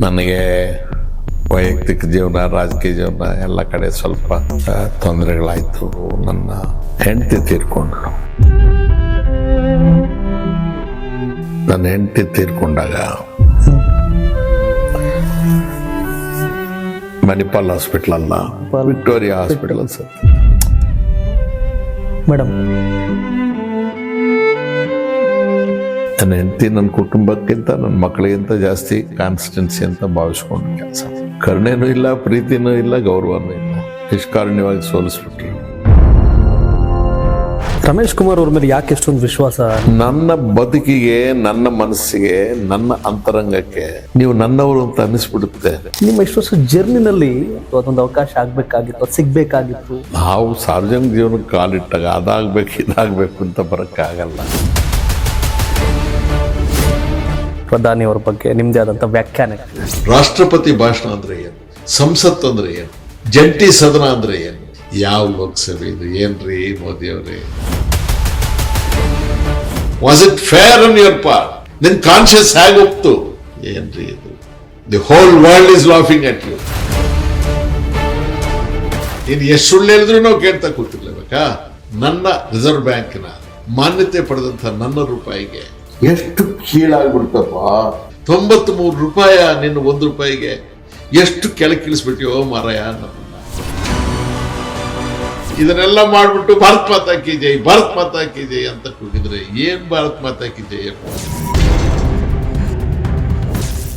ನನಗೆ ವೈಯಕ್ತಿಕ ಜೀವನ, ರಾಜಕೀಯ ಜೀವನ ಎಲ್ಲ ಕಡೆ ಸ್ವಲ್ಪ ತೊಂದರೆಗಳಾಯಿತು. ನನ್ನ ಹೆಂಡತಿ ತೀರ್ಕೊಂಡ್ರು. ನನ್ನ ಹೆಂಡತಿ ತೀರ್ಕೊಂಡಾಗ ಮಣಿಪಾಲ್ ಹಾಸ್ಪಿಟಲ್ ಅಲ್ಲ, ವಿಕ್ಟೋರಿಯಾ ಹಾಸ್ಪಿಟಲ್ ಸರ್. ಮೇಡಮ್, ನನ್ನ ಹೆಂಡತಿ ನನ್ನ ಕುಟುಂಬಕ್ಕಿಂತ ನನ್ನ ಮಕ್ಕಳಿಗಿಂತ ಜಾಸ್ತಿ ಕಾನ್ಸ್ಟೆನ್ಸಿ ಅಂತ ಭಾವಿಸ್ಕೊಂಡು ಕೆಲಸ. ಕರುಣೆನೂ ಇಲ್ಲ, ಪ್ರೀತಿನೂ ಇಲ್ಲ, ಗೌರವನೂ ಇಲ್ಲ. ನಿಷ್ಕಾರುಣ್ಯವಾಗಿ ಸೋಲಿಸ್ಬಿಟ್ರು. ರಮೇಶ್ ಕುಮಾರ್ ಅವ್ರ ಮೇಲೆ ಯಾಕೆ ಎಷ್ಟೊಂದು ವಿಶ್ವಾಸ? ನನ್ನ ಬದುಕಿಗೆ, ನನ್ನ ಮನಸ್ಸಿಗೆ, ನನ್ನ ಅಂತರಂಗಕ್ಕೆ ನೀವು ನನ್ನವರು ಅಂತ ಅನ್ನಿಸ್ಬಿಡುತ್ತೆ. ನಿಮ್ಮ ಎಷ್ಟು ವರ್ಷ ಜರ್ನಿನಲ್ಲಿ ಅದೊಂದು ಅವಕಾಶ ಆಗ್ಬೇಕಾಗಿತ್ತು, ಅದು ಸಿಗ್ಬೇಕಾಗಿತ್ತು. ನಾವು ಸಾರ್ವಜನಿಕ ಜೀವನಕ್ಕೆ ಕಾಲಿಟ್ಟಾಗ ಅದಾಗಬೇಕು ಇದಾಗಬೇಕು ಅಂತ ಬರೋಕ್ಕಾಗಲ್ಲ. ಪ್ರಧಾನಿಯವರ ಬಗ್ಗೆ ನಿಮ್ಮದೇ ಆದಂಥ ವ್ಯಾಖ್ಯಾನ. ರಾಷ್ಟ್ರಪತಿ ಭಾಷಣ ಅಂದ್ರೆ ಏನು? ಸಂಸತ್ ಅಂದ್ರೆ ಏನು? ಜಂಟಿ ಸದನ ಅಂದ್ರೆ ಏನು? ಯಾವ ಲೋಕಸಭೆ ಇದು? ಏನ್ರಿ ಮೋದಿ ಅವರೇ? Was it fair on your part? ನಿನ್ ಕಾನ್ಶಿಯಸ್ ಹೇಗೆ ಹೋಗ್ತು? ಏನ್ರಿ ಇದು? The whole world is laughing at you. ನೀನು ಎಷ್ಟು ಸುಳ್ಳು ಹೇಳಿದ್ರು ನಾವು ಕೇಳ್ತಾ ಕೂತಿರ್ಲೇಬೇಕಾ? ನನ್ನ ರಿಸರ್ವ್ ಬ್ಯಾಂಕಿನ ಮಾನ್ಯತೆ ಪಡೆದಂತ ನನ್ನ ರೂಪಾಯಿಗೆ ಎಷ್ಟು ಕೀಳಾಗ್ಬಿಡ್ತಪ್ಪ. 93 ರೂಪಾಯಿ ನಿನ್ನ 1 ರೂಪಾಯಿಗೆ ಎಷ್ಟು ಕೆಳಗಿಳಿಸ್ಬಿಟ್ಟಿಯೋ ಮಾರಾಯ. ಇದನ್ನೆಲ್ಲ ಮಾಡ್ಬಿಟ್ಟು ಭಾರತ್ ಮಾತಾ ಕಿ ಜೈ, ಭಾರತ್ ಮಾತಾ ಕಿ ಜೈ ಅಂತ ಕೂಗಿದ್ರೆ ಏನ್ ಭಾರತ್ ಮಾತಾ ಕಿ ಜೈ?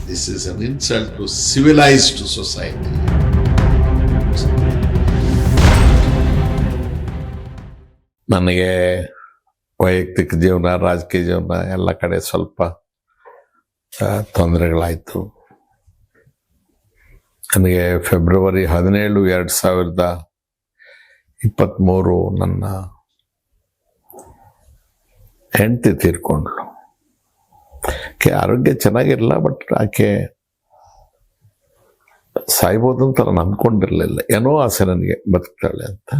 This is an insult to civilised society. ನನಗೆ ವೈಯಕ್ತಿಕ ಜೀವನ, ರಾಜಕೀಯ ಜೀವನ ಎಲ್ಲ ಕಡೆ ಸ್ವಲ್ಪ ತೊಂದರೆಗಳಾಯಿತು. ನನಗೆ ಫೆಬ್ರವರಿ 17, 2023 ನನ್ನ ಹೆಂಡತಿ ತೀರ್ಕೊಂಡ್ಳು. ಆಕೆ ಆರೋಗ್ಯ ಚೆನ್ನಾಗಿರಲಿಲ್ಲ, ಬಟ್ ಆಕೆ ಸಾಯ್ಬೋದು ಅಂತ ನಾನು ಅಂದ್ಕೊಂಡಿರಲಿಲ್ಲ. ಏನೋ ಆಸೆ ನನಗೆ ಬದುಕ್ತಾಳೆ ಅಂತ.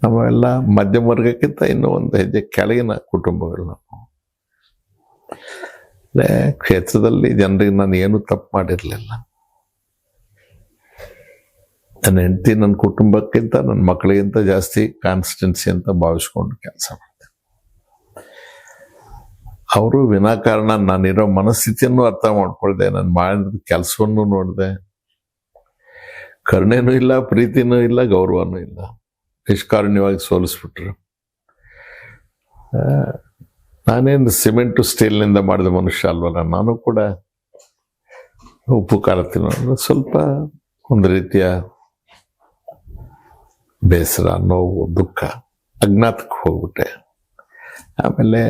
ನಾವೆಲ್ಲ ಮಧ್ಯಮ ವರ್ಗಕ್ಕಿಂತ ಇನ್ನೂ ಒಂದು ಹೆಜ್ಜೆ ಕೆಳಗಿನ ಕುಟುಂಬಗಳು. ನಾವು ಕ್ಷೇತ್ರದಲ್ಲಿ ಜನರಿಗೆ ನಾನು ಏನು ತಪ್ಪು ಮಾಡಿರಲಿಲ್ಲ. ನನ್ನ ಹೆಂಡತಿ ನನ್ನ ಕುಟುಂಬಕ್ಕಿಂತ ನನ್ನ ಮಕ್ಕಳಿಗಿಂತ ಜಾಸ್ತಿ ಕಾನ್ಸ್ಟೆನ್ಸಿ ಅಂತ ಭಾವಿಸ್ಕೊಂಡು ಕೆಲಸ ಮಾಡ್ದೆ. ಅವರು ವಿನಾಕಾರಣ ನಾನಿರೋ ಮನಸ್ಥಿತಿಯನ್ನು ಅರ್ಥ ಮಾಡ್ಕೊಳ್ದೆ. ನಾನು ಮಾಡಿದ ಕೆಲಸವನ್ನು ನೋಡಿದೆ. ಕರುಣೆನೂ ಇಲ್ಲ, ಪ್ರೀತಿನೂ ಇಲ್ಲ, ಗೌರವನೂ ಇಲ್ಲ. ನಿಷ್ಕಾರುಣ್ಯವಾಗಿ ಸೋಲಿಸ್ಬಿಟ್ರು. ನಾನೇನು ಸಿಮೆಂಟು ಸ್ಟೀಲ್ನಿಂದ ಮಾಡಿದ ಮನುಷ್ಯ ಅಲ್ವಲ್ಲ. ನಾನು ಕೂಡ ಉಪ್ಪು ಖಾರ ತಿನ್ನೋ ಸ್ವಲ್ಪ ಒಂದು ರೀತಿಯ ಬೇಸರ, ನೋವು, ದುಃಖ, ಅಜ್ಞಾತಕ್ಕೆ ಹೋಗ್ಬಿಟ್ಟೆ. ಆಮೇಲೆ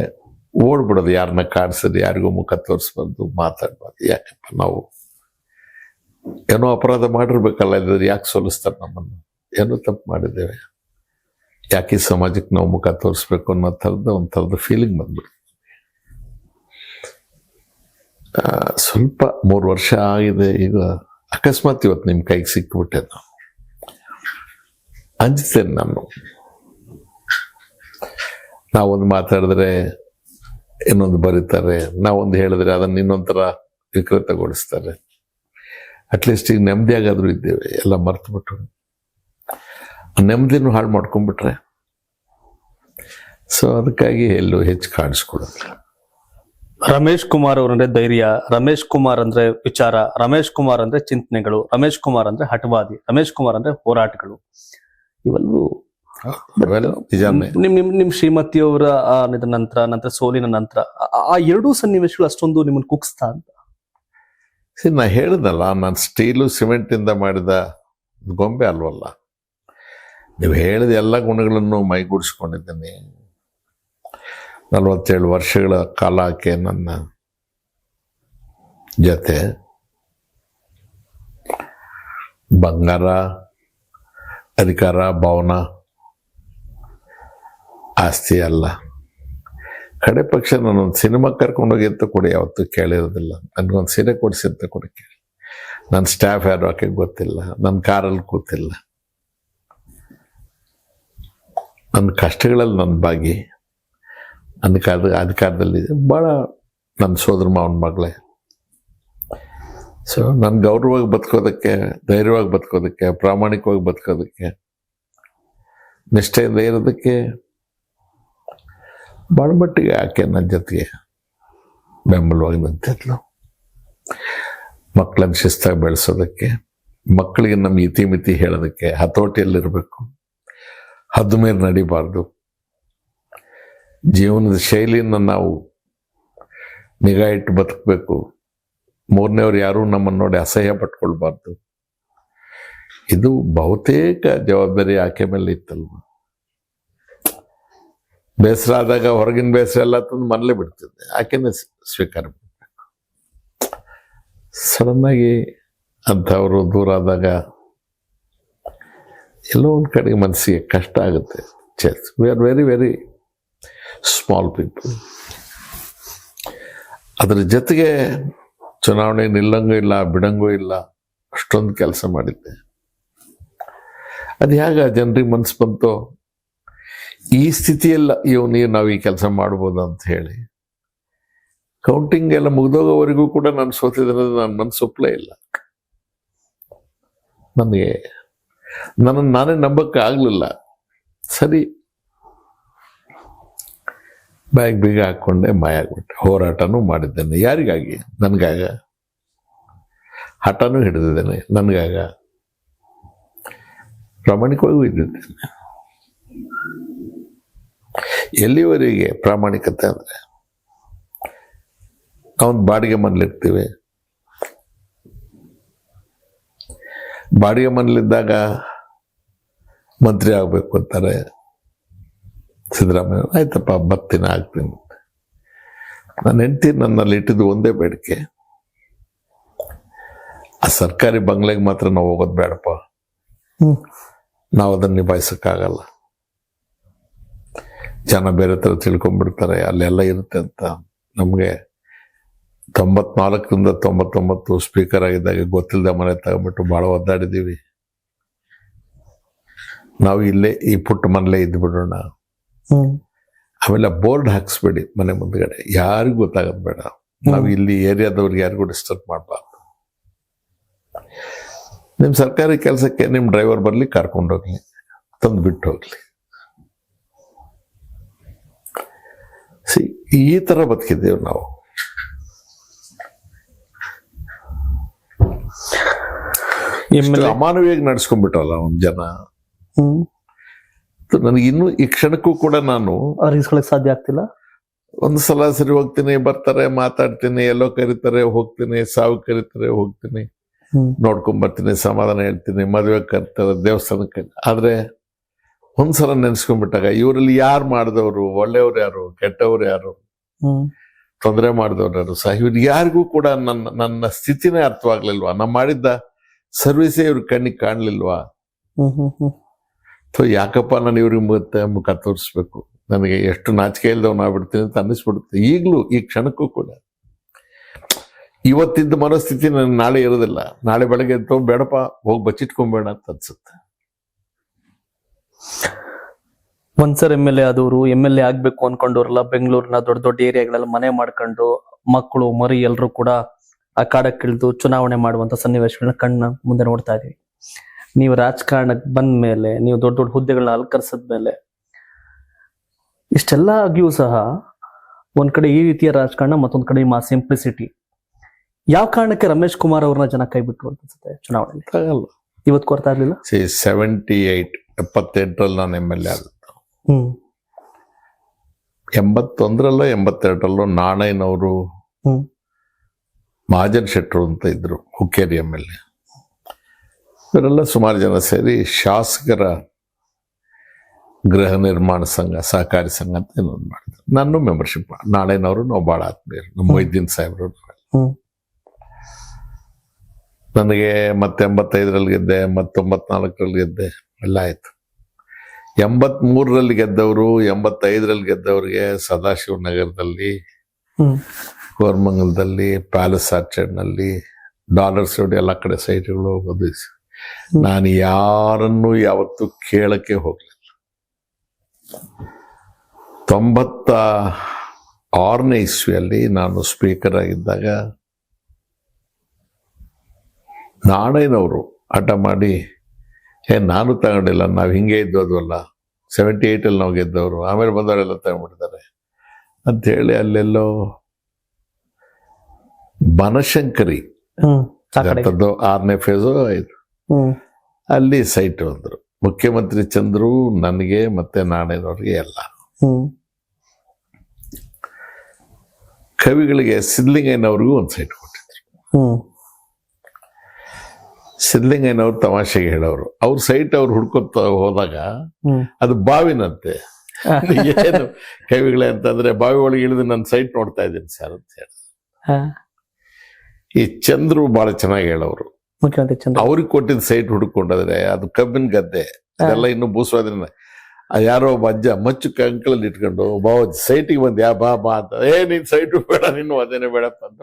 ಓಡ್ಬಿಡೋದು. ಯಾರನ್ನ ಕಾಡ್ಸೋದು, ಯಾರಿಗೂ ಮುಖ ತೋರಿಸ್ಬಾರ್ದು, ಮಾತಾಡ್ಬಾರ್ದು. ಯಾಕಪ್ಪ ನಾವು ಏನೋ ಅಪರಾಧ ಮಾಡಿರ್ಬೇಕಲ್ಲ, ಇದ್ರೆ ಯಾಕೆ ಸೋಲಿಸ್ತಾರೆ ನಮ್ಮನ್ನು? ಏನೋ ತಪ್ಪು ಮಾಡಿದ್ದೇವೆ, ಯಾಕೆ ಈ ಸಮಾಜಕ್ಕೆ ನಾವು ಮುಖ ತೋರಿಸ್ಬೇಕು ಅನ್ನೋ ಒಂಥರದ ಫೀಲಿಂಗ್ ಬಂದ್ಬಿಡ್ತು. ಸ್ವಲ್ಪ 3 ವರ್ಷ ಆಗಿದೆ. ಈಗ ಅಕಸ್ಮಾತ್ ಇವತ್ತು ನಿಮ್ಮ ಕೈಗೆ ಸಿಕ್ಕಿಬಿಟ್ಟೆ. ನಾವು ಅಂಜ್ತೇನೆ. ನಾವೊಂದು ಮಾತಾಡಿದ್ರೆ ಇನ್ನೊಂದು ಬರೀತಾರೆ, ನಾವೊಂದು ಹೇಳಿದ್ರೆ ಅದನ್ನು ಇನ್ನೊಂಥರ ವಿಕೃತಗೊಳಿಸ್ತಾರೆ. ಅಟ್ಲೀಸ್ಟ್ ಈಗ ನೆಮ್ಮದಿಯಾಗಾದ್ರೂ ಇದ್ದೇವೆ, ಎಲ್ಲ ಮರ್ತುಬಿಟ್ರು. ನೆಮ್ಮದಿನೂ ಹಾಳು ಮಾಡ್ಕೊಂಡ್ಬಿಟ್ರೆ. ಸೊ ಅದಕ್ಕಾಗಿ ಎಲ್ಲೂ ಹೆಚ್ಚು ಕಾಣಿಸ್ಕೊಡೋದು. ರಮೇಶ್ ಕುಮಾರ್ ಅವರಂದ್ರೆ ಧೈರ್ಯ, ರಮೇಶ್ ಕುಮಾರ್ ಅಂದ್ರೆ ವಿಚಾರ, ರಮೇಶ್ ಕುಮಾರ್ ಅಂದ್ರೆ ಚಿಂತನೆಗಳು, ರಮೇಶ್ ಕುಮಾರ್ ಅಂದ್ರೆ ಹಠವಾದಿ, ರಮೇಶ್ ಕುಮಾರ್ ಅಂದ್ರೆ ಹೋರಾಟಗಳು. ಇವೆಲ್ಲವೂ ನಿಮ್ ಶ್ರೀಮತಿಯವರ ನಂತರ ಸೋಲಿನ ನಂತರ ಆ ಎರಡೂ ಸನ್ನಿವೇಶಗಳು ಅಷ್ಟೊಂದು ನಿಮ್ಮನ್ನು ಕುಗ್ಸ್ತಾ ಅಂತ? ನಾ ಹೇಳಿದಲ್ಲ, ನಾನು ಸ್ಟೀಲು ಸಿಮೆಂಟಿಂದ ಮಾಡಿದ ಗೊಂಬೆ ಅಲ್ವಲ್ಲ. ನೀವು ಹೇಳಿದ ಎಲ್ಲ ಗುಣಗಳನ್ನು ಮೈಗೂಡಿಸ್ಕೊಂಡಿದ್ದೀನಿ. 47 ವರ್ಷಗಳ ಕಾಲ ಆಕೆ ನನ್ನ ಜೊತೆ. ಬಂಗಾರ, ಅಧಿಕಾರ, ಭವನ, ಆಸ್ತಿ ಅಲ್ಲ. ಕಡೆ ಪಕ್ಷ ನಾನೊಂದು ಸಿನಿಮಾ ಕರ್ಕೊಂಡೋಗಿ ಅಂತ ಕೂಡ ಯಾವತ್ತೂ ಕೇಳಿರೋದಿಲ್ಲ. ನನಗೊಂದು ಸೀರೆ ಕೊಡಿಸಿ ಅಂತ ಕೂಡ ಕೇಳಿ. ನನ್ನ ಸ್ಟಾಫ್ ಯಾರು ಆಕೆ ಗೊತ್ತಿಲ್ಲ, ನನ್ನ ಕಾರಲ್ಲಿ ಕೂತಿಲ್ಲ. ನನ್ನ ಕಷ್ಟಗಳಲ್ಲಿ ನನ್ನ ಭಾಗಿ, ಅಧಿಕಾರದಲ್ಲಿ ಭಾಳ. ನನ್ನ ಸೋದರ ಮಾವನ ಮಗಳೇ, ಸೊ ನಾನು ಗೌರವವಾಗಿ ಬದುಕೋದಕ್ಕೆ, ಧೈರ್ಯವಾಗಿ ಬದುಕೋದಕ್ಕೆ, ಪ್ರಾಮಾಣಿಕವಾಗಿ ಬದುಕೋದಕ್ಕೆ, ನಿಷ್ಠೆಯಿಂದ ಇರೋದಕ್ಕೆ ಭಾಳ ಮಟ್ಟಿಗೆ ಆಕೆ ನನ್ನ ಜೊತೆಗೆ ಬೆಂಬಲವಾಗಿ ನಿಂತಿದ್ಲು. ಮಕ್ಕಳನ್ನ ಶಿಸ್ತಾಗಿ ಬೆಳೆಸೋದಕ್ಕೆ, ಮಕ್ಕಳಿಗೆ ನಮ್ಮ ಇತಿಮಿತಿ ಹೇಳೋದಕ್ಕೆ, ಹತೋಟಿಯಲ್ಲಿರಬೇಕು, ಹದ್ದು ಮೇಲೆ ನಡಿಬಾರ್ದು, ಜೀವನದ ಶೈಲಿಯನ್ನು ನಾವು ನಿಗಾ ಇಟ್ಟು ಬದುಕಬೇಕು, ಮೂರನೇವ್ರು ಯಾರೂ ನಮ್ಮನ್ನು ನೋಡಿ ಅಸಹ್ಯ ಪಟ್ಕೊಳ್ಬಾರ್ದು. ಇದು ಬಹುತೇಕ ಜವಾಬ್ದಾರಿ ಆಕೆ ಮೇಲೆ ಇತ್ತಲ್ವ. ಬೇಸರ ಆದಾಗ ಹೊರಗಿನ ಬೇಸರ ಎಲ್ಲ ತಂದು ಮನೇಲೆ ಬಿಡ್ತಿದ್ದೆ, ಆಕೆನೇ ಸ್ವೀಕಾರ ಮಾಡಬೇಕು. ಸಡನ್ ಆಗಿ ಅಂಥವರು ದೂರ ಆದಾಗ ಎಲ್ಲೋ ಒಂದು ಕಡೆಗೆ ಮನಸ್ಸಿಗೆ ಕಷ್ಟ ಆಗುತ್ತೆ. We are very very small people. ಅದ್ರ ಜೊತೆಗೆ ಚುನಾವಣೆ ನಿಲ್ಲಂಗೂ ಇಲ್ಲ, ಬಿಡಂಗೂ ಇಲ್ಲ, ಅಷ್ಟೊಂದು ಕೆಲಸ ಮಾಡಿದ್ದೆ. ಅದು ಹೇಗೆ ಜನರಿಗೆ ಮನಸ್ಸು ಬಂತು, ಈ ಸ್ಥಿತಿಯಲ್ಲ ನಾವು ಈ ಕೆಲಸ ಮಾಡ್ಬೋದು ಅಂತ ಹೇಳಿ. ಕೌಂಟಿಂಗ್ ಎಲ್ಲ ಮುಗ್ದೋಗೋವರೆಗೂ ಕೂಡ ನಾನು ಸೋತಿದ್ರೆ ನನ್ನ ಮನಸ್ಸು ಒಪ್ಪಲೇ ಇಲ್ಲ. ನನಗೆ ನನ್ನನ್ನು ನಾನೇ ನಂಬಕ್ಕೆ ಆಗಲಿಲ್ಲ. ಸರಿ, ಬ್ಯಾಗ್ ಬೀಗ ಹಾಕ್ಕೊಂಡೆ ಮಾಯ ಆಗ್ಬಿಟ್ಟೆ. ಹೋರಾಟನೂ ಮಾಡಿದ್ದೇನೆ, ಯಾರಿಗಾಗಿ? ನನಗಾಗ. ಹಠನೂ ಹಿಡಿದಿದ್ದೇನೆ, ನನಗಾಗ. ಪ್ರಾಮಾಣಿಕವಾಗೂ ಇದ್ದಿದ್ದೇನೆ. ಎಲ್ಲಿವರೆಗೆ ಪ್ರಾಮಾಣಿಕತೆ ಅಂದರೆ, ಅವನು ಬಾಡಿಗೆ ಮನೇಲಿರ್ತೀವಿ. ಬಾಡಿಗೆ ಮನೇಲಿದ್ದಾಗ ಮಂತ್ರಿ ಆಗಬೇಕು ಅಂತಾರೆ ಸಿದ್ದರಾಮಯ್ಯ. ಆಯ್ತಪ್ಪ, ಬರ್ತೀನಿ, ಆಗ್ತೀನಿ. ನನ್ನ ಹೆಂಡತಿ ನನ್ನಲ್ಲಿ ಇಟ್ಟಿದ್ದು ಒಂದೇ ಬೇಡಿಕೆ, ಆ ಸರ್ಕಾರಿ ಬಂಗ್ಲೆಗೆ ಮಾತ್ರ ನಾವು ಹೋಗೋದು ಬೇಡಪ್ಪ, ನಾವು ಅದನ್ನು ನಿಭಾಯಿಸೋಕ್ಕಾಗಲ್ಲ, ಜನ ಬೇರೆ ಥರ ತಿಳ್ಕೊಂಡ್ಬಿಡ್ತಾರೆ, ಅಲ್ಲೆಲ್ಲ ಇರುತ್ತೆ ಅಂತ. ನಮಗೆ 94ರಿಂದ 99 ಸ್ಪೀಕರ್ ಆಗಿದ್ದಾಗ ಗೊತ್ತಿಲ್ಲದೆ ಮನೆ ತಗೊಂಡ್ಬಿಟ್ಟು ಭಾಳ ಒದ್ದಾಡಿದ್ದೀವಿ. ನಾವು ಇಲ್ಲೇ ಈ ಪುಟ್ಟ ಮನೇಲೇ ಇದ್ದು ಬಿಡೋಣ. ಆಮೇಲೆ ಬೋರ್ಡ್ ಹಾಕ್ಸ್ಬೇಡಿ ಮನೆ ಮುಂದ್ಗಡೆ, ಯಾರಿಗೂ ಗೊತ್ತಾಗೋದು ಬೇಡ. ನಾವು ಇಲ್ಲಿ ಏರಿಯಾದವ್ರಿಗೆ ಯಾರಿಗೂ ಡಿಸ್ಟರ್ಬ್ ಮಾಡಬಾರ್ದು. ನಿಮ್ಮ ಸರ್ಕಾರಿ ಕೆಲಸಕ್ಕೆ ನಿಮ್ಮ ಡ್ರೈವರ್ ಬರಲಿ, ಕರ್ಕೊಂಡೋಗ್ಲಿ, ತಂದು ಬಿಟ್ಟು ಹೋಗ್ಲಿ. ಈ ತರ ಬದುಕಿದ್ದೇವೆ ನಾವು. ಅಮಾನವೀಯಾಗಿ ನಡ್ಸ್ಕೊಂಡ್ಬಿಟ್ಟವಲ್ಲ ಒಂದ್ ಜನ. ನನಗೆ ಇನ್ನೂ ಈ ಕ್ಷಣಕ್ಕೂ ಕೂಡ ನಾನು ಅರ್ಗಿಸ್ಕೊಳಕ್ ಸಾಧ್ಯ ಆಗ್ತಿಲ್ಲ. ಒಂದು ಸಲ ಸರಿ ಹೋಗ್ತೀನಿ, ಬರ್ತಾರೆ, ಮಾತಾಡ್ತೀನಿ, ಎಲ್ಲೋ ಕರೀತಾರೆ ಹೋಗ್ತೀನಿ, ಸಾವು ಕರೀತಾರೆ ಹೋಗ್ತೀನಿ, ನೋಡ್ಕೊಂಡ್ ಬರ್ತೀನಿ, ಸಮಾಧಾನ ಹೇಳ್ತೀನಿ, ಮದುವೆ ಕರ್ತಾರೆ, ದೇವಸ್ಥಾನಕ್ಕೆ. ಆದ್ರೆ ಒಂದ್ಸಲ ನೆನ್ಸ್ಕೊಂಡ್ಬಿಟ್ಟಾಗ ಇವರಲ್ಲಿ ಯಾರು ಮಾಡಿದವರು, ಒಳ್ಳೆಯವ್ರು ಯಾರು, ಕೆಟ್ಟವ್ರು ಯಾರು, ತೊಂದರೆ ಮಾಡಿದವ್ರು ಯಾರು ಸಹ ಇವ್ರಿಗೆ ಯಾರಿಗೂ ಕೂಡ ನನ್ನ ಸ್ಥಿತಿನೇ ಅರ್ಥವಾಗ್ಲಿಲ್ವಾ, ನಾ ಮಾಡಿದ್ದ ಸರ್ವಿಸೇ ಇವ್ರ ಕಣ್ಣಿಗೆ ಕಾಣ್ಲಿಲ್ವಾ. ಯಾಕಪ್ಪ ನಾನು ಇವ್ರಿಗೆ ಮುಖ ತೋರಿಸ್ಬೇಕು, ನನಗೆ ಎಷ್ಟು ನಾಚಿಕೆ ಇಲ್ದವ್ ಆಗ್ಬಿಡ್ತೀನಿ ಅಂತ ಅನ್ನಿಸ್ಬಿಡುತ್ತೆ. ಈಗಲೂ ಈ ಕ್ಷಣಕ್ಕೂ ಕೂಡ ಇವತ್ತಿದ್ದ ಮನಸ್ಥಿತಿ ನನಗೆ ನಾಳೆ ಇರೋದಿಲ್ಲ. ನಾಳೆ ಬೆಳಗ್ಗೆ ಎದ್ದು ಬೇಡಪ್ಪ, ಹೋಗಿ ಬಚ್ಚಿಟ್ಕೊಂಬೇಡ ಅಂತ ಅನ್ಸುತ್ತೆ. ಒಂದ್ಸರ್ MLA ಆದವರು, MLA ಆಗ್ಬೇಕು ಅನ್ಕೊಂಡವ್ರಲ್ಲ, ಬೆಂಗಳೂರಿನ ದೊಡ್ಡ ದೊಡ್ಡ ಏರಿಯಾಗಳೆಲ್ಲ ಮನೆ ಮಾಡ್ಕೊಂಡು ಮಕ್ಕಳು ಮರಿ ಎಲ್ರು ಕೂಡ ಆ ಕಾಡಕ್ಕಿಳಿದು ಚುನಾವಣೆ ಮಾಡುವಂತ ಸನ್ನಿವೇಶಗಳನ್ನ ಕಣ್ಣ ಮುಂದೆ ನೋಡ್ತಾ ಇದೀವಿ. ನೀವು ರಾಜಕಾರಣಕ್ಕೆ ಬಂದ ಮೇಲೆ, ನೀವು ದೊಡ್ಡ ದೊಡ್ಡ ಹುದ್ದೆಗಳನ್ನ ಅಲಂಕರಿಸಿದ ಮೇಲೆ, ಇಷ್ಟೆಲ್ಲ ಆಗಿಯೂ ಸಹ ಒಂದ್ ಕಡೆ ಈ ರೀತಿಯ ರಾಜಕಾರಣ, ಮತ್ತೊಂದ್ ಕಡೆ ಮಾ ಸಿಂಪ್ಲಿಸಿಟಿ. ಯಾವ ಕಾರಣಕ್ಕೆ ರಮೇಶ್ ಕುಮಾರ್ ಅವ್ರನ್ನ ಜನ ಕೈ ಬಿಟ್ರು ಅನ್ಸುತ್ತೆ ಚುನಾವಣೆಯಲ್ಲಿ? ಇವತ್ತು ಕೊಡ್ತಾ ಇರ್ಲಿಲ್ಲ. 78 ನಾನು MLA ಆಗುತ್ತೆ. 81ರಲ್ಲೋ 82ರಲ್ಲೋ ನಾಣಯ್ಯನವರು, ಮಹಾಜನ್ ಶೆಟ್ರು ಅಂತ ಇದ್ರು, ಹುಕ್ಕೇರಿ MLA. ಇವರೆಲ್ಲ ಸುಮಾರು ಜನ ಸೇರಿ ಶಾಸಕರ ಗೃಹ ನಿರ್ಮಾಣ ಸಂಘ, ಸಹಕಾರಿ ಸಂಘ ಅಂತ ಇನ್ನೊಂದು ಮಾಡಿದ್ರು. ನಾನು ಮೆಂಬರ್ಶಿಪ್. ನಾಣಯ್ಯನವರು ನಾವು ಭಾಳ ಆತ್ಮೀಯರು, ನಮ್ಮ ಮೊಯ್ದೀನ್ ಸಾಹೇಬ್ರು. ನನಗೆ ಮತ್ತೆ 85ರಲ್ಲಿ ಗೆದ್ದೆ, 94ರಲ್ಲಿ ಗೆದ್ದೆ, ಎಲ್ಲ ಆಯ್ತು. 83ರಲ್ಲಿ ಗೆದ್ದವರು, 85ರಲ್ಲಿ ಗೆದ್ದವ್ರಿಗೆ ಸದಾಶಿವ ನಗರದಲ್ಲಿ, ಕೋರಮಂಗಲದಲ್ಲಿ, ಪ್ಯಾಲೇಸ್ ಆರ್ಚರ್ಡ್ನಲ್ಲಿ, ಡಾಲರ್ ಸೈಡ್ ಎಲ್ಲ ಕಡೆ ಸೈಟ್ಗಳು ಹೋಗೋದು. ನಾನು ಯಾರನ್ನೂ ಯಾವತ್ತೂ ಕೇಳಕ್ಕೆ ಹೋಗ್ಲಿಲ್ಲ. 96ನೇ ಇಸ್ವಿಯಲ್ಲಿ ನಾನು ಸ್ಪೀಕರ್ ಆಗಿದ್ದಾಗ ನಾಣಯ್ಯನವರು ಹಠ ಮಾಡಿ ನಾನು ತಗೊಂಡಿಲ್ಲ, ನಾವು ಹಿಂಗೆ ಇದ್ದೋದ್ವಲ್ಲ, 78 ನಾವು ಗೆದ್ದವರು, ಆಮೇಲೆ ಬಂದವರೆಲ್ಲ ತಗೊಂಡ್ಬಿಡ್ತಾರೆ ಅಂತ ಹೇಳಿ ಅಲ್ಲೆಲ್ಲೋ ಬನಶಂಕರಿ ಆ ಕಡೆ. 6ನೇ ಫೇಸು 5 ಹ್ಮ್ ಅಲ್ಲಿ ಸೈಟ್ ಅಂದ್ರು. ಮುಖ್ಯಮಂತ್ರಿ ಚಂದ್ರು, ನನಗೆ ಮತ್ತೆ ನಾಣಯ್ಯನವ್ರಿಗೆ ಎಲ್ಲ. ಹ್ಮ್ ಕವಿಗಳಿಗೆ ಸಿದ್ಧಲಿಂಗಯ್ಯನವ್ರಿಗೂ ಒಂದು ಸೈಟ್ ಕೊಟ್ಟಿದ್ರು. ಹ್ಮ್ ಸಿದ್ಧಲಿಂಗಯ್ಯನವ್ರು ತಮಾಷೆಗೆ ಹೇಳೋರು, ಅವ್ರ ಸೈಟ್ ಅವ್ರು ಹುಡ್ಕೊತ ಹೋದಾಗ ಹ್ಮ್ ಅದು ಬಾವಿನಂತೆ. ಏನು ಕವಿಗಳೇ ಅಂತಂದ್ರೆ, ಬಾವಿ ಒಳಗೆ ಇಳಿದು ನನ್ನ ಸೈಟ್ ನೋಡ್ತಾ ಇದ್ದೀನಿ ಸರ್ ಅಂತ ಹೇಳಿ. ಹಾ. ಈ ಚಂದ್ರು ಬಹಳ ಚೆನ್ನಾಗಿ ಹೇಳೋರು, ಮುಖ್ಯಮಂತ್ರಿ ಚಂದ್ರ. ಅವ್ರಿಗೆ ಕೊಟ್ಟಿದ್ದ ಸೈಟ್ ಹುಡ್ಕೊಂಡಾದ್ರೆ ಅದು ಕಬ್ಬಿನ ಗದ್ದೆ, ಅದೆಲ್ಲ ಇನ್ನು ಬೂಸೋದ್ರಿಂದ ಯಾರೋ ಒಬ್ಬ ಅಜ್ಜ ಮಚ್ಚು ಕಂಕಳಲ್ಲಿ ಇಟ್ಕೊಂಡು ಸೈಟಿಗೆ ಬಂದ್ ಬಾ ಬಾ ಅಂತ, ನೀನ್ ಸೈಟ್ ಬೇಡ, ನಿನ್ನ ಅದೇನೆ ಬೇಡಪ್ಪ ಅಂತ.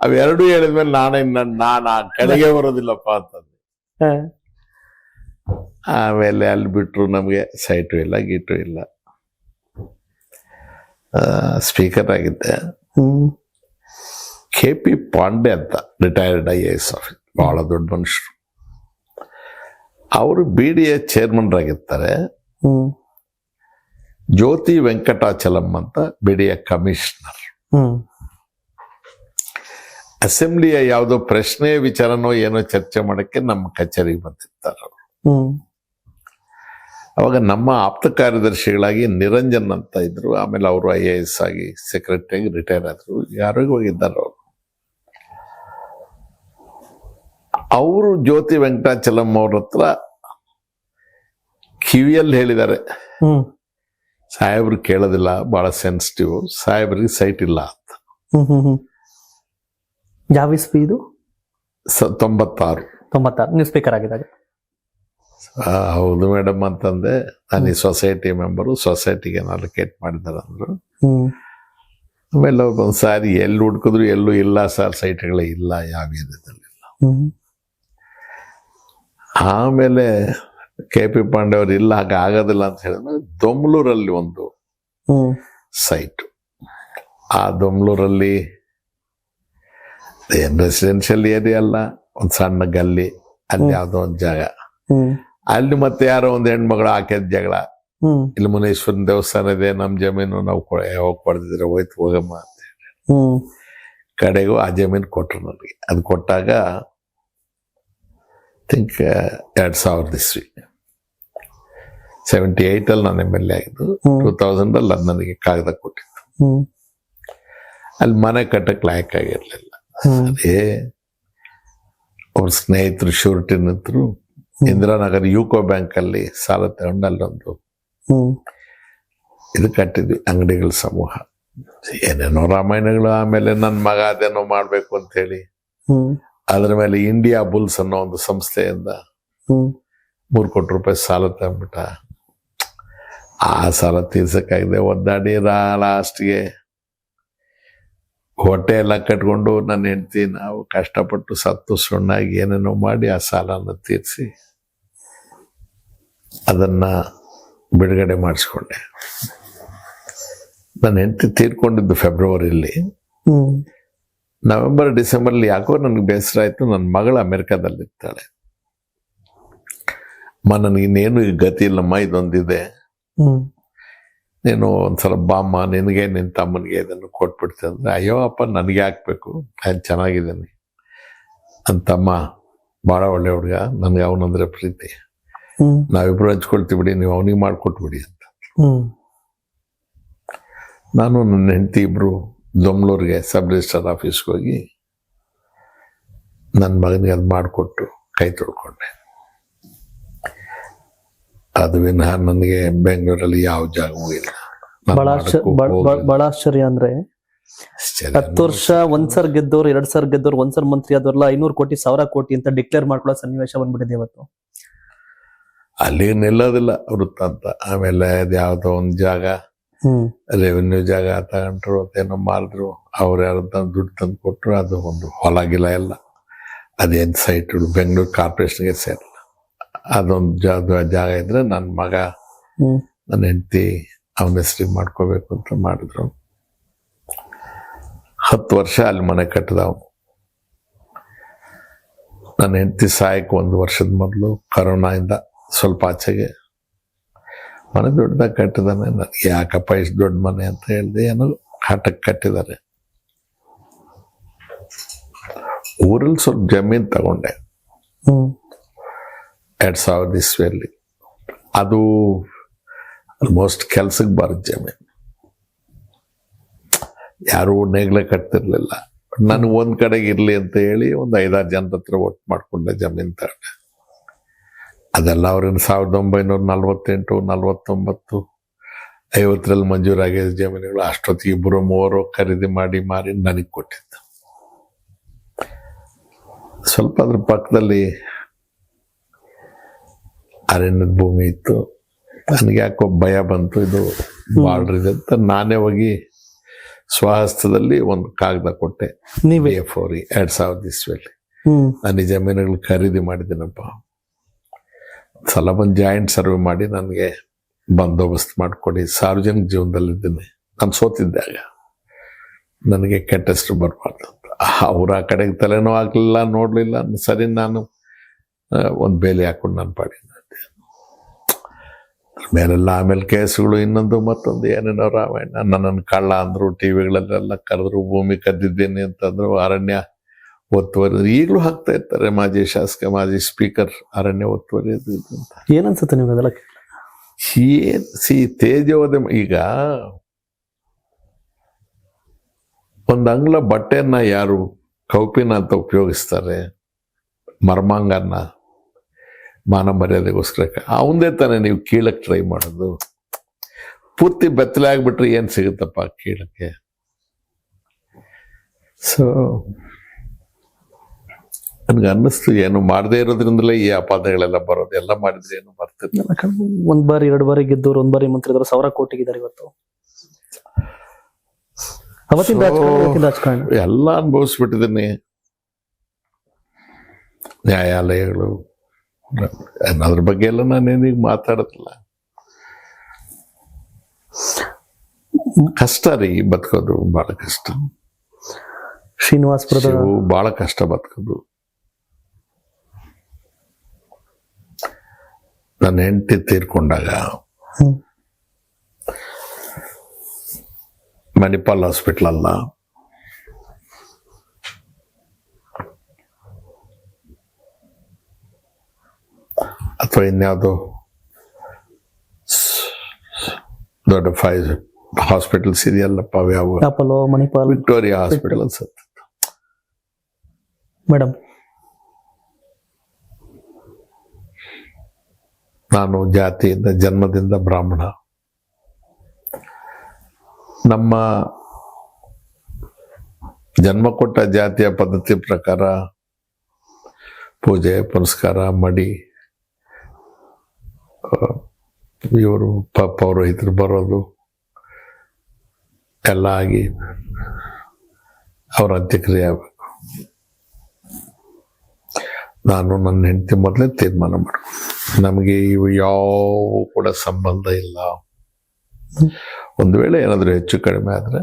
ಅವೆರಡೂ ಹೇಳಿದ್ಮೇಲೆ ನಾನು ಆ ಕಡೆಗೆ ಬರೋದಿಲ್ಲಪ್ಪ ಅಂತಂದೆ. ಹಾ. ಆಮೇಲೆ ಅಲ್ಲಿ ಬಿಟ್ರು, ನಮ್ಗೆ ಸೈಟು ಇಲ್ಲ ಗೀಟು ಇಲ್ಲ. ಸ್ಪೀಕರ್ ಆಗಿದ್ದೆ. ಹ್ಮ್ KP ಪಾಂಡೆ ಅಂತ, ರಿಟೈರ್ಡ್ IAS ಆಫೀಸರ್, ಬಹಳ ದೊಡ್ಡ ಮನುಷ್ಯರು. ಅವರು BDA ಚೇರ್ಮನ್ ಆಗಿರ್ತಾರೆ. ಹ್ಮ್ ಜ್ಯೋತಿ ವೆಂಕಟಾಚಲಂ ಅಂತ BDA ಕಮಿಷನರ್. ಹ್ಮ್ ಅಸೆಂಬ್ಲಿಯ ಯಾವುದೋ ಪ್ರಶ್ನೆ ವಿಚಾರನೋ ಏನೋ ಚರ್ಚೆ ಮಾಡಕ್ಕೆ ನಮ್ಮ ಕಚೇರಿಗೆ ಬಂದಿರ್ತಾರೆ ಅವರು. ಹ್ಮ್ ಅವಾಗ ನಮ್ಮ ಆಪ್ತ ಕಾರ್ಯದರ್ಶಿಗಳಾಗಿ ನಿರಂಜನ್ ಅಂತ ಇದ್ರು. ಆಮೇಲೆ ಅವರು IAS ಆಗಿ ಸೆಕ್ರೆಟರಿ ಆಗಿ ರಿಟೈರ್ ಆದ್ರು. ಆರೋಗ್ಯವಾಗಿದ್ದಾರೆ ಅವರು. ಅವರು ಜ್ಯೋತಿ ವೆಂಕಟಾಚಲಂ ಅವ್ರ ಹತ್ರ ಕಿವಿಯಲ್ಲಿ ಹೇಳಿದ್ದಾರೆ, ಹ್ಮ್ ಸಾಹೇಬ್ರು ಕೇಳೋದಿಲ್ಲ, ಬಹಳ ಸೆನ್ಸಿಟಿವ್, ಸಾಹೇಬ್ರಿಗೆ ಸೈಟ್ ಇಲ್ಲ ಅಂತ. ಹ್ಮ್ ಹ್ಮ್ ಹ್ಮ್ ಯಾವ ಇಸ್ವಿ ಇದು? 96. ನೀವು ಸ್ಪೀಕರ್ ಆಗಿದಾಗ. ಹೌದು ಮೇಡಮ್ ಅಂತಂದೆ. ನಾನು ಈ ಸೊಸೈಟಿ ಮೆಂಬರು, ಸೊಸೈಟಿಗೆ ಅಲೋಕೇಟ್ ಮಾಡಿದಾರೆ ಅಂದ್ರು. ಹ್ಮ್ ಆಮೇಲೆ ಅವ್ರು ಒಂದ್ಸಾರಿ ಎಲ್ಲಿ ಹುಡ್ಕಿದ್ರು ಎಲ್ಲೂ ಇಲ್ಲ ಸರ್, ಸೈಟ್ಗಳೇ ಇಲ್ಲ, ಯಾವ ಏರಿಯಾದಲ್ಲಿಲ್ಲ. ಹ್ಮ್ ಆಮೇಲೆ KP ಪಾಂಡೆ ಅವ್ರು ಇಲ್ಲ, ಹಾಗೆ ಆಗೋದಿಲ್ಲ ಅಂತ ಹೇಳಿದ್ಮೇಲೆ ದೊಮ್ಲೂರಲ್ಲಿ ಒಂದು ಹ್ಮ್ ಸೈಟ್. ಆ ದೊಮ್ಲೂರಲ್ಲಿ ಏನ್ ರೆಸಿಡೆನ್ಷಿಯಲ್ ಏರಿಯಾ ಅಲ್ಲ, ಒಂದು ಸಣ್ಣ ಗಲ್ಲಿ, ಅಲ್ಲಿ ಯಾವುದೋ ಒಂದು ಜಾಗ. ಹ್ಮ್ ಅಲ್ಲಿ ಮತ್ತೆ ಯಾರೋ ಒಂದು ಹೆಣ್ಮಗಳು ಹಾಕಿದ ಜಗಳ, ಹ್ಮ್ ಇಲ್ಲಿ ಮುನೇಶ್ವರನ ದೇವಸ್ಥಾನ ಇದೆ, ನಮ್ಮ ಜಮೀನು ನಾವು ಯಾವಾಗ ಕೊಡ್ದಿದ್ರೆ ಹೋಯ್ತು ಹೋಗಮ್ಮ ಅಂತ ಹೇಳಿ ಹ್ಮ್ ಕಡೆಗೂ ಆ ಜಮೀನು ಕೊಟ್ರು ನನಗೆ. ಅದು ಕೊಟ್ಟಾಗ ಥಿಂಕ್ 2000 ಇಸ್ವಿ, 78 ನಾನು MLA ಆಗಿದ್ದು. 2000 ಅದು ನನಗೆ ಕಾಗದ ಕೊಟ್ಟಿತ್ತು. ಹ್ಮ್ ಅಲ್ಲಿ ಮನೆ ಕಟ್ಟಕ್ಕೆ ಲಾಯಕ್ ಆಗಿರ್ಲಿಲ್ಲ. ಅದೇ ಅವ್ರ ಸ್ನೇಹಿತರು ಶ್ಯೂರಿಟಿ ನಿಂತರು. ಇಂದಿರಾನಗರ್ ಯುಕೋ ಬ್ಯಾಂಕ್ ಅಲ್ಲಿ ಸಾಲ ತಗೊಂಡು ಅಲ್ಲೊಂದು ಇದು ಕಟ್ಟಿದ್ವಿ, ಅಂಗಡಿಗಳ ಸಮೂಹ. ಏನೇನೋ ರಾಮಾಯಣಗಳು. ಆಮೇಲೆ ನನ್ನ ಮಗ ಅದೇನೋ ಮಾಡ್ಬೇಕು ಅಂತ ಹೇಳಿ ಅದ್ರ ಮೇಲೆ ಇಂಡಿಯಾ ಬುಲ್ಸ್ ಅನ್ನೋ ಒಂದು ಸಂಸ್ಥೆಯಿಂದ 3 ಕೋಟಿ ರೂಪಾಯಿ ಸಾಲ ತಗೊಂಡ್ಬಿಟ್ಟ. ಆ ಸಾಲ ತೀರ್ಸಕ್ಕಾಗದೆ ಒದ್ದಾಡಿ ಲಾಸ್ಟ್ಗೆ ಹೊಟ್ಟೆ ಎಲ್ಲ ಕಟ್ಕೊಂಡು ನನ್ನ ಹೆಂಡತಿ ನಾವು ಕಷ್ಟಪಟ್ಟು ಸತ್ತು ಸುಣ್ಣಾಗಿ ಏನೇನೋ ಮಾಡಿ ಆ ಸಾಲನ ತೀರಿಸಿ ಅದನ್ನ ಬಿಡುಗಡೆ ಮಾಡಿಸ್ಕೊಂಡೆ. ನನ್ನ ಹೆಂಡತಿ ತೀರ್ಕೊಂಡಿದ್ದು ಫೆಬ್ರವರಿಯಲ್ಲಿ. ನವೆಂಬರ್ ಡಿಸೆಂಬರ್ಲಿ ಯಾಕೋ ನನಗೆ ಬೇಸರ ಆಯ್ತು. ನನ್ನ ಮಗಳು ಅಮೆರಿಕಾದಲ್ಲಿರ್ತಾಳೆ. ನನಗಿನ್ನೇನು ಈಗ ಗತಿ ಇಲ್ಲಮ್ಮ, ಇದೊಂದಿದೆ, ನೀನು ಒಂದ್ಸಲ ಬಾಮ್ಮ, ನಿನಗೆ ನಿನ್ನ ತಮ್ಮನಿಗೆ ಇದನ್ನು ಕೊಟ್ಬಿಡ್ತೀನಿ ಅಂದ್ರೆ, ಅಯ್ಯೋ ಅಪ್ಪ ನನಗೆ ಹಾಕ್ಬೇಕು, ನಾನು ಚೆನ್ನಾಗಿದ್ದೀನಿ. ನನ್ನ ತಮ್ಮ ಭಾಳ ಒಳ್ಳೆ ಹುಡುಗ, ನನಗೆ ಅವನಂದ್ರೆ ಪ್ರೀತಿ, ನಾವಿಬ್ರು ಹಂಚ್ಕೊಳ್ತೀವಿ ಬಿಡಿ, ನೀವು ಅವನಿಗೆ ಮಾಡಿಕೊಟ್ಬಿಡಿ ಅಂತ. ನಾನು ನನ್ನ ಹೆಂಡತಿ ಇಬ್ರು ದೊಮ್ಲೂರಿಗೆ ಸಬ್ ರಿಜಿಸ್ಟ್ರಾರ್ ಆಫೀಸ್ಗೆ ಹೋಗಿ ನನ್ನ ಮಗನಿಗೆ ಅದು ಮಾಡಿಕೊಟ್ಟು ಕೈ ತೊಳ್ಕೊಂಡೆ. ಅದು ವಿನಃ ನನಗೆ ಬೆಂಗಳೂರಲ್ಲಿ ಯಾವ ಜಾಗವೂ ಇಲ್ಲ. ಬಹಳ ಆಶ್ಚರ್ಯ ಅಂದ್ರೆ 10 ವರ್ಷ ಒಂದ್ಸರ್ ಗೆದ್ದವ್ರು, 2 ಸರ್ ಗೆದ್ದವ್ರು, ಒಂದ್ಸರ್ ಮಂತ್ರಿ ಆದವ್ರಲ್ಲ 500 ಕೋಟಿ 1000 ಕೋಟಿ ಅಂತ ಡಿಕ್ಲೇರ್ ಮಾಡ್ಕೊಳ್ಳೋ ಸನ್ನಿವೇಶ ಬಂದ್ಬಿಟ್ಟಿದೆ ಇವತ್ತು. ಅಲ್ಲಿ ನಿಲ್ಲೋದಿಲ್ಲ ವೃತ್ತ ಅಂತ. ಆಮೇಲೆ ಅದು ಯಾವುದೋ ಒಂದು ಜಾಗ ರೆವೆನ್ಯೂ ಜಾಗ ತಗೊಂಡ್ರು, ಅದೇನೋ ಮಾಡಿದ್ರು, ಅವ್ರು ಯಾರು ದುಡ್ಡು ತಂದು ಕೊಟ್ಟರು. ಅದು ಒಂದು ಹೊಲ ಗಿಲ ಎಲ್ಲ ಅದೇನು ಸೈಟ್ ಬೆಂಗಳೂರು ಕಾರ್ಪೊರೇಷನ್ಗೆ ಸೇರಲ್ಲ. ಅದೊಂದು ಜಾಗ ಇದ್ರೆ ನನ್ನ ಮಗ ನನ್ನ ಹೆಂಡತಿ ಅವನ ಹೆಸರಿಗೆ ಮಾಡ್ಕೋಬೇಕು ಅಂತ ಮಾಡಿದ್ರು. 10 ವರ್ಷ ಅಲ್ಲಿ ಮನೆ ಕಟ್ಟಿದವು. ನನ್ನ ಹೆಂಡತಿ ಸಾಯಕ್ಕೆ 1 ವರ್ಷದ ಮೊದಲು ಕರೋನಾಯಿಂದ ಸ್ವಲ್ಪ ಆಚೆಗೆ ಮನೆ ದೊಡ್ಡದಾಗ ಕಟ್ಟಿದಾನೆ. ನನಗೆ ಯಾಕಪ್ಪ ಇಷ್ಟು ದೊಡ್ಡ ಮನೆ ಅಂತ ಹೇಳಿದೆ, ಏನೋ ಹಠಕ್ಕೆ ಕಟ್ಟಿದ್ದಾರೆ. ಊರಲ್ಲಿ ಸ್ವಲ್ಪ ಜಮೀನು ತಗೊಂಡೆ 2000 ಇಸ್ವಿಯಲ್ಲಿ. ಅದು ಆಲ್ಮೋಸ್ಟ್ ಕೆಲ್ಸಕ್ಕೆ ಬರೋದು ಜಮೀನು, ಯಾರು ನೇಗ್ಲೆ ಕಟ್ತಿರ್ಲಿಲ್ಲ. ನನಗೆ ಒಂದ್ ಕಡೆಗೆ ಇರ್ಲಿ ಅಂತ ಹೇಳಿ ಒಂದು 5-6 ಜನರ ಹತ್ರ ಒಟ್ಟು ಮಾಡ್ಕೊಂಡೆ, ಜಮೀನ್ ತಗೊಂಡೆ. ಅದೆಲ್ಲ ಅವ್ರನ್ನ 1948, 49, 50ರಲ್ಲಿ ಮಂಜೂರಾಗಿದ್ದ ಜಮೀನುಗಳು. ಅಷ್ಟೊತ್ತಿಗೆ 2-3 ಖರೀದಿ ಮಾಡಿ ಮಾರಿ ನನಗೆ ಕೊಟ್ಟಿದ್ದು. ಸ್ವಲ್ಪ ಅದ್ರ ಪಕ್ಕದಲ್ಲಿ ಅರಣ್ಯದ ಭೂಮಿ ಇತ್ತು. ನನಗೆ ಯಾಕೋ ಭಯ ಬಂತು, ಇದು ಬಾಳ್ರಿದೆ ಅಂತ ನಾನೇ ಹೋಗಿ ಸ್ವಹಸ್ತದಲ್ಲಿ ಒಂದು ಕಾಗದ ಕೊಟ್ಟೆ. ನೀವೇ 2000 ಇಸ್ವಿಯಲ್ಲಿ ನಾನು ಈ ಜಮೀನುಗಳು ಖರೀದಿ ಮಾಡಿದ್ದೀನಪ್ಪ. ಸಲ ಬಂದು ಜಾಯಿಂಟ್ ಸರ್ವೆ ಮಾಡಿ ನನಗೆ ಬಂದೋಬಸ್ತ್ ಮಾಡಿಕೊಡಿ, ಸಾರ್ವಜನಿಕ ಜೀವನದಲ್ಲಿದ್ದೀನಿ. ನಾನು ಸೋತಿದ್ದೆ ಆಗ, ನನಗೆ ಕೆಟ್ಟ ಹೆಸರು ಬರಬಾರ್ದು ಅಂತ. ಅವ್ರು ಆ ಕಡೆಗೆ ತಲೆನೋ ಆಗ್ಲಿಲ್ಲ, ನೋಡ್ಲಿಲ್ಲ. ಸರಿ, ನಾನು ಒಂದು ಬೇಲಿ ಹಾಕೊಂಡು ನಾನು ಪಾಡಿ ಮೇಲೆಲ್ಲ. ಆಮೇಲೆ ಕೇಸುಗಳು, ಇನ್ನೊಂದು ಮತ್ತೊಂದು ಏನೇನೋ ರಾಮಾಯಣ. ನನ್ನನ್ನು ಕಳ್ಳ ಅಂದ್ರು, ಟಿವಿಗಳಲ್ಲೆಲ್ಲ ಕರೆದ್ರು, ಭೂಮಿ ಕದ್ದಿದ್ದೇನೆ ಅಂತಂದ್ರು, ಅರಣ್ಯ ಒತ್ತುವರಿ. ಈಗಲೂ ಹಾಕ್ತಾ ಇರ್ತಾರೆ, ಮಾಜಿ ಶಾಸಕ, ಮಾಜಿ ಸ್ಪೀಕರ್ ಅರಣ್ಯ ಒತ್ತುವರಿ ಅಂತ. ಏನನ್ಸುತ್ತೆ ನಿಮ್ಗೆ ಅದೆಲ್ಲ? ತೇಜೋದಯ. ಈಗ ಒಂದು ಅಂಗ್ಲ ಬಟ್ಟೆಯನ್ನ ಯಾರು ಕೌಪಿನ ಅಂತ ಉಪಯೋಗಿಸ್ತಾರೆ, ಮರ್ಮಾಂಗನ್ನ ಮಾನ ಮರ್ಯಾದೆಗೋಸ್ಕರ, ಅವಂದೇ ತಾನೆ ನೀವು ಕೀಳಕ್ಕೆ ಟ್ರೈ ಮಾಡೋದು. ಪೂರ್ತಿ ಬೆತ್ತಲೆ ಆಗ್ಬಿಟ್ರೆ ಏನ್ ಸಿಗುತ್ತಪ್ಪ ಕೀಳಕ್ಕೆ? ಸೊ ನನ್ಗೆ ಅನ್ನಿಸ್ತು, ಏನು ಮಾಡದೇ ಇರೋದ್ರಿಂದಲೇ ಈ ಅಪಾದಗಳೆಲ್ಲ ಬರೋದು. ಎಲ್ಲ ಮಾಡಿದ್ರೆ ಏನು ಬರ್ತಿರ್ಲಿಲ್ಲ. 1 ಬಾರಿ 2 ಬಾರಿ ಗೆದ್ದವ್ರು, 1 ಬಾರಿ ಮಂತ್ರಿ ಇದ್ರು, 1000 ಕೋಟಿಗಿದ್ದಾರೆ ಇವತ್ತು. ಅವತ್ತಿನ ರಾಜಕಾರಣ ಎಲ್ಲ ಅನುಭವಿಸ್ಬಿಟ್ಟಿದ್ದೀನಿ. ನ್ಯಾಯಾಲಯಗಳು, ಅದ್ರ ಬಗ್ಗೆ ಎಲ್ಲ ನಾನೇನೀಗ ಮಾತಾಡೋದಿಲ್ಲ. ಕಷ್ಟ ರೀ ಬದುಕೋದು, ಬಹಳ ಕಷ್ಟ. ಶ್ರೀನಿವಾಸಪುರದ ಬಹಳ ಕಷ್ಟ ಬದುಕೋದು. ನನ್ನ ಹೆಂಡತಿ ತೀರ್ಕೊಂಡಾಗ ಮಣಿಪಾಲ್ ಹಾಸ್ಪಿಟಲ್ ಅಲ್ಲ, ಅಥವಾ ಇನ್ಯಾವುದೋ ದೊಡ್ಡ 5 ಹಾಸ್ಪಿಟಲ್ಸ್ ಇದೆಯಲ್ಲಪ್ಪ, ಯಾವ ಅಪೋಲೋ, ಮಣಿಪಾಲ್, ವಿಕ್ಟೋರಿಯಾ ಹಾಸ್ಪಿಟಲ್ ಅನ್ಸುತ್ತೆ. ಮೇಡಮ್, ನಾನು ಜಾತಿಯಿಂದ, ಜನ್ಮದಿಂದ ಬ್ರಾಹ್ಮಣ. ನಮ್ಮ ಜನ್ಮ ಕೊಟ್ಟ ಜಾತಿಯ ಪದ್ಧತಿ ಪ್ರಕಾರ ಪೂಜೆ ಪುನಸ್ಕಾರ ಮಡಿ, ಇವರು ಪೌರೋಹಿತರು ಬರೋದು ಎಲ್ಲ ಆಗಿ ಅವ್ರ ಅಂತ್ಯಕ್ರಿಯೆ ಆಗಬೇಕು. ನಾನು ನನ್ನ ಹೆಂಡತಿ ಮೊದಲೇ ತೀರ್ಮಾನ ಮಾಡ್ಕೊಂಡು, ನಮಗೆ ಇವು ಯಾವ ಕೂಡ ಸಂಬಂಧ ಇಲ್ಲ. ಒಂದು ವೇಳೆ ಏನಾದರೂ ಹೆಚ್ಚು ಕಡಿಮೆ ಆದರೆ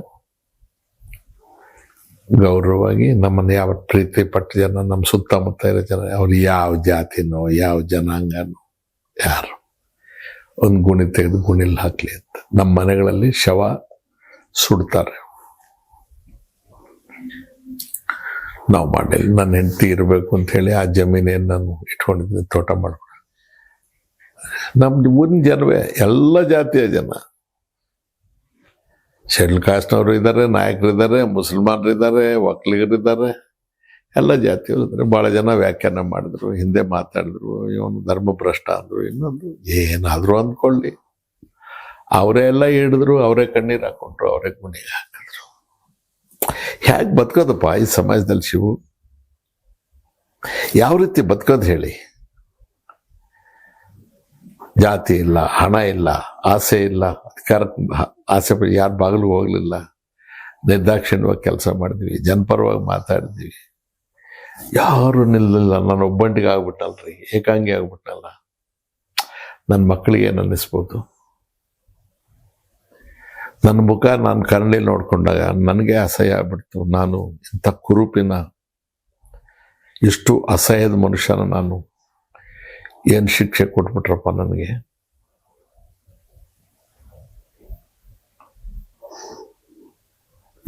ಗೌರವವಾಗಿ ನಮ್ಮನ್ನು ಯಾವ ಪ್ರೀತಿ ಪಟ್ಟ ಜನ, ನಮ್ಮ ಸುತ್ತಮುತ್ತ ಇರೋ ಜನ, ಅವ್ರು ಯಾವ ಜಾತಿನೋ ಯಾವ ಜನಾಂಗನೋ ಯಾರು ಒಂದು ಗುಣಿ ತೆಗೆದು ಗುಣಿಲ್ ಹಾಕ್ಲಿ ಅಂತ. ನಮ್ಮ ಮನೆಗಳಲ್ಲಿ ಶವ ಸುಡ್ತಾರೆ, ನಾವು ಮಾಡಿಲ್ಲ. ನನ್ನ ಹೆಂಡತಿ ಇರಬೇಕು ಅಂತ ಹೇಳಿ ಆ ಜಮೀನೇನು ನಾನು ಇಟ್ಕೊಂಡಿದ್ದೀನಿ, ತೋಟ ಮಾಡ್ಕೊಂಡು. ನಮ್ದು ಊರಿನ ಜನವೇ ಎಲ್ಲ ಜಾತಿಯ ಜನ, ಶೆಡ್ಯೂಲ್ ಕಾಸ್ಟ್ನವರು ಇದ್ದಾರೆ, ನಾಯಕರಿದ್ದಾರೆ, ಮುಸಲ್ಮಾನರಿದ್ದಾರೆ, ಒಕ್ಕಲಿಗರಿದ್ದಾರೆ, ಎಲ್ಲ ಜಾತಿಯವರು ಇದ್ದಾರೆ. ಭಾಳ ಜನ ವ್ಯಾಖ್ಯಾನ ಮಾಡಿದ್ರು, ಹಿಂದೆ ಮಾತಾಡಿದ್ರು, ಇವನು ಧರ್ಮಭ್ರಷ್ಟ ಅಂದರು, ಇನ್ನೊಂದು ಏನಾದರೂ ಅಂದ್ಕೊಳ್ಳಿ. ಅವರೇ ಎಲ್ಲ ಹಿಡಿದ್ರು, ಅವರೇ ಕಣ್ಣೀರು ಹಾಕೊಂಡ್ರು, ಅವರೇ ಗುಣಿಗೆ ಹಾಕಿದ್ರು. ಹೇಗೆ ಬದುಕೋದಪ್ಪ ಈ ಸಮಾಜದಲ್ಲಿ ಶಿವು? ಯಾವ ರೀತಿ ಬದುಕೋದು ಹೇಳಿ? ಜಾತಿ ಇಲ್ಲ, ಹಣ ಇಲ್ಲ, ಆಸೆ ಇಲ್ಲ, ಅಧಿಕಾರ ಆಸೆ ಯಾರ ಬಾಗಿಲಿಗೆ ಹೋಗ್ಲಿಲ್ಲ. ನಿರ್ದಾಕ್ಷಿಣ್ಯವಾಗಿ ಕೆಲಸ ಮಾಡಿದ್ವಿ, ಜನಪರವಾಗಿ ಮಾತಾಡಿದ್ವಿ, ಯಾರು ನಿಲ್ಲಲಿಲ್ಲ. ನಾನು ಒಬ್ಬಂಟಿಗೆ ಆಗ್ಬಿಟ್ಟಲ್ರಿ, ಏಕಾಂಗಿ ಆಗ್ಬಿಟ್ಟಲ್ಲ. ನನ್ನ ಮಕ್ಕಳಿಗೆ ಏನು ಅನ್ನಿಸ್ಬೋದು? ನನ್ನ ಮುಖ ನಾನು ಕನ್ನಡಿ ನೋಡ್ಕೊಂಡಾಗ ನನಗೆ ಅಸಹ್ಯ ಆಗ್ಬಿಡ್ತು. ನಾನು ಇಂಥ ಕುರುಪಿನ ಇಷ್ಟು ಅಸಹ್ಯದ ಮನುಷ್ಯನ ನಾನು ಏನು ಶಿಕ್ಷೆ ಕೊಟ್ಬಿಟ್ರಪ್ಪ ನನಗೆ.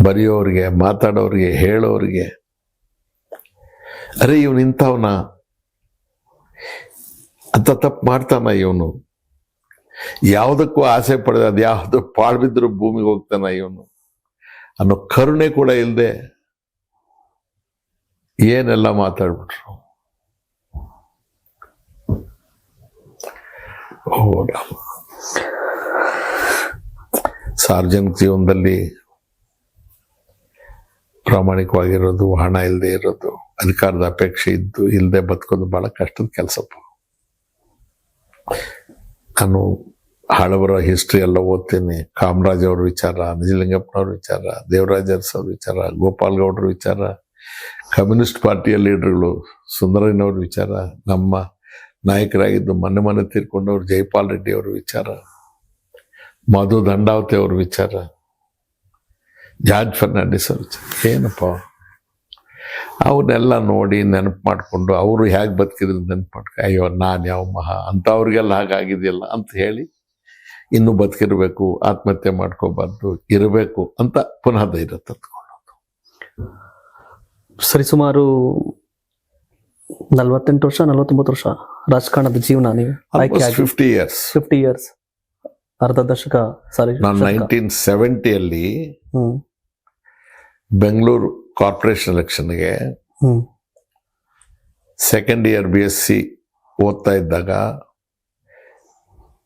ಬರೆಯೋರಿಗೆ, ಮಾತಾಡೋರಿಗೆ, ಹೇಳೋರಿಗೆ, ಅರೆ ಇವನು ಇಂಥವನ ಅಂತ ತಪ್ಪು ಮಾಡ್ತಾನ, ಇವನು ಯಾವುದಕ್ಕೂ ಆಸೆ ಪಡೆದ, ಅದು ಯಾವುದು ಪಾಳ್ಬಿದ್ರು ಭೂಮಿಗೆ ಹೋಗ್ತಾನ ಇವನು ಅನ್ನೋ ಕರುಣೆ ಕೂಡ ಇಲ್ಲದೆ ಏನೆಲ್ಲ ಮಾತಾಡ್ಬಿಟ್ರು. ಓ ರಾಮ. ಸಾರ್ವಜನಿಕ ಜೀವನದಲ್ಲಿ ಪ್ರಾಮಾಣಿಕವಾಗಿರೋದು, ಹಣ ಇಲ್ಲದೆ ಇರೋದು, ಅಧಿಕಾರದ ಅಪೇಕ್ಷೆ ಇದ್ದು ಇಲ್ಲದೆ ಬದುಕೋದು ಬಹಳ ಕಷ್ಟದ ಕೆಲಸಪ್ಪ. ನಾನು ಹಳಬರ ಹಿಸ್ಟ್ರಿ ಎಲ್ಲ ಓದ್ತೀನಿ. ಕಾಮರಾಜ್ ಅವ್ರ ವಿಚಾರ, ನಿಜಲಿಂಗಪ್ಪನವ್ರ ವಿಚಾರ, ದೇವರಾಜ ಅರಸ್ ಅವ್ರ ವಿಚಾರ, ಗೋಪಾಲ್ ಗೌಡ್ರ ವಿಚಾರ, ಕಮ್ಯುನಿಸ್ಟ್ ಪಾರ್ಟಿಯ ಲೀಡರ್ಗಳು ಸುಂದರಯ್ಯನವ್ರ ವಿಚಾರ, ನಮ್ಮ ನಾಯಕರಾಗಿದ್ದು ಮನೆ ತೀರ್ಕೊಂಡವ್ರು ಜೈಪಾಲ್ ರೆಡ್ಡಿ ಅವ್ರ ವಿಚಾರ, ಮಧು ದಂಡಾವತಿ ಅವ್ರ ವಿಚಾರ, ಜಾರ್ಜ್ ಫರ್ನಾಂಡಿಸ್ ಅವ್ರ ವಿಚಾರ. ಏನಪ್ಪ ಅವನ್ನೆಲ್ಲ ನೋಡಿ ನೆನಪು ಮಾಡಿಕೊಂಡು ಅವರು ಹೇಗೆ ಬದುಕಿದ್ರು ನೆನಪು ಮಾಡ್ಕೊ, ಅಯ್ಯೋ ನಾನು ಯಾವ ಮಹಾ ಅಂಥವ್ರಿಗೆಲ್ಲ ಹಾಗಾಗಿದೆಯಲ್ಲ ಅಂತ ಹೇಳಿ ಇನ್ನೂ ಬದುಕಿರ್ಬೇಕು, ಆತ್ಮಹತ್ಯೆ ಮಾಡ್ಕೋಬಾರ್ದು, ಇರಬೇಕು ಅಂತ ಪುನಃ ಧೈರ್ಯ ತಂದುಕೊಳ್ಳೋದು. ಸರಿಸುಮಾರು 48 ವರ್ಷ 49 ವರ್ಷ ರಾಜಕಾರಣದ ಜೀವನ ನೀವು ಆಯ್ಕೆ 50 years. 50 years, ಅರ್ಧ ದಶಕ. ಸಾರಿ, ನಾನು 1970 ಬೆಂಗಳೂರು ಕಾರ್ಪೊರೇಷನ್ ಎಲೆಕ್ಷನ್ಗೆ ಸೆಕೆಂಡ್ ಇಯರ್ BSc ಓದ್ತಾ ಇದ್ದಾಗ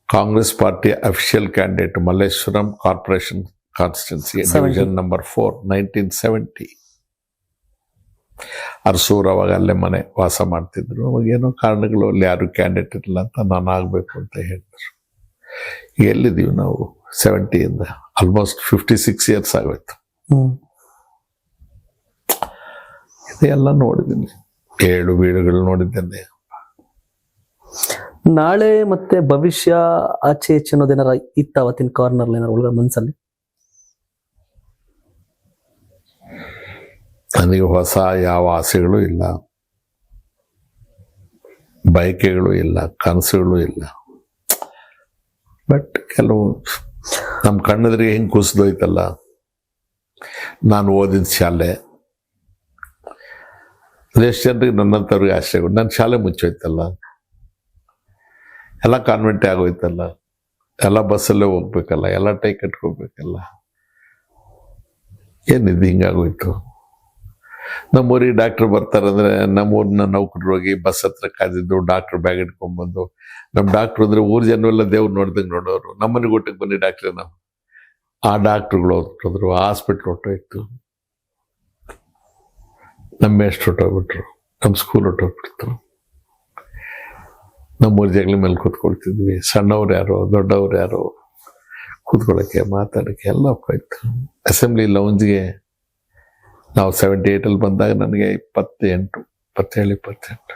ಕಾಂಗ್ರೆಸ್ ಪಾರ್ಟಿಯ official candidate Malleshwaram corporation constituency division number 4 1970. ಅರಸೂರು ಅವಾಗ ಅಲ್ಲೇ ಮನೆ ವಾಸ ಮಾಡ್ತಿದ್ರು. ಅವಾಗೇನೋ ಕಾರಣಗಳು ಅಲ್ಲಿ ಯಾರು ಕ್ಯಾಂಡಿಡೇಟ್ ಇರಲಿಲ್ಲ ಅಂತ ನಾನು ಆಗಬೇಕು ಅಂತ ಹೇಳಿದ್ರು. ಎಲ್ಲಿದ್ದೀವಿ ನಾವು 70ಇಂದ ಆಲ್ಮೋಸ್ಟ್ 56 years ಆಗೋಯ್ತು. ಇದೆಲ್ಲ ನೋಡಿದ್ದೀನಿ, ಏಳು ಬೀಳುಗಳು ನೋಡಿದ್ದೇನೆ. ನಾಳೆ ಮತ್ತೆ ಭವಿಷ್ಯ ಆಚೆ ಈಚೆ ಅನ್ನೋದೇನಾರ ಇತ್ತ ಅವತ್ತಿನ ಕಾರ್ನರ್ ಏನಾರ ಒಳಗಡೆ ಮನ್ಸಲ್ಲಿ? ನನಗೆ ಹೊಸ ಯಾವ ಆಸೆಗಳು ಇಲ್ಲ, ಬಯಕೆಗಳು ಇಲ್ಲ, ಕನಸುಗಳು ಇಲ್ಲ. ಬಟ್ ಕೆಲವು ನಮ್ಮ ಕಣ್ಣೆದುರಿಗೆ ಹೆಂಗೆ ಕುಸಿದೋಯ್ತಲ್ಲ, ನಾನು ಓದಿದ ಶಾಲೆ, ಎಷ್ಟು ಜನರಿಗೆ ನನ್ನಂಥವ್ರಿಗೆ ಆಸೆಗಳು. ನನ್ನ ಶಾಲೆ ಮುಚ್ಚೋಯ್ತಲ್ಲ, ಎಲ್ಲ ಕಾನ್ವೆಂಟೇ ಆಗೋಯ್ತಲ್ಲ, ಎಲ್ಲ ಬಸ್ಸಲ್ಲೇ ಹೋಗ್ಬೇಕಲ್ಲ, ಎಲ್ಲ ಟೈ ಕಟ್ಕೋಬೇಕಲ್ಲ, ಏನಿದು ಹಿಂಗಾಗೋಯ್ತು. ನಮ್ಮೂರಿಗೆ ಡಾಕ್ಟರ್ ಬರ್ತಾರಂದ್ರೆ ನಮ್ಮೂರಿನ ನೌಕರರು ಹೋಗಿ ಬಸ್ ಹತ್ರ ಕಾದಿದ್ದು ಡಾಕ್ಟರ್ ಬ್ಯಾಗ್ ಇಟ್ಕೊಂಡ್ಬಂದು, ನಮ್ಮ ಡಾಕ್ಟ್ರು ಅಂದ್ರೆ ಊರ್ ಜನವೆಲ್ಲ ದೇವ್ರು ನೋಡ್ದಂಗೆ ನೋಡೋರು. ನಮ್ಮನೆಗೆ ಊಟಕ್ಕೆ ಬನ್ನಿ ಡಾಕ್ಟ್ರೆ, ನಾವು ಆ ಡಾಕ್ಟ್ರುಗಳು ಹೊರಟೋದ್ರು, ಹಾಸ್ಪಿಟ್ಲ್ ಹೊರಟೋಯ್ತು, ನಮ್ಮ ಎಷ್ಟು ಹೊರಟೋಗ್ಬಿಟ್ರು, ನಮ್ಮ ಸ್ಕೂಲ್ ಹೊರಟೋಗ್ಬಿಡ್ತು. ನಮ್ಮೂರು ಜಗಳ ಮೇಲೆ ಕೂತ್ಕೊಳ್ತಿದ್ವಿ. ಸಣ್ಣವ್ರು ಯಾರೋ ದೊಡ್ಡವ್ರು ಯಾರೋ ಕೂತ್ಕೊಳ್ಳೋಕ್ಕೆ ಮಾತಾಡೋಕ್ಕೆ ಎಲ್ಲ ಹೋಯ್ತು. ಅಸೆಂಬ್ಲಿ ಲೌಂಜ್ಗೆ ನಾವು 78 ಬಂದಾಗ ನನಗೆ 27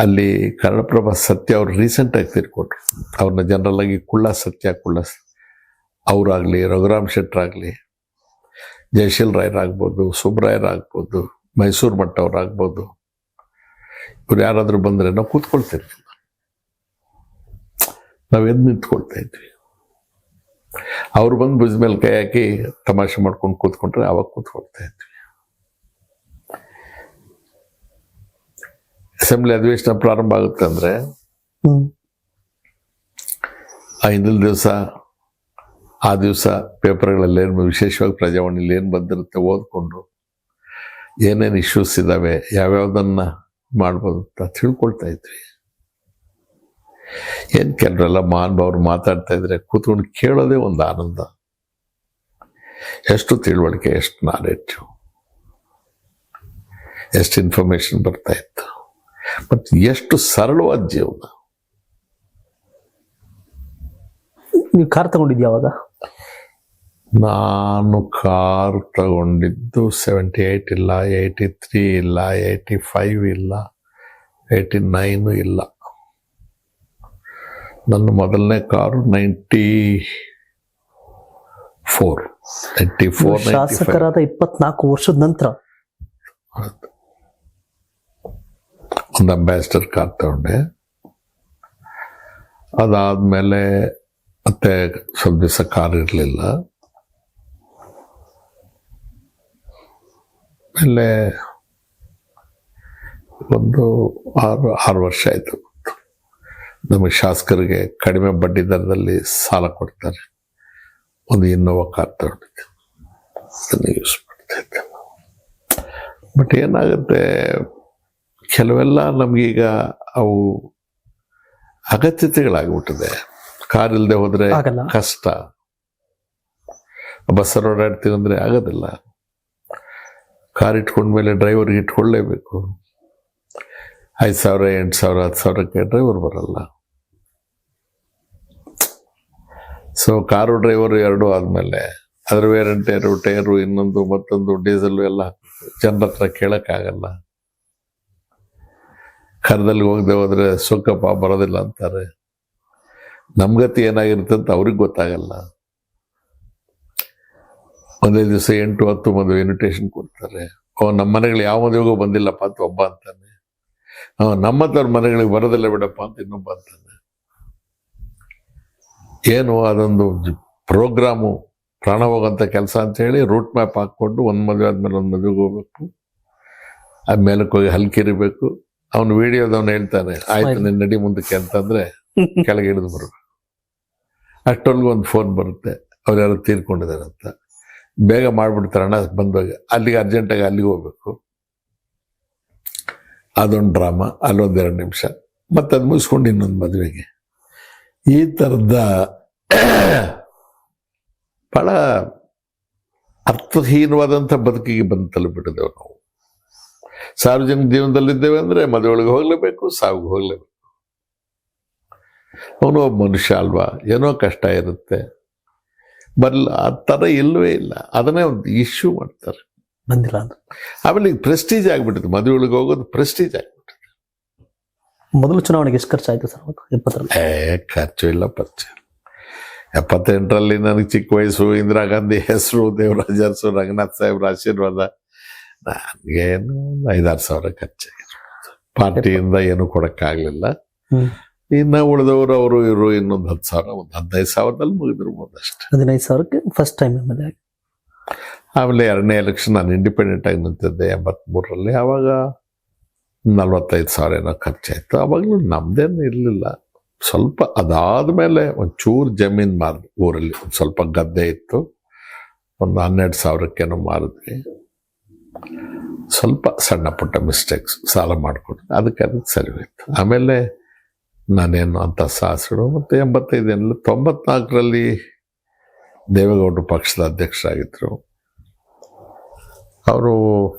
ಅಲ್ಲಿ ಕನ್ನಡಪ್ರಭ ಸತ್ಯ ಅವ್ರು ರೀಸೆಂಟಾಗಿ ತೀರ್ಕೊಟ್ರು. ಅವ್ರನ್ನ ಜನರಲ್ ಆಗಿ ಕುಳ್ಳ ಅವರಾಗಲಿ, ರಘುರಾಮ್ ಶೆಟ್ಟರಾಗಲಿ, ಜಯಶೀಲ್ ರಾಯರಾಗ್ಬೋದು, ಸುಬ್ರಾಯರಾಗ್ಬೋದು, ಮೈಸೂರು ಮಠ ಅವ್ರಾಗ್ಬೋದು, ಇವ್ರು ಯಾರಾದರೂ ಬಂದರೆ ನಾವು ಕೂತ್ಕೊಳ್ತಿರ್ಲಿಲ್ಲ, ನಾವು ಎದ್ದು ನಿಂತ್ಕೊಳ್ತಾ ಇದ್ವಿ. ಅವ್ರು ಬಂದು ಭುಜ ಮೇಲೆ ಕೈ ಹಾಕಿ ತಮಾಷೆ ಮಾಡ್ಕೊಂಡು ಕೂತ್ಕೊಂಡ್ರೆ ಅವಾಗ ಕೂತ್ಕೊಳ್ತಾ ಇದ್ವಿ. ಅಸೆಂಬ್ಲಿ ಅಧಿವೇಶನ ಪ್ರಾರಂಭ ಆಗುತ್ತೆ ಅಂದ್ರೆ ಹಿಂದಿನ ದಿವಸ ಆ ದಿವಸ ಪೇಪರ್ಗಳಲ್ಲಿ ಏನು ವಿಶೇಷವಾಗಿ ಪ್ರಜಾವಾಣಿಲಿ ಏನು ಬಂದಿರುತ್ತೆ ಓದ್ಕೊಂಡು ಏನೇನು ಇಶ್ಯೂಸ್ ಇದ್ದಾವೆ, ಯಾವ್ಯಾವ್ದನ್ನ ಮಾಡ್ಬೋದು ಅಂತ ತಿಳ್ಕೊಳ್ತಾ ಇದ್ವಿ. ಏನು ಕೆಲವರೆಲ್ಲ ಮಹಾನುಭಾವರು ಮಾತಾಡ್ತಾ ಇದ್ರೆ ಕೂತ್ಕೊಂಡು ಕೇಳೋದೇ ಒಂದು ಆನಂದ. ಎಷ್ಟು ತಿಳುವಳಿಕೆ, ಎಷ್ಟು ನಾಲೆಡ್ಜು, ಎಷ್ಟು ಇನ್ಫಾರ್ಮೇಶನ್ ಬರ್ತಾ ಇತ್ತು, ಮತ್ತು ಎಷ್ಟು ಸರಳವಾದ ಜೀವನ. ನೀವು ಕಾರ್ ತಗೊಂಡಿದ್ಯಾ ಅವಾಗ? ನಾನು ಕಾರ್ ತಗೊಂಡಿದ್ದು 78 ಇಲ್ಲ, 83 ಇಲ್ಲ, 85 ಇಲ್ಲ, 89 ಇಲ್ಲ. ನನ್ನ ಮೊದಲನೇ ಕಾರು 94. ಶಾಸಕರಾದ 24 ವರ್ಷದ ನಂತರ ಒಂದು ಅಂಬಾಸಿಡರ್ ಕಾರ್ ತಗೊಂಡೆ. ಅದಾದ್ಮೇಲೆ ಮತ್ತೆ ಸ್ವಲ್ಪ ದಿವಸ ಕಾರ್ ಇರಲಿಲ್ಲ. ಆಮೇಲೆ ಒಂದು 6 ವರ್ಷ ಆಯಿತು. ನಮಗೆ ಶಾಸಕರಿಗೆ ಕಡಿಮೆ ಬಡ್ಡಿ ದರದಲ್ಲಿ ಸಾಲ ಕೊಡ್ತಾರೆ. ಒಂದು ಇನ್ನೋವಾ ಕಾರ್ ತಗೊಂಡಿದ್ದೆ, ಅದನ್ನು ಯೂಸ್ ಮಾಡ್ತಾ ಇದ್ದೆ. ಬಟ್ ಏನಾಗುತ್ತೆ, ಕೆಲವೆಲ್ಲ ನಮಗೀಗ ಅವು ಅಗತ್ಯತೆಗಳಾಗ್ಬಿಟ್ಟಿದೆ. ಕಾರ್ ಇಲ್ಲದೆ ಹೋದ್ರೆ ಆಗಲ್ಲ. ಕಷ್ಟ. ಬಸ್ಸಲ್ಲಿ ಓಡಾಡ್ತೀವಿ ಅಂದ್ರೆ ಆಗೋದಿಲ್ಲ. ಕಾರ್ ಇಟ್ಕೊಂಡ್ಮೇಲೆ ಡ್ರೈವರ್ಗೆ ಇಟ್ಕೊಳ್ಳೇಬೇಕು. 5,000, 8,000, 10,000ಕ್ಕೆ ಡ್ರೈವರ್ ಬರಲ್ಲ. ಸೊ ಕಾರು ಡ್ರೈವರು 2 ಆದ್ಮೇಲೆ ಅದ್ರ ವೇರಂಟೇರು, ಟೈರು, ಇನ್ನೊಂದು ಮತ್ತೊಂದು, ಡೀಸೆಲ್ ಎಲ್ಲ ಜನರ ಹತ್ರ ಕೇಳಕ್ಕಾಗಲ್ಲ. ಕರದಲ್ಲಿ ಹೋಗದೆ ಹೋದ್ರೆ ಸುಖಪ್ಪ ಬರೋದಿಲ್ಲ ಅಂತಾರೆ. ನಮ್ಗತಿ ಏನಾಗಿರುತ್ತೆ ಅಂತ ಅವ್ರಿಗೆ ಗೊತ್ತಾಗಲ್ಲ. ಒಂದೇ ದಿವಸ 8, 10 ಮದುವೆ ಇನ್ವಿಟೇಷನ್ ಕೊಡ್ತಾರೆ. ನಮ್ಮ ಮನೆಗಳು ಯಾವ ಮದುವೆಗೂ ಬಂದಿಲ್ಲಪ್ಪ ಅಂತ ಒಬ್ಬ ಅಂತಾನೆ. ನಮ್ಮಂತವ್ರ ಮನೆಗಳಿಗೆ ಬರೋದಿಲ್ಲ ಬಿಡಪ್ಪ ಅಂತ ಇನ್ನೊಬ್ಬ ಅಂತಾನೆ. ಏನು ಅದೊಂದು ಪ್ರೋಗ್ರಾಮು, ಪ್ರಾಣ ಹೋಗಂತ ಕೆಲಸ ಅಂತ ಹೇಳಿ ರೂಟ್ ಮ್ಯಾಪ್ ಹಾಕ್ಕೊಂಡು ಒಂದು ಮದುವೆ ಆದ್ಮೇಲೆ ಒಂದು ಮದುವೆಗೆ ಹೋಗ್ಬೇಕು. ಆ ಮೇಲಕ್ಕೆ ಹೋಗಿ ಹಲ್ಕಿರಿಬೇಕು. ಅವನು ವಿಡಿಯೋದವನು ಹೇಳ್ತಾನೆ, ಆಯ್ತು ನಿನ್ನ ನಡಿ ಮುಂದಕ್ಕೆ ಅಂತಂದ್ರೆ ಕೆಳಗೆ ಇಳಿದು ಬರ್ಬೇಕು. ಅಷ್ಟೊಲ್ಗೂ ಒಂದು ಫೋನ್ ಬರುತ್ತೆ, ಅವ್ರು ಯಾರು ತೀರ್ಕೊಂಡಿದ್ದಾರೆ ಅಂತ. ಬೇಗ ಮಾಡ್ಬಿಡ್ತಾರೆ, ಹಣ ಬಂದಾಗ ಅಲ್ಲಿಗೆ ಅರ್ಜೆಂಟಾಗಿ ಅಲ್ಲಿಗೆ ಹೋಗ್ಬೇಕು. ಅದೊಂದು ಡ್ರಾಮಾ, ಅಲ್ಲೊಂದು 2 ನಿಮಿಷ, ಮತ್ತೆ ಅದು ಮುಗಿಸ್ಕೊಂಡು ಇನ್ನೊಂದು ಮದುವೆಗೆ. ಈ ಥರದ ಬಹಳ ಅರ್ಥಹೀನವಾದಂಥ ಬದುಕಿಗೆ ಬಂದು ತಲುಪಿಟ್ಟಿದ್ದೇವೆ ನಾವು. ಸಾರ್ವಜನಿಕ ಜೀವನದಲ್ಲಿದ್ದೇವೆ ಅಂದ್ರೆ ಮದುವೆಗಳಿಗೆ ಹೋಗ್ಲೇಬೇಕು, ಸಾವಿಗೆ ಹೋಗ್ಲೇಬೇಕು. ಅವನು ಒಬ್ಬ ಮನುಷ್ಯ ಅಲ್ವಾ, ಏನೋ ಕಷ್ಟ ಇರುತ್ತೆ. ಆ ಥರ ಇಲ್ಲವೇ ಇಲ್ಲ. ಅದನ್ನೇ ಒಂದು ಇಶ್ಯೂ ಮಾಡ್ತಾರೆ. ಬಂದಿಲ್ಲ ಅಂತ ಆಮೇಲೆ ಈಗ ಪ್ರೆಸ್ಟೀಜ್ ಆಗ್ಬಿಟ್ಟಿದೆ, ಮದುವೆಗಳಿಗೆ ಹೋಗೋದು ಪ್ರೆಸ್ಟೀಜ್ ಆಗ್ಬಿಟ್ಟಿದೆ. ಮೊದಲು ಚುನಾವಣೆಗೆ ಎಷ್ಟು ಖರ್ಚಾಯ್ತು ಸರ್? 70ರಲ್ಲಿ ಖರ್ಚು ಇಲ್ಲ, ಪರಿಚಯ. 78ರಲ್ಲಿ ನನಗೆ ಚಿಕ್ಕ ವಯಸ್ಸು, ಇಂದಿರಾ ಗಾಂಧಿ ಹೆಸರು, ದೇವರಾಜ ಅರಸು, ರಂಗನಾಥ್ ಸಾಹೇಬ್ರ ಆಶೀರ್ವಾದ. ನನಗೇನು 5-6 ಸಾವಿರ ಖರ್ಚಾಗಿರ್ಬೋದು. ಪಾರ್ಟಿಯಿಂದ ಏನು ಕೊಡಕ್ಕಾಗ್ಲಿಲ್ಲ. ಇನ್ನು ಉಳಿದವರು ಅವರು ಇವರು ಇನ್ನೊಂದು 10,000, ಒಂದು 15,000ದಲ್ಲಿ ಮುಗಿದಿರ್ಬೋದು ಅಷ್ಟೇ. 15,000ಕ್ಕೆ ಫಸ್ಟ್ ಟೈಮ್ ಆಮೇಲೆ. ಆಮೇಲೆ 2ನೇ ಎಲೆಕ್ಷನ್ ನಾನು ಇಂಡಿಪೆಂಡೆಂಟ್ ಆಗಿ ನಿಂತಿದ್ದೆ 83ರಲ್ಲಿ. ಆವಾಗ 45,000 ಏನೋ ಖರ್ಚಾಯ್ತು. ಆವಾಗಲೂ ನಮ್ದೇನು ಇರಲಿಲ್ಲ. ಸ್ವಲ್ಪ ಅದಾದ್ಮೇಲೆ ಒಂಚೂರು ಜಮೀನು ಮಾರಿದ್ವಿ ಊರಲ್ಲಿ. ಒಂದು ಸ್ವಲ್ಪ ಗದ್ದೆ ಇತ್ತು, ಒಂದು 12,000ಕ್ಕೇನೋ ಮಾರಿದ್ವಿ. ಸ್ವಲ್ಪ ಸಣ್ಣ ಪುಟ್ಟ ಮಿಸ್ಟೇಕ್ಸ್, ಸಾಲ ಮಾಡಿಕೊಂಡು ಅದಕ್ಕೆ ಸರಿ ಹೋಯ್ತು. ಆಮೇಲೆ ನಾನೇನು ಅಂತ ಸಾಹಸಗಳು. ಮತ್ತು 85 94ರಲ್ಲಿ ದೇವೇಗೌಡರು ಪಕ್ಷದ ಅಧ್ಯಕ್ಷರಾಗಿದ್ದರು. ಅವರು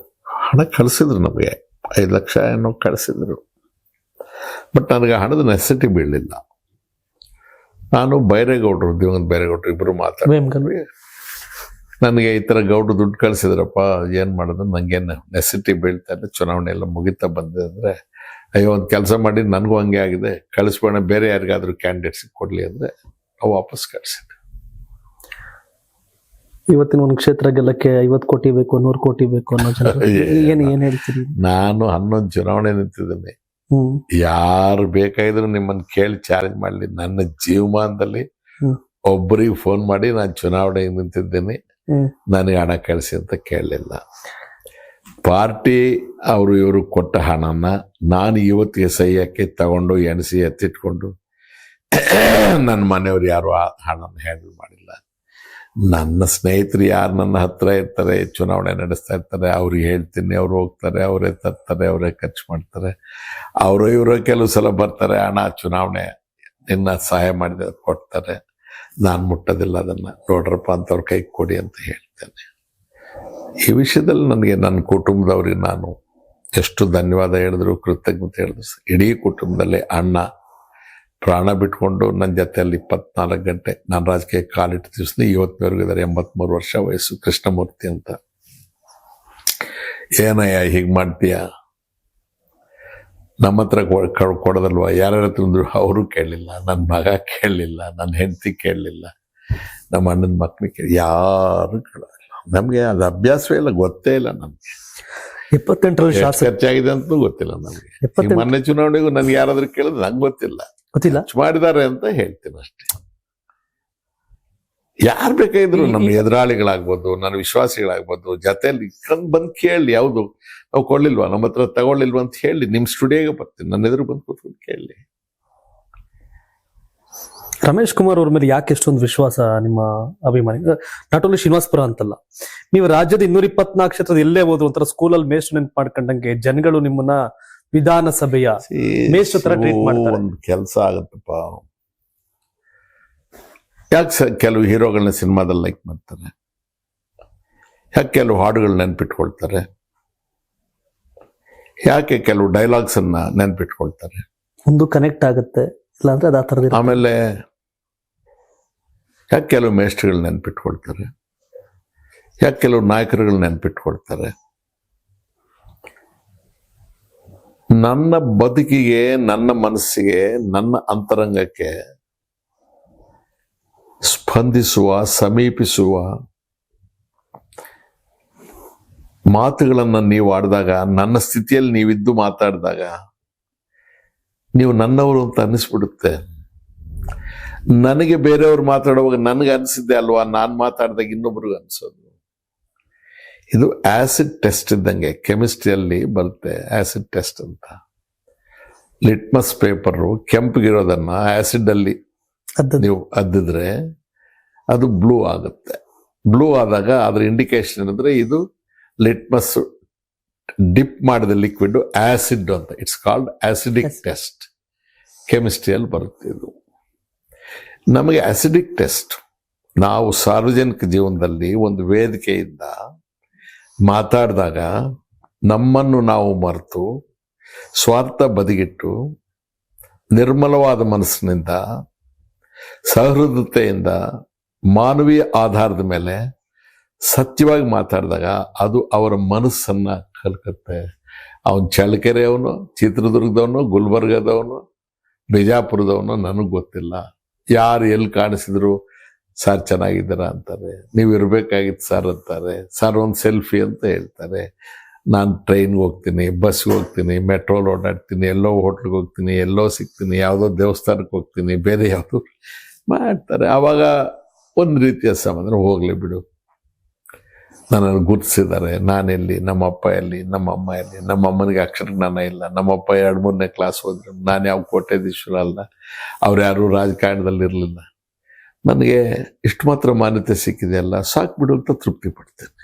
ಹಣ ಕಳಿಸಿದ್ರು ನಮಗೆ, 5 ಲಕ್ಷ ಏನೋ ಕಳಿಸಿದ್ರು. ಬಟ್ ನನಗೆ ಹಣದ ನೆಸೆಸಿಟಿ ಬೀಳಲಿಲ್ಲ. ನಾನು ಬೈರೇಗೌಡರು, ದಿವಂಗತ ಬೈರೇಗೌಡರು ಇಬ್ಬರು ಮಾತಾಡ್ವಿ. ನನಗೆ ಈ ಥರ ಗೌಡ್ರು ದುಡ್ಡು ಕಳಿಸಿದ್ರಪ್ಪ, ಏನು ಮಾಡೋದು, ನನಗೇನು ನೆಸೆಸಿಟಿ ಬೀಳ್ತಾ ಇಲ್ಲ, ಚುನಾವಣೆ ಎಲ್ಲ ಮುಗಿತಾ ಬಂದಿದೆ ಅಂದರೆ, ಅಯ್ಯೋ ಒಂದು ಕೆಲಸ ಮಾಡಿ ನನಗೂ ಹಂಗೆ ಆಗಿದೆ, ಕಳಿಸ್ಬೇಡ, ಬೇರೆ ಯಾರಿಗಾದ್ರೂ ಕ್ಯಾಂಡಿಡೇಟ್ಸಿಗೆ ಕೊಡಲಿ ಅಂದರೆ ನಾವು ವಾಪಸ್ ಕಳಿಸಿದ್ವಿ. ಇವತ್ತಿನ ಒಂದು ಕ್ಷೇತ್ರ ಗೆಲ್ಲಕ್ಕೆ 50 ಕೋಟಿ ಬೇಕು, 100 ಕೋಟಿ ಬೇಕು ಅನ್ನೋ ಜನ ಏನ್ ಹೇಳ್ತೀರಿ? ನಾನು 11 ಚುನಾವಣೆ ನಿಂತಿದ್ದೀನಿ. ಯಾರು ಬೇಕಾದ್ರೂ ನಿಮ್ಮನ್ನು ಕೇಳಿ ಚಾಲೆಂಜ್ ಮಾಡಲಿ, ನನ್ನ ಜೀವಮಾನದಲ್ಲಿ ಒಬ್ಬರಿಗೆ ಫೋನ್ ಮಾಡಿ ನಾನು ಚುನಾವಣೆಗೆ ನಿಂತಿದ್ದೀನಿ, ನನಗೆ ಹಣ ಕಳಿಸಿ ಅಂತ ಕೇಳಲಿಲ್ಲ. ಪಾರ್ಟಿ ಅವರು ಇವರು ಕೊಟ್ಟ ಹಣನ ನಾನು ಇವತ್ತಿಗೆ ಸಹಿ ಹಾಕಿ ತಗೊಂಡು ಎಣಿಸಿ ಎತ್ತಿಟ್ಕೊಂಡು ನನ್ನ ಮನೆಯವ್ರು ಯಾರು ಆ ಹಣನ ಹ್ಯಾಂಡಲ್ ಮಾಡಿಲ್ಲ. ನನ್ನ ಸ್ನೇಹಿತರು ಯಾರು ನನ್ನ ಹತ್ರ ಇರ್ತಾರೆ, ಚುನಾವಣೆ ನಡೆಸ್ತಾ ಇರ್ತಾರೆ, ಅವ್ರಿಗೆ ಹೇಳ್ತೀನಿ, ಅವ್ರು ಹೋಗ್ತಾರೆ, ಅವರೇ ತರ್ತಾರೆ, ಅವರೇ ಖರ್ಚು ಮಾಡ್ತಾರೆ. ಅವರು ಇವರು ಕೆಲವು ಸಲ ಬರ್ತಾರೆ, ಹಣ ಚುನಾವಣೆ ನಿನ್ನ ಸಹಾಯ ಮಾಡಿದ ಕೊಡ್ತಾರೆ, ನಾನು ಮುಟ್ಟೋದಿಲ್ಲ, ಅದನ್ನು ನೋಡ್ರಪ್ಪ ಅಂತವ್ರ ಕೈಗೆ ಕೊಡಿ ಅಂತ ಹೇಳ್ತೇನೆ. ಈ ವಿಷಯದಲ್ಲಿ ನನಗೆ ನನ್ನ ಕುಟುಂಬದವ್ರಿಗೆ ನಾನು ಎಷ್ಟು ಧನ್ಯವಾದ ಹೇಳಿದ್ರು, ಕೃತಜ್ಞತೆ ಹೇಳಿದ್ರು. ಇಡೀ ಕುಟುಂಬದಲ್ಲಿ ಅಣ್ಣ ಪ್ರಾಣ ಬಿಟ್ಕೊಂಡು ನನ್ನ ಜೊತೆಯಲ್ಲಿ 24 ಗಂಟೆ ನಾನು ರಾಜಕೀಯ ಕಾಲಿಟ್ಟು ದಿವಸ ಇವತ್ತಿನವರೆಗೂ ಇದ್ದಾರೆ. 83 ವರ್ಷ ವಯಸ್ಸು. ಕೃಷ್ಣಮೂರ್ತಿ ಅಂತ. ಏನಯ್ಯ ಹೀಗೆ ಮಾಡ್ತೀಯ, ನಮ್ಮ ಹತ್ರ ಕೊಡೋದಲ್ವಾ, ಯಾರ್ಯಾರ ತಂದ್ರು ಅವರು ಕೇಳಲಿಲ್ಲ, ನನ್ನ ಮಗ ಕೇಳಲಿಲ್ಲ, ನನ್ನ ಹೆಂಡತಿ ಕೇಳಲಿಲ್ಲ, ನಮ್ಮ ಅಣ್ಣನ ಮಕ್ಕಳಿಗೆ ಯಾರು ಕೇಳೋದಿಲ್ಲ. ನಮಗೆ ಅದು ಅಭ್ಯಾಸವೇ ಇಲ್ಲ, ಗೊತ್ತೇ ಇಲ್ಲ ನಮಗೆ. 78ರಲ್ಲಿ ಎಷ್ಟು ಶಾಸಕ ಖರ್ಚಾಗಿದೆ ಅಂತ ಗೊತ್ತಿಲ್ಲ ನಮ್ಗೆ. ಈ 78 ಮೊನ್ನೆ ಚುನಾವಣೆಗೂ ನನ್ಗೆ ಯಾರಾದ್ರೂ ಕೇಳಿದ್ರೆ ನಂಗೆ ಗೊತ್ತಿಲ್ಲ, ಗೊತ್ತಿಲ್ಲ. ಖರ್ಚು ಮಾಡಿದ್ದಾರೆ ಅಂತ ಹೇಳ್ತೀನಿ ಅಷ್ಟೇ. ಯಾರು ಬೇಕಾದ್ರು ನಮ್ಮ ಎದುರಾಳಿಗಳಾಗ್ಬೋದು, ನನ್ನ ವಿಶ್ವಾಸಿಗಳಾಗ್ಬೋದು, ಜೊತೆಯಲ್ಲಿ ಬಂದು ಕೇಳಿ, ಯಾವುದು ನಾವು ಕೊಳ್ಳಿಲ್ವಾ, ನಮ್ಮ ಹತ್ರ ತಗೊಳ್ಳಿಲ್ವಾ ಅಂತ ಹೇಳಿ, ನಿಮ್ ಸ್ಟುಡಿಯೋಗೆ ಬರ್ತೀನಿ, ನನ್ನ ಎದುರು ಬಂದು ಕೂತ್ಕೊಂಡು ಕೇಳಿ. ರಮೇಶ್ ಕುಮಾರ್ ಅವ್ರ ಮೇಲೆ ಯಾಕೆ ಎಷ್ಟೊಂದು ವಿಶ್ವಾಸ ನಿಮ್ಮ ಅಭಿಮಾನಿ? ನಾಟ್ ಓನ್ಲಿ ಶ್ರೀನಿವಾಸಪುರ ಅಂತಲ್ಲ, ನೀವು ರಾಜ್ಯದ 224 ಕ್ಷೇತ್ರದ ಎಲ್ಲೇ ಹೋದ್ರು ಒಂಥರ ಸ್ಕೂಲಲ್ಲಿ ಮೇಷ್ಟ್ರು ನೆನ್ಪು ಮಾಡ್ಕೊಂಡಂಗೆ ಜನಗಳು ನಿಮ್ಮನ್ನ ವಿಧಾನಸಭೆಯ ಮೇಷ್ಟ್ರ ತರ ಟ್ರೀಟ್ ಮಾಡ್ತಾರೆ. ಒಂದು ಕೆಲಸ ಆಗತ್ತಪ್ಪ. ಯಾಕೆ ಕೆಲವು ಹೀರೋಗಳನ್ನ ಸಿನಿಮಾದಲ್ಲಿ ಲೈಕ್ ಮಾಡ್ತಾರೆ, ಯಾಕೆ ಕೆಲವು ಹಾಡುಗಳು ನೆನ್ಪಿಟ್ಕೊಳ್ತಾರೆ, ಯಾಕೆ ಕೆಲವು ಡೈಲಾಗ್ಸ್ ಅನ್ನ ನೆನ್ಪಿಟ್ಕೊಳ್ತಾರೆ, ಒಂದು ಕನೆಕ್ಟ್ ಆಗುತ್ತೆ, ಇಲ್ಲಾಂದ್ರೆ ಅದು ಆ ಥರದ್ದು. ಆಮೇಲೆ ಯಾಕೆ ಕೆಲವು ಮೇಷ್ಟ್ರುಗಳು ನೆನ್ಪಿಟ್ಕೊಳ್ತಾರೆ, ಯಾಕೆ ಕೆಲವು ನಾಯಕರುಗಳು ನೆನ್ಪಿಟ್ಕೊಳ್ತಾರೆ. ನನ್ನ ಬದುಕಿಗೆ, ನನ್ನ ಮನಸ್ಸಿಗೆ, ನನ್ನ ಅಂತರಂಗಕ್ಕೆ ಸ್ಪಂದಿಸುವ, ಸಮೀಪಿಸುವ ಮಾತುಗಳನ್ನು ನೀವು ಆಡಿದಾಗ, ನನ್ನ ಸ್ಥಿತಿಯಲ್ಲಿ ನೀವಿದ್ದು ಮಾತಾಡಿದಾಗ ನೀವು ನನ್ನವರು ಅಂತ ಅನಿಸ್ಬಿಡುತ್ತೆ. ನನಗೆ ಬೇರೆಯವ್ರು ಮಾತಾಡುವಾಗ ನನಗೆ ಅನಿಸಿದ್ದೆ ಅಲ್ವಾ, ನಾನು ಮಾತಾಡಿದಾಗ ಇನ್ನೊಬ್ರಿಗೆ ಅನಿಸೋದು. ಇದು ಆಸಿಡ್ ಟೆಸ್ಟ್ ಇದ್ದಂಗೆ, ಕೆಮಿಸ್ಟ್ರಿಯಲ್ಲಿ ಬರುತ್ತೆ ಆಸಿಡ್ ಟೆಸ್ಟ್ ಅಂತ. ಲಿಟ್ಮಸ್ ಪೇಪರು ಕೆಂಪಗಿರೋದನ್ನ ಆಸಿಡ್ ಅಲ್ಲಿ ನೀವು ಅದ್ದಿದ್ರೆ ಅದು ಬ್ಲೂ ಆಗುತ್ತೆ. ಬ್ಲೂ ಆದಾಗ ಅದ್ರ ಇಂಡಿಕೇಶನ್ ಏನಂದ್ರೆ ಇದು ಲಿಟ್ಮಸ್ ಡಿಪ್ ಮಾಡಿದ ಲಿಕ್ವಿಡ್ ಆಸಿಡ್ ಅಂತ. It's called acidic test. ಕೆಮಿಸ್ಟ್ರಿಯಲ್ಲಿ ಬರುತ್ತೆ ಇದು. ನಮಗೆ ಆಸಿಡಿಕ್ ಟೆಸ್ಟ್ ನಾವು ಸಾರ್ವಜನಿಕ ಜೀವನದಲ್ಲಿ ಒಂದು ವೇದಿಕೆಯಿಂದ ಮಾತಾಡಿದಾಗ ನಮ್ಮನ್ನು ನಾವು ಮರೆತು, ಸ್ವಾರ್ಥ ಬದಿಗಿಟ್ಟು, ನಿರ್ಮಲವಾದ ಮನಸ್ಸಿನಿಂದ, ಸಹೃದಯತೆಯಿಂದ, ಮಾನವೀಯ ಆಧಾರದ ಮೇಲೆ ಸತ್ಯವಾಗಿ ಮಾತಾಡಿದಾಗ ಅದು ಅವರ ಮನಸ್ಸನ್ನ ಕಲ್ಕತ್ತೆ. ಅವನು ಚಳ್ಳಕೆರೆಯವನು, ಚಿತ್ರದುರ್ಗದವನು, ಗುಲ್ಬರ್ಗದವನು, ಬಿಜಾಪುರದವನು ನನಗೆ ಗೊತ್ತಿಲ್ಲ. ಯಾರು ಎಲ್ಲಿ ಕಾಣಿಸಿದ್ರು ಸರ್ ಚೆನ್ನಾಗಿದ್ದೀರ ಅಂತಾರೆ, ನೀವು ಇರಬೇಕಾಗಿತ್ತು ಸರ್ ಅಂತಾರೆ, ಸರ್ ಒಂದು ಸೆಲ್ಫಿ ಅಂತ ಹೇಳ್ತಾರೆ. ನಾನು ಟ್ರೈನ್ಗೆ ಹೋಗ್ತೀನಿ, ಬಸ್ಗೆ ಹೋಗ್ತೀನಿ, ಮೆಟ್ರೋಲ್ ಓಡಾಡ್ತೀನಿ, ಎಲ್ಲೋ ಹೋಟ್ಲಿಗೆ ಹೋಗ್ತೀನಿ, ಎಲ್ಲೋ ಸಿಗ್ತೀನಿ, ಯಾವುದೋ ದೇವಸ್ಥಾನಕ್ಕೆ ಹೋಗ್ತೀನಿ, ಬೇರೆ ಯಾವುದೋ ಮಾಡ್ತಾರೆ. ಆವಾಗ ಒಂದು ರೀತಿಯ ಸಮಾಧಾನ, ಹೋಗ್ಲಿ ಬಿಡು, ನನ್ನನ್ನು ಗುರುತಿಸಿದ್ದಾರೆ, ನಾನೆಲ್ಲಿ, ನಮ್ಮಪ್ಪ ಎಲ್ಲಿ, ನಮ್ಮಮ್ಮ ಎಲ್ಲಿ, ನಮ್ಮಮ್ಮನಿಗೆ ಅಕ್ಷರಜ್ಞಾನ ಇಲ್ಲ, ನಮ್ಮಪ್ಪ 2-3ನೇ ಕ್ಲಾಸ್ ಹೋದ್ರು, ನಾನು ಯಾವ ಕೋಟ್ಯಾಧೀಶ್ವರ ಅಲ್ಲ, ಅವ್ರು ಯಾರು ರಾಜಕಾರಣದಲ್ಲಿ ಇರಲಿಲ್ಲ, ನನಗೆ ಇಷ್ಟು ಮಾತ್ರ ಮಾನ್ಯತೆ ಸಿಕ್ಕಿದೆಯಲ್ಲ, ಸಾಕು ಬಿಡು ಅಂತ ತೃಪ್ತಿ ಪಡ್ತೇನೆ.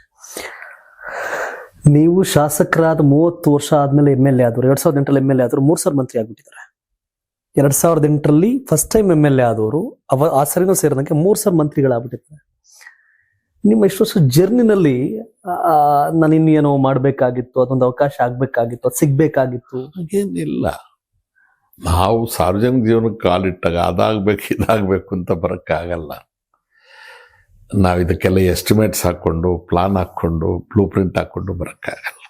ನೀವು ಶಾಸಕರಾದ 30 ವರ್ಷ ಆದ್ಮೇಲೆ MLA ಆದವರು, 2008ರಲ್ಲಿ MLA ಆದವರು, 3 ಸಲ ಮಂತ್ರಿ ಆಗ್ಬಿಟ್ಟಿದ್ದಾರೆ. 2008ರಲ್ಲಿ ಫಸ್ಟ್ ಟೈಮ್ MLA ಆದವರು, ಆ ಸರಿನೂ ಸೇರಿದಂಗೆ 3 ಸಲ ಮಂತ್ರಿಗಳಾಗ್ಬಿಟ್ಟಿದ್ದಾರೆ. ನಿಮ್ಮ ಇಷ್ಟು ವರ್ಷ ಜರ್ನಿನಲ್ಲಿ ನಾನು ಇನ್ನೇನೋ ಮಾಡ್ಬೇಕಾಗಿತ್ತು, ಅದೊಂದು ಅವಕಾಶ ಆಗ್ಬೇಕಾಗಿತ್ತು, ಅದು ಸಿಗ್ಬೇಕಾಗಿತ್ತು, ಹಾಗೇನಿಲ್ಲ. ನಾವು ಸಾರ್ವಜನಿಕ ಜೀವನಕ್ಕೆ ಕಾಲಿಟ್ಟಾಗ ಅದಾಗಬೇಕು ಇದಾಗಬೇಕು ಅಂತ ಬರೋಕ್ಕಾಗಲ್ಲ. ನಾವು ಇದಕ್ಕೆಲ್ಲ ಎಸ್ಟಿಮೇಟ್ಸ್ ಹಾಕ್ಕೊಂಡು, ಪ್ಲಾನ್ ಹಾಕ್ಕೊಂಡು, ಬ್ಲೂ ಪ್ರಿಂಟ್ ಹಾಕ್ಕೊಂಡು ಬರೋಕ್ಕಾಗಲ್ಲ.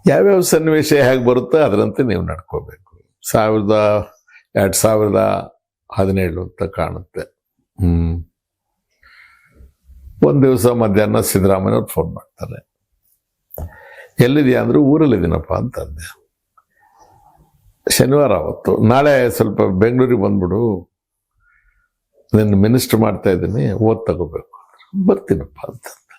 ಯಾವ್ಯಾವ ಸನ್ನಿವೇಶ ಹೇಗೆ ಬರುತ್ತೋ ಅದರಂತೆ ನೀವು ನಡ್ಕೋಬೇಕು. 2017 ಅಂತ ಕಾಣುತ್ತೆ. ಒಂದು ದಿವಸ ಮಧ್ಯಾಹ್ನ ಸಿದ್ದರಾಮಯ್ಯವ್ರು ಫೋನ್ ಮಾಡ್ತಾರೆ, ಎಲ್ಲಿದೆಯಾ ಅಂದ್ರೆ ಊರಲ್ಲಿದ್ದೀನಪ್ಪ ಅಂತಂದೆ. ಶನಿವಾರ ಅವತ್ತು, ನಾಳೆ ಸ್ವಲ್ಪ ಬೆಂಗಳೂರಿಗೆ ಬಂದ್ಬಿಡು, ನಿನ್ನ ಮಿನಿಸ್ಟರ್ ಮಾಡ್ತಾ ಇದ್ದೀನಿ, ಓದ್ ತಗೋಬೇಕು. ಬರ್ತೀನಪ್ಪ ಅಂತಂದೆ.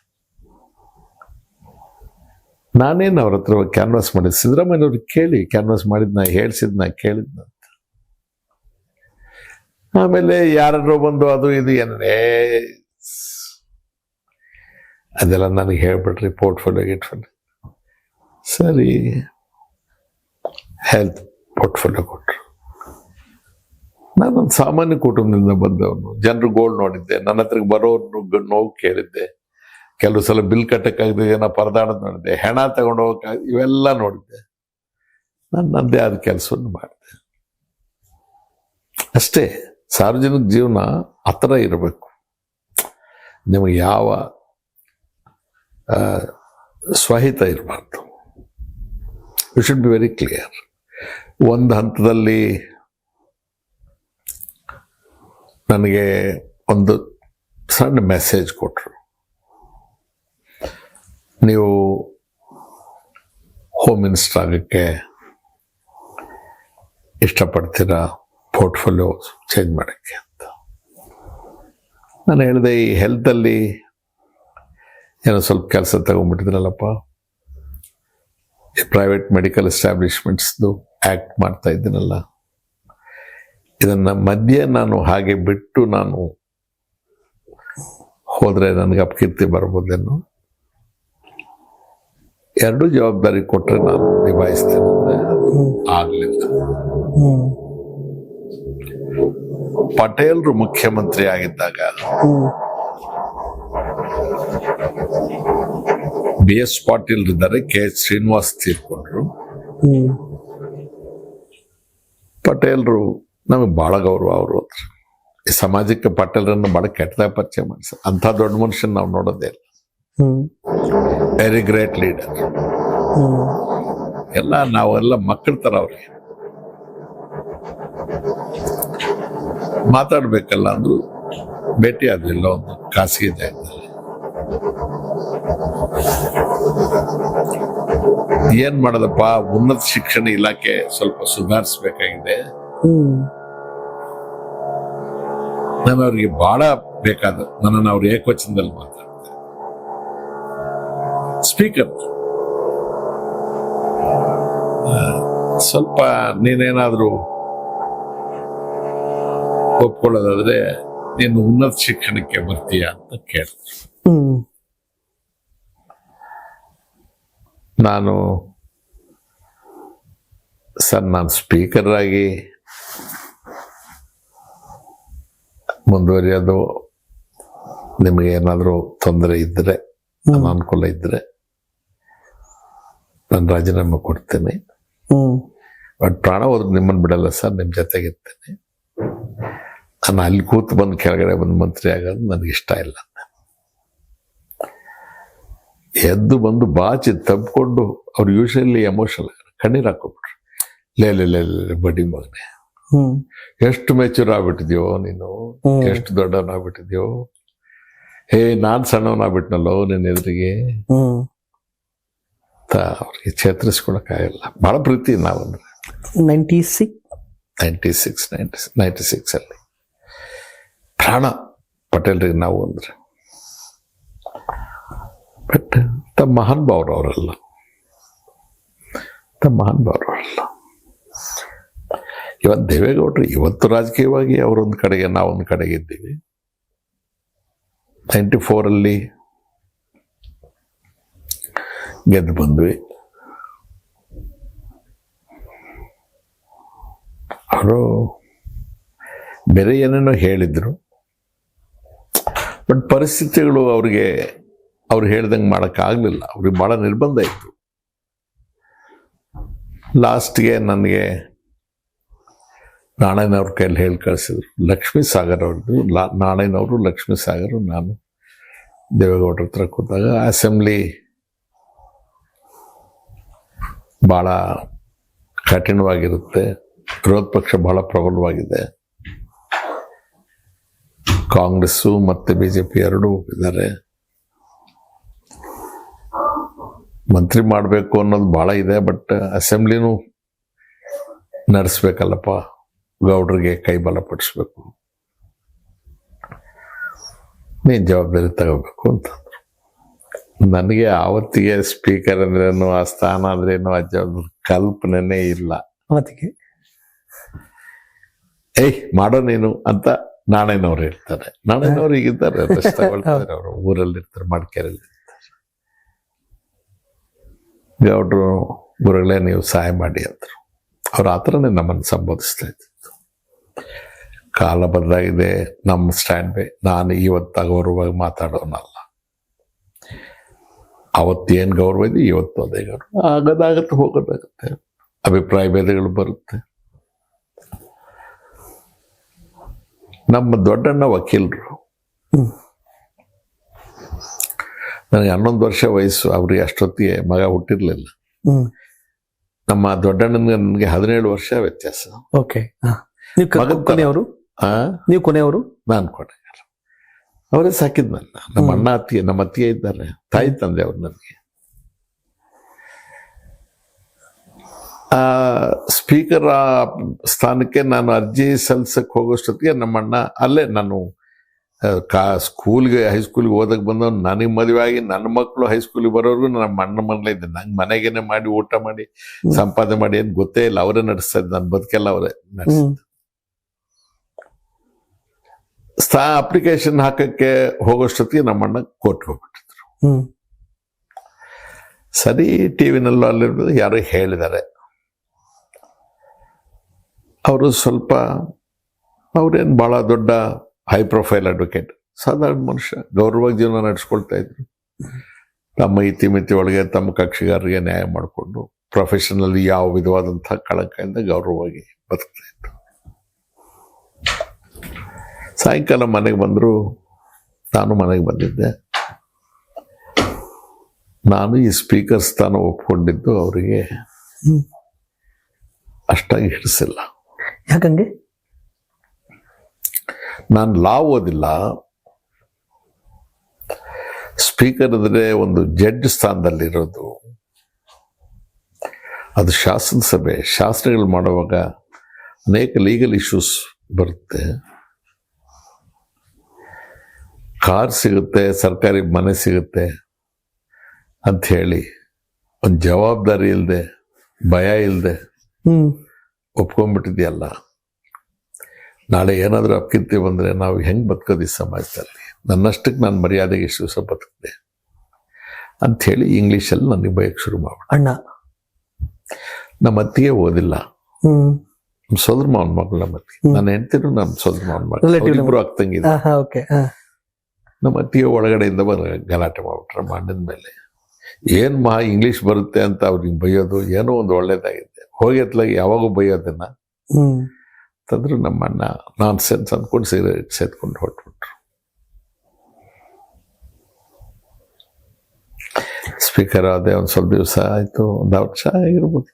ನಾನೇನು ಅವ್ರ ಹತ್ರ ಕ್ಯಾನ್ವಾಸ್ ಮಾಡಿದ್, ಸಿದ್ದರಾಮಯ್ಯವ್ರಿಗೆ ಕೇಳಿ ಕ್ಯಾನ್ವಾಸ್ ಮಾಡಿದ್ನ, ಹೇಳ್ಸಿದ್ನ, ಕೇಳಿದ್ನ ಅಂತ. ಆಮೇಲೆ ಯಾರೋ ಬಂದು ಅದು ಇದು ಏನೇ ಅದೆಲ್ಲ ನನಗೆ ಹೇಳ್ಬಿಟ್ರಿ, ಪೋರ್ಟ್ಫೋಲಿಯೋ ಗಿಟ್ಫೋಲಿಯೋ. ಸರಿ, ಹೆಲ್ತ್ ಪೋರ್ಟ್ಫೋಲಿಯೋ ಕೊಟ್ಟರು. ನಾನೊಂದು ಸಾಮಾನ್ಯ ಕುಟುಂಬದಿಂದ ಬಂದವನು, ಜನರು ಗೋಲ್ಡ್ ನೋಡಿದ್ದೆ, ನನ್ನ ಹತ್ರಕ್ಕೆ ಬರೋರು ನೋವು ಕೇಳಿದ್ದೆ, ಕೆಲವು ಸಲ ಬಿಲ್ ಕಟ್ಟಕ್ಕಾಗದೆ ಏನೋ ಪರದಾಡೋದು ನೋಡಿದ್ದೆ, ಹೆಣ ತಗೊಂಡು ಹೋಗಕ್ಕಾಗ, ಇವೆಲ್ಲ ನೋಡಿದ್ದೆ. ನಾನು ನನ್ನದೇ ಆದ ಕೆಲಸವನ್ನು ಮಾಡಿದೆ ಅಷ್ಟೇ. ಸಾರ್ವಜನಿಕ ಜೀವನ ಆ ಥರ ಇರಬೇಕು. ನಿಮಗೆ ಯಾವ ಸ್ವಹಿತ ಇರಬಾರ್ದು. You should be very clear. ಒಂದು ಹಂತದಲ್ಲಿ ನನಗೆ ಒಂದು ಸಣ್ಣ ಮೆಸೇಜ್ ಕೊಟ್ಟರು, ನೀವು ಹೋಮ್ ಮಿನಿಸ್ಟರ್ ಆಗೋಕ್ಕೆ ಇಷ್ಟಪಡ್ತೀರಾ, ಪೋರ್ಟ್ಫೋಲಿಯೋ ಚೇಂಜ್ ಮಾಡೋಕ್ಕೆ ಅಂತ. ನಾನು ಹೇಳಿದೆ, ಈ ಹೆಲ್ತಲ್ಲಿ ಏನೋ ಸ್ವಲ್ಪ ಕೆಲಸ ತಗೊಂಡ್ಬಿಟ್ಟಿದ್ರಲ್ಲಪ್ಪ, ಈ ಪ್ರೈವೇಟ್ ಮೆಡಿಕಲ್ ಎಸ್ಟಾಬ್ಲಿಷ್ಮೆಂಟ್ಸ್ದು ಆ್ಯಕ್ಟ್ ಮಾಡ್ತಾ ಇದ್ದೀನಲ್ಲ, ಇದನ್ನು ಮಧ್ಯೆ ನಾನು ಹಾಗೆ ಬಿಟ್ಟು ನಾನು ಹೋದರೆ ನನಗೆ ಅಪಕೀರ್ತಿ ಬರ್ಬೋದೇನೋ, ಎರಡೂ ಜವಾಬ್ದಾರಿ ಕೊಟ್ಟರೆ ನಾನು ನಿಭಾಯಿಸ್ತೇನೆ ಅಂದರೆ ಅದು ಆಗಲಿಲ್ಲ. ಪಟೇಲ್ರು ಮುಖ್ಯಮಂತ್ರಿ ಆಗಿದ್ದಾಗ BS ಪಾಟೀಲ್ ಇದ್ದಾರೆ, KH ಶ್ರೀನಿವಾಸ್ ತೀರ್ಕೊಂಡ್ರು. ಪಟೇಲ್ರು ನಮಗೆ ಬಹಳ ಗೌರವ. ಅವರು ಈ ಸಮಾಜಕ್ಕೆ ಪಟೇಲ್ರನ್ನು ಬಹಳ ಕೆಟ್ಟದಾಗ ಪರಿಚಯ ಮಾಡಿಸ, ಅಂಥ ದೊಡ್ಡ ಮನುಷ್ಯನ ನಾವು ನೋಡೋದೇ ಇಲ್ಲ. Very great leader. ಎಲ್ಲ ನಾವೆಲ್ಲ ಮಕ್ಕಳ ತರ ಅವ್ರಿಗೆ ಮಾತಾಡ್ಬೇಕಲ್ಲ ಅಂದ್ರು ಭೇಟಿ ಆಗಲಿಲ್ಲ ಒಂದು ಖಾಸಗಿ ಜಾಗದಲ್ಲಿ. ಏನ್ ಮಾಡೋದಪ್ಪ, ಉನ್ನತ ಶಿಕ್ಷಣ ಇಲಾಖೆ ಸ್ವಲ್ಪ ಸುಧಾರಿಸಬೇಕಾಗಿದೆ. ನಾನು ಅವ್ರಿಗೆ ಬಹಳ ಬೇಕಾದ, ನನ್ನನ್ನು ಅವ್ರು ಏಕವಚನದಲ್ಲಿ ಮಾತಾಡ್ತಾರೆ. ಸ್ಪೀಕರ್, ಸ್ವಲ್ಪ ನೀನೇನಾದ್ರೂ ಒಪ್ಕೊಳ್ಳೋದಾದ್ರೆ ನೀನು ಉನ್ನತ ಶಿಕ್ಷಣಕ್ಕೆ ಬರ್ತೀಯ ಅಂತ ಕೇಳಿದ್ರು. ನಾನು ಸರ್, ನಾನು ಸ್ಪೀಕರ್ ಆಗಿ ಮುಂದುವರಿಯೋದು ನಿಮಗೆ ಏನಾದರೂ ತೊಂದರೆ ಇದ್ದರೆ, ಅನಾನುಕೂಲ ಇದ್ದರೆ ನಾನು ರಾಜೀನಾಮೆ ಕೊಡ್ತೇನೆ. ಬಟ್ ಪ್ರಾಣ ಹೋದ್ರೆ ನಿಮ್ಮನ್ನು ಬಿಡಲ್ಲ ಸರ್, ನಿಮ್ಮ ಜೊತೆಗಿರ್ತೇನೆ. ನಾನು ಅಲ್ಲಿ ಕೂತು ಬಂದು ಕೆಳಗಡೆ ಬಂದು ಮಂತ್ರಿ ಆಗೋದು ನನಗೆ ಇಷ್ಟ ಇಲ್ಲ. ಎದ್ದು ಬಂದು ಬಾಚಿ ತಬ್ಕೊಂಡು ಅವ್ರು ಯೂಶಲಿ ಎಮೋಷನಲ್ ಕಣ್ಣೀರು ಹಾಕೋಬಿಟ್ರು. ಲೇ ಬಡ್ಡಿ ಮಗನೆ, ಎಷ್ಟು ಮೆಚೂರ್ ಆಗ್ಬಿಟ್ಟಿದ್ಯೋ ನೀನು, ಎಷ್ಟು ದೊಡ್ಡವನಾಗ್ಬಿಟ್ಟಿದ್ಯೋ, ನಾನ್ ಸಣ್ಣವನಾಗ್ಬಿಟ್ನಲ್ಲೋ ನಿನ್ನ ಎದುರಿಗೆ ಅವ್ರಿಗೆ ಚೇತರಿಸ್ಕೊಳಕ್ಕಾಗಲ್ಲ. ಬಹಳ ಪ್ರೀತಿ ನಾವಂದ್ರೆ 96 ಅಲ್ಲಿ ಪ್ರಾಣ ಪಟೇಲ್ರಿಗೆ ನಾವು ಅಂದ್ರೆ. ಬಟ್ ತಮ್ಮ ಮಹಾನ್ ಭಾವರು ಅವರೆಲ್ಲ, ಇವತ್ತು ದೇವೇಗೌಡರು ಇವತ್ತು ರಾಜಕೀಯವಾಗಿ ಅವರೊಂದು ಕಡೆಗೆ ನಾವೊಂದು ಕಡೆಗೆ ಇದ್ದೀವಿ. 94 ಗೆದ್ದು ಬಂದ್ವಿ. ಅವರು ಬೇರೆ ಏನೇನೋ ಹೇಳಿದ್ರು, ಬಟ್ ಪರಿಸ್ಥಿತಿಗಳು ಅವ್ರು ಹೇಳ್ದಂಗೆ ಮಾಡೋಕ್ಕಾಗಲಿಲ್ಲ. ಅವ್ರಿಗೆ ಭಾಳ ನಿರ್ಬಂಧ ಇತ್ತು. ಲಾಸ್ಟ್ಗೆ ನನಗೆ ನಾಣಯ್ಯನವ್ರ ಕೈಯಲ್ಲಿ ಹೇಳಿ ಕಳಿಸಿದ್ರು. ಲಕ್ಷ್ಮೀ ಸಾಗರ್ ಅವ್ರದ್ದು, ನಾಣಯ್ಯನವರು, ಲಕ್ಷ್ಮೀ ಸಾಗರ್, ನಾನು ದೇವೇಗೌಡರ ಹತ್ರ ಕೂತಾಗ ಅಸೆಂಬ್ಲಿ ಭಾಳ ಕಠಿಣವಾಗಿರುತ್ತೆ, ವಿರೋಧ ಪಕ್ಷ ಬಹಳ ಪ್ರಬಲವಾಗಿದೆ, ಕಾಂಗ್ರೆಸ್ಸು ಮತ್ತು BJP ಎರಡೂ ಇದ್ದಾರೆ, ಮಂತ್ರಿ ಮಾಡಬೇಕು ಅನ್ನೋದು ಭಾಳ ಇದೆ, ಬಟ್ ಅಸೆಂಬ್ಲಿನೂ ನಡೆಸ್ಬೇಕಲ್ಲಪ್ಪ, ಗೌಡ್ರಿಗೆ ಕೈ ಬಲಪಡಿಸ್ಬೇಕು, ನೀನು ಜವಾಬ್ದಾರಿ ತಗೋಬೇಕು ಅಂತಂದ್ರು. ನನಗೆ ಆವತ್ತಿಗೆ ಸ್ಪೀಕರ್ ಅಂದ್ರೇನು, ಆ ಸ್ಥಾನ ಅಂದ್ರೇನು, ಆ ಜವಾಬ್ದಾರಿ ಕಲ್ಪನೆ ಇಲ್ಲ. ಮಾಡೋ ನೀನು ಅಂತ ನಾಣಯ್ಯನವ್ರು ಹೇಳ್ತಾರೆ. ನಾಣಯ್ಯನವ್ರು ಈಗಿದ್ದಾರೆ, ರೆಸ್ಟ್ ತಗೊಳ್ತಾರೆ, ಅವರು ಊರಲ್ಲಿ ಇರ್ತಾರೆ, ಮಡಿಕೇರಿಯಲ್ಲಿ ಇರ್ತಾರೆ. ಗೌಡ್ರು ಗುರುಗಳೇ ನೀವು ಸಹಾಯ ಮಾಡಿ ಅಂದರು. ಅವ್ರು ಆ ಥರನೇ ನಮ್ಮನ್ನು ಸಂಬೋಧಿಸ್ತಾ ಇದ್ದಿತ್ತು. ಕಾಲ ಬದಲಾಗಿದೆ, ನಮ್ಮ ಸ್ಟ್ಯಾಂಡ್ ಬೈ. ನಾನು ಇವತ್ತು ಗೌರವವಾಗಿ ಮಾತಾಡೋನಲ್ಲ. ಅವತ್ತೇನು ಗೌರವ ಇದೆ, ಇವತ್ತು ಅದೇ ಗೌರವ. ಆಗೋದಾಗತ್ತೆ, ಹೋಗೋದಾಗತ್ತೆ, ಅಭಿಪ್ರಾಯ ಭೇದಗಳು ಬರುತ್ತೆ. ನಮ್ಮ ದೊಡ್ಡಣ್ಣ ವಕೀಲರು, ನನಗೆ 11 ವರ್ಷ ವಯಸ್ಸು, ಅವ್ರಿಗೆ ಅಷ್ಟೊತ್ತಿಗೆ ಮಗ ಹುಟ್ಟಿರ್ಲಿಲ್ಲ. ನಮ್ಮ ದೊಡ್ಡಣ್ಣನಿಗೆ ನನಗೆ 17 ವರ್ಷ ವ್ಯತ್ಯಾಸ. ಕೊನೆಯವರು? ನೀವು ಕೊನೆಯವರು? ನಾನು ಕೊನೆ. ಅವರೇ ಸಾಕಿದ್ ನನ್ನ. ನಮ್ಮ ಅಣ್ಣ ಅತ್ತಿಗೆ, ನಮ್ಮ ಅತ್ತಿಗೆ ಇದ್ದಾರೆ, ತಾಯಿ ತಂದೆ ಅವ್ರು ನನಗೆ. ಆ ಸ್ಪೀಕರ್ ಆ ಸ್ಥಾನಕ್ಕೆ ನಾನು ಅರ್ಜಿ ಸಲ್ಲಿಸಕ್ಕೆ ಹೋಗೋಷ್ಟೊತ್ತಿಗೆ ನಮ್ಮಣ್ಣ ಅಲ್ಲೇ ನಾನು ಸ್ಕೂಲ್ಗೆ ಹೈಸ್ಕೂಲ್ಗೆ ಓದಕ್ಕೆ ಬಂದವ್ ನನಗೆ ಮದುವೆ ಆಗಿ ನನ್ನ ಮಕ್ಕಳು ಹೈಸ್ಕೂಲಿಗೆ ಬರೋರ್ಗು ನಮ್ಮ ಅಣ್ಣ ಮನೇಲೆ ಇದ್ದೆ. ನಂಗೆ ಮನೆಗೇನೆ ಮಾಡಿ ಊಟ ಮಾಡಿ ಸಂಪಾದನೆ ಮಾಡಿ ಏನು ಗೊತ್ತೇ ಇಲ್ಲ, ಅವರೇ ನಡೆಸ್ತಾ ಇದ್ದು, ನನ್ನ ಬದುಕೆಲ್ಲ ಅವರೇ ನಡೆಸಿದ್ದು. ಅಪ್ಲಿಕೇಶನ್ ಹಾಕಕ್ಕೆ ಹೋಗೋಷ್ಟೊತ್ತಿಗೆ ನಮ್ಮಣ್ಣ ಕೋರ್ಟ್ಗೆ ಹೋಗ್ಬಿಟ್ಟಿದ್ರು. ಸರಿ, ಟಿವಿನಲ್ಲೂ ಅಲ್ಲಿರೋದು ಯಾರೋ ಹೇಳಿದ್ದಾರೆ. ಅವರು ಸ್ವಲ್ಪ ಅವ್ರೇನು ಬಹಳ ದೊಡ್ಡ ಹೈ ಪ್ರೊಫೈಲ್ ಅಡ್ವೊಕೇಟ್, ಸಾಧಾರಣ ಮನುಷ್ಯ, ಗೌರವವಾಗಿ ಜೀವನ ನಡೆಸ್ಕೊಳ್ತಾ ಇದ್ರು. ತಮ್ಮ ಇತಿಮಿತಿ ಒಳಗೆ ತಮ್ಮ ಕಕ್ಷಿಗಾರರಿಗೆ ನ್ಯಾಯ ಮಾಡಿಕೊಂಡು ಪ್ರೊಫೆಷನಲ್ಲಿ ಯಾವ ವಿಧವಾದಂತಹ ಕಳಕದಿಂದ ಗೌರವವಾಗಿ ಬದುಕ್ತಾ ಇದ್ರು. ಸಾಯಂಕಾಲ ಮನೆಗೆ ಬಂದರು, ನಾನು ಮನೆಗೆ ಬಂದಿದ್ದೆ. ನಾನು ಈ ಸ್ಪೀಕರ್ ಸ್ಥಾನ ಒಪ್ಕೊಂಡಿದ್ದು ಅವರಿಗೆ ಅಷ್ಟಾಗಿ ಹಿಡಿಸಿಲ್ಲ. ಯಾಕಂಗೆ? ನಾನು ಲಾ ಓದಿಲ್ಲ. ಸ್ಪೀಕರ್ ಅಂದ್ರೆ ಒಂದು ಜಡ್ಜ್ ಸ್ಥಾನದಲ್ಲಿರೋದು, ಅದು ಶಾಸನಸಭೆ. ಶಾಸನಗಳು ಮಾಡುವಾಗ ಅನೇಕ ಲೀಗಲ್ ಇಶ್ಯೂಸ್ ಬರುತ್ತೆ. ಕಾರ್ ಸಿಗುತ್ತೆ, ಸರ್ಕಾರಿ ಮನೆ ಸಿಗುತ್ತೆ ಅಂತ ಹೇಳಿ ಒಂದು ಜವಾಬ್ದಾರಿ ಇಲ್ಲದೆ, ಭಯ ಇಲ್ಲದೆ ಒಪ್ಕೊಂಡ್ಬಿಟ್ಟಿದೆಯಲ್ಲ. ನಾಳೆ ಏನಾದರೂ ಅಪ್ಕೀರ್ತಿ ಬಂದರೆ ನಾವು ಹೆಂಗೆ ಬದುಕೋದು ಈ ಸಮಾಜದಲ್ಲಿ? ನನ್ನಷ್ಟಕ್ಕೆ ನಾನು ಮರ್ಯಾದೆಗೆ ಇಷ್ಟು ದಿವಸ ಬದುಕಿದೆ ಅಂಥೇಳಿ ಇಂಗ್ಲೀಷಲ್ಲಿ ನನಗೆ ಬಯಕ್ಕೆ ಶುರು ಮಾಡ್ಬಿಟ್ಟು. ಅಣ್ಣ ನಮ್ಮ ಅತ್ತಿಗೆ ಓದಿಲ್ಲ, ನಮ್ಮ ಸೋದರ ಮಾವನ ಮಗಳು. ನಮ್ಮ ಅತ್ತಿಗೆ, ನನ್ನ ಹೆಂಡ್ತಿರು ನಮ್ಮ ಸೋದರ ಮಾವನ ಮಗಳು, ಇಬ್ಬರು ಆಗ್ತಂಗಿದೆ. ನಮ್ಮ ಅತ್ತಿಗೆ ಒಳಗಡೆಯಿಂದ ಗಲಾಟೆ ಮಾಡ್ಬಿಟ್ರೆ ಮಣ್ಣಿನ ಮೇಲೆ. ಏನು ಇಂಗ್ಲೀಷ್ ಬರುತ್ತೆ ಅಂತ ಅವ್ರಿಗೆ ಬೈಯೋದು ಏನೋ ಒಂದು ಒಳ್ಳೇದಾಗಿದೆ. ಹೋಗಿ ಅತ್ಲಾಗಿ ಯಾವಾಗೂ ಬೈಯೋದನ್ನ ತಂದ್ರು. ನಮ್ಮ ಅಣ್ಣ ನಾನ್ ಸೆನ್ಸ್ ಅಂದ್ಕೊಂಡು ಸಿಗರೇಟ್ ಸೇದ್ಕೊಂಡು ಹೊಟ್ಬಿಟ್ರು. ಸ್ಪೀಕರ್ ಆದೆ ಒಂದು ಸ್ವಲ್ಪ ದಿವಸ ಆಯಿತು, ಒಂದು ವರ್ಷ ಆಗಿರ್ಬೋದು.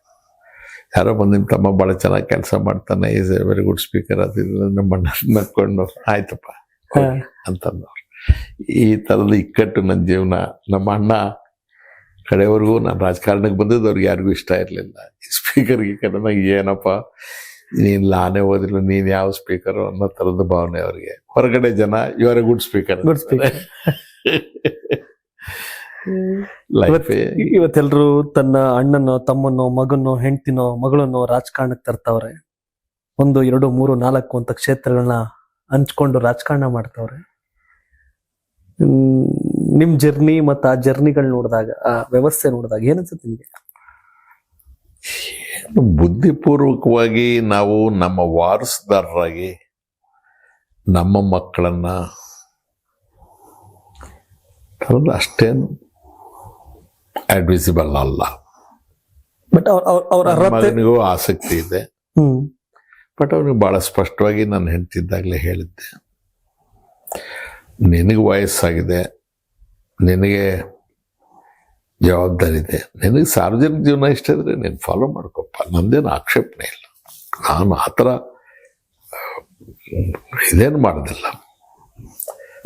ಯಾರೋ ಬಂದು ನಿಮ್ಮ ತಮ್ಮ ಭಾಳ ಚೆನ್ನಾಗಿ ಕೆಲಸ ಮಾಡ್ತಾನೆ, is A very good speaker ಅದಿಲ್ಲ. ನಮ್ಮ ಅಣ್ಣ ನಕ್ಕೊಂಡು ಆಯ್ತಪ್ಪ ಅಂತಂದವ್ರು. ಈ ಥರದ ಇಕ್ಕಟ್ಟು ನನ್ನ ಜೀವನ. ನಮ್ಮ ಅಣ್ಣ ಕಡೆವರೆಗೂ ನಾನು ರಾಜಕಾರಣಕ್ಕೆ ಬಂದಿದ್ದು ಅವ್ರಿಗೆ ಯಾರಿಗೂ ಇಷ್ಟ ಇರಲಿಲ್ಲ. ಈ ಸ್ಪೀಕರ್ಗೆ ಕಡೆನಾಗ ಏನಪ್ಪ ನೀನು ಲಾನೇ ಓದಿಲ್ಲ, ನೀನು ಯಾವ ಸ್ಪೀಕರು ಅನ್ನೋ ಥರದ ಭಾವನೆ ಅವ್ರಿಗೆ. ಹೊರಗಡೆ ಜನ ಇವರ ಗುಡ್ ಸ್ಪೀಕರ್. ಇವತ್ತೆಲ್ರು ತನ್ನ ಅಣ್ಣನೋ ತಮ್ಮನೋ ಮಗನೋ ಹೆಂಡತಿನೋ ಮಗಳನ್ನೋ ರಾಜಕಾರಣಕ್ಕೆ ತರ್ತಾವ್ರೆ. 1, 2, 3, 4 ಅಂತ ಕ್ಷೇತ್ರಗಳನ್ನ ಹಂಚ್ಕೊಂಡು ರಾಜಕಾರಣ ಮಾಡ್ತಾವ್ರೆ. ನಿಮ್ ಜರ್ನಿ ಮತ್ತು ಆ ಜರ್ನಿಗಳು ನೋಡಿದಾಗ, ಆ ವ್ಯವಸ್ಥೆ ನೋಡಿದಾಗ ಏನನ್ಸುತ್ತೆ ನಿಮ್ಗೆ? ಬುದ್ಧಿಪೂರ್ವಕವಾಗಿ ನಾವು ನಮ್ಮ ವಾರಸುದಾರರಾಗಿ ನಮ್ಮ ಮಕ್ಕಳನ್ನ ಅಷ್ಟೇನು ಅಡ್ವಿಸಿಬಲ್ ಅಲ್ಲ. ಬಟ್ ಅವ್ರ ಮಗನಿಗೂ ಆಸಕ್ತಿ ಇದೆ. ಬಟ್ ಅವ್ರಿಗೆ ಬಹಳ ಸ್ಪಷ್ಟವಾಗಿ ನಾನು ಹೆಂಡ್ತಿದ್ದಾಗಲೇ ಹೇಳಿದ್ದೆ, ನಿನಗೆ ವಯಸ್ಸಾಗಿದೆ, ನಿನಗೆ ಜವಾಬ್ದಾರಿ ಇದೆ, ನಿನಗೆ ಸಾರ್ವಜನಿಕ ಜೀವನ ಇಷ್ಟ ಇದ್ರೆ ನೀನು ಫಾಲೋ ಮಾಡ್ಕೊಪ್ಪ, ನಂದೇನು ಆಕ್ಷೇಪಣೆ ಇಲ್ಲ. ನಾನು ಆ ಥರ ಇದೇನು ಮಾಡೋದಿಲ್ಲ,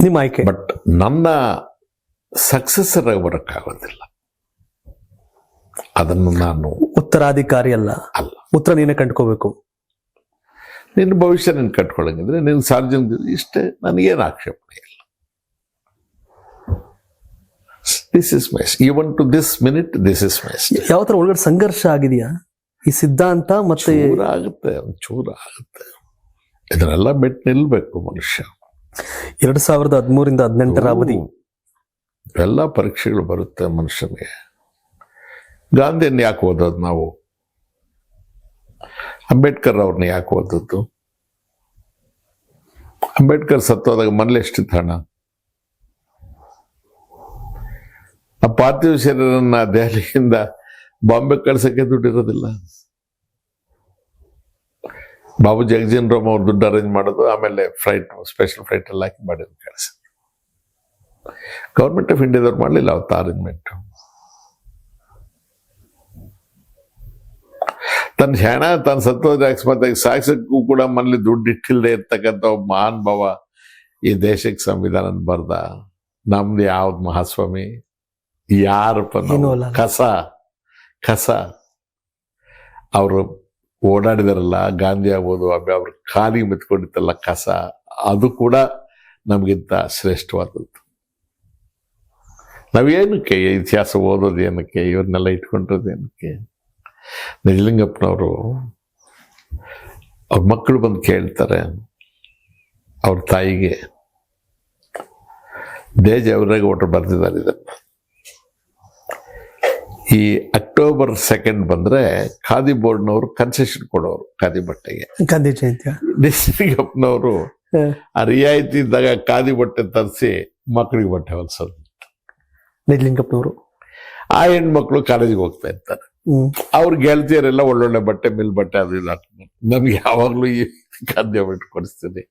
ನಿಮ್ಮ ಆಯ್ಕೆ. ಬಟ್ ನನ್ನ ಸಕ್ಸಸ್ಸರ್ ಆಗಿ ಬರೋಕ್ಕಾಗೋದಿಲ್ಲ. ಅದನ್ನು ನಾನು ಉತ್ತರಾಧಿಕಾರಿ ಅಲ್ಲ, ಉತ್ತರ ನೀನೇ ಕಂಡ್ಕೋಬೇಕು. ನಿನ್ನ ಭವಿಷ್ಯ ನೀನು ಕಟ್ಕೊಳಂಗಿದ್ರೆ ನಿನ್ನ ಸಾರ್ವಜನಿಕ ಇಷ್ಟೇ, ನನಗೇನು ಆಕ್ಷೇಪಣೆ ಇಲ್ಲ. This is my, even to this minute this is my. ಯಾವ ತರ ಒಳಗಡೆ ಸಂಘರ್ಷ ಆಗಿದೆಯಾ ಈ ಸಿದ್ಧಾಂತ? ಮತ್ತೆ ಒಂಚೂರ ಆಗುತ್ತೆ. ಇದನ್ನೆಲ್ಲ ಬಿಟ್ಟು ನಿಲ್ಬೇಕು ಮನುಷ್ಯ. 2013ರಿಂದ 2018 ಅವಧಿ ಎಲ್ಲ ಪರೀಕ್ಷೆಗಳು ಬರುತ್ತೆ ಮನುಷ್ಯನಿಗೆ. ಗಾಂಧಿಯನ್ನು ಯಾಕೆ ಓದೋದು ನಾವು? ಅಂಬೇಡ್ಕರ್ ಅವ್ರನ್ನ ಯಾಕೆ ಓದದ್ದು? ಅಂಬೇಡ್ಕರ್ ಸತ್ತೋದಾಗ ಮನೇಲಿ ಎಷ್ಟಿತ್ತು ಹಣ? ಆ ಪಾರ್ಥಿವ ಶರೀರನ್ನ ದೆಹಲಿಯಿಂದ ಬಾಂಬೆ ಕಳ್ಸಕ್ಕೆ ದುಡ್ಡಿರೋದಿಲ್ಲ. ಬಾಬು ಜಗಜೀವನ್ ರಾಮ್ ಅವ್ರು ದುಡ್ಡು ಅರೇಂಜ್ ಮಾಡೋದು, ಆಮೇಲೆ ಫ್ಲೈಟ್, ಸ್ಪೆಷಲ್ ಫ್ಲೈಟ್ ಎಲ್ಲ ಹಾಕಿ ಮಾಡಿದ್ರು ಕಳಿಸಿದ್ರು. ಗೌರ್ಮೆಂಟ್ ಆಫ್ ಇಂಡಿಯಾದವ್ರು ಮಾಡಲಿಲ್ಲ ಅವತ್ತು ಅರೇಂಜ್ಮೆಂಟ್. ತನ್ನ ಹೆಣ ತಾನು ಸತ್ತೋದ್ರೆ ಅಕಸ್ಮಾತಾಗಿ ಸಾಗಿಸಕ್ಕೂ ಕೂಡ ಮನೇಲಿ ದುಡ್ಡು ಇಟ್ಟಿಲ್ಲದೆ ಇರ್ತಕ್ಕಂಥ ಒಬ್ಬ ಮಹಾನ್ ಭಾವ ಈ ದೇಶಕ್ಕೆ ಸಂವಿಧಾನ ಬರ್ದ. ನಮ್ದು ಯಾವ್ದು ಮಹಾಸ್ವಾಮಿ, ಯಾರಪ್ಪ ನಾವು? ಕಸ ಅವರು ಓಡಾಡಿದಾರಲ್ಲ, ಗಾಂಧಿ ಆಗ್ಬೋದು, ಅವ್ರ ಕಾಲಿಗೆ ಮೆತ್ಕೊಂಡಿತ್ತಲ್ಲ ಕಸ, ಅದು ಕೂಡ ನಮಗಿಂತ ಶ್ರೇಷ್ಠವಾದದ್ದು. ನಾವೇನಕ್ಕೆ ಇತಿಹಾಸ ಓದೋದು ಏನಕ್ಕೆ, ಇವ್ರನ್ನೆಲ್ಲ ಇಟ್ಕೊಂಡಿರೋದು ಏನಕ್ಕೆ? ನಿಜಲಿಂಗಪ್ಪನವರು ಅವ್ರ ಮಕ್ಕಳು ಬಂದು ಕೇಳ್ತಾರೆ ಅವ್ರ ತಾಯಿಗೆ, ದೇಜವರಾಗ ಒಟ್ಟು ಬರ್ದಿದ್ದಾರೆ ಇದನ್ನು. ಈ ಅಕ್ಟೋಬರ್ 2 ಬಂದ್ರೆ ಖಾದಿ ಬೋರ್ಡ್ನವರು ಕನ್ಸೆಷನ್ ಕೊಡೋರು ಖಾದಿ ಬಟ್ಟೆಗೆ. ಗಾಂಧಿ ಜಯಂತಿ ನಿಜಲಿಂಗಪ್ಪನವರು ಆ ರಿಯಾಯಿತಿ ಇದ್ದಾಗ ಖಾದಿ ಬಟ್ಟೆ ತರಿಸಿ ಮಕ್ಕಳಿಗೆ ಬಟ್ಟೆ ಹೊಲ್ಸೋದು. ನಿಜಲಿಂಗಪ್ಪನವರು ಆ ಹೆಣ್ಮಕ್ಳು ಕಾಲೇಜಿಗೆ ಹೋಗ್ತಾ ಇರ್ತಾರೆ, ಅವ್ರ ಗೆಳತಿಯರೆಲ್ಲ ಒಳ್ಳೊಳ್ಳೆ ಬಟ್ಟೆ, ಮಿಲ್ ಬಟ್ಟೆ ಅದು ಇದು ಹಾಕ್ತಾರೆ. ನಮ್ಗೆ ಯಾವಾಗ್ಲೂ ಈ ಖಾದ್ಯ ಬಟ್ಟೆ ಕೊಡಿಸ್ತೀನಿ,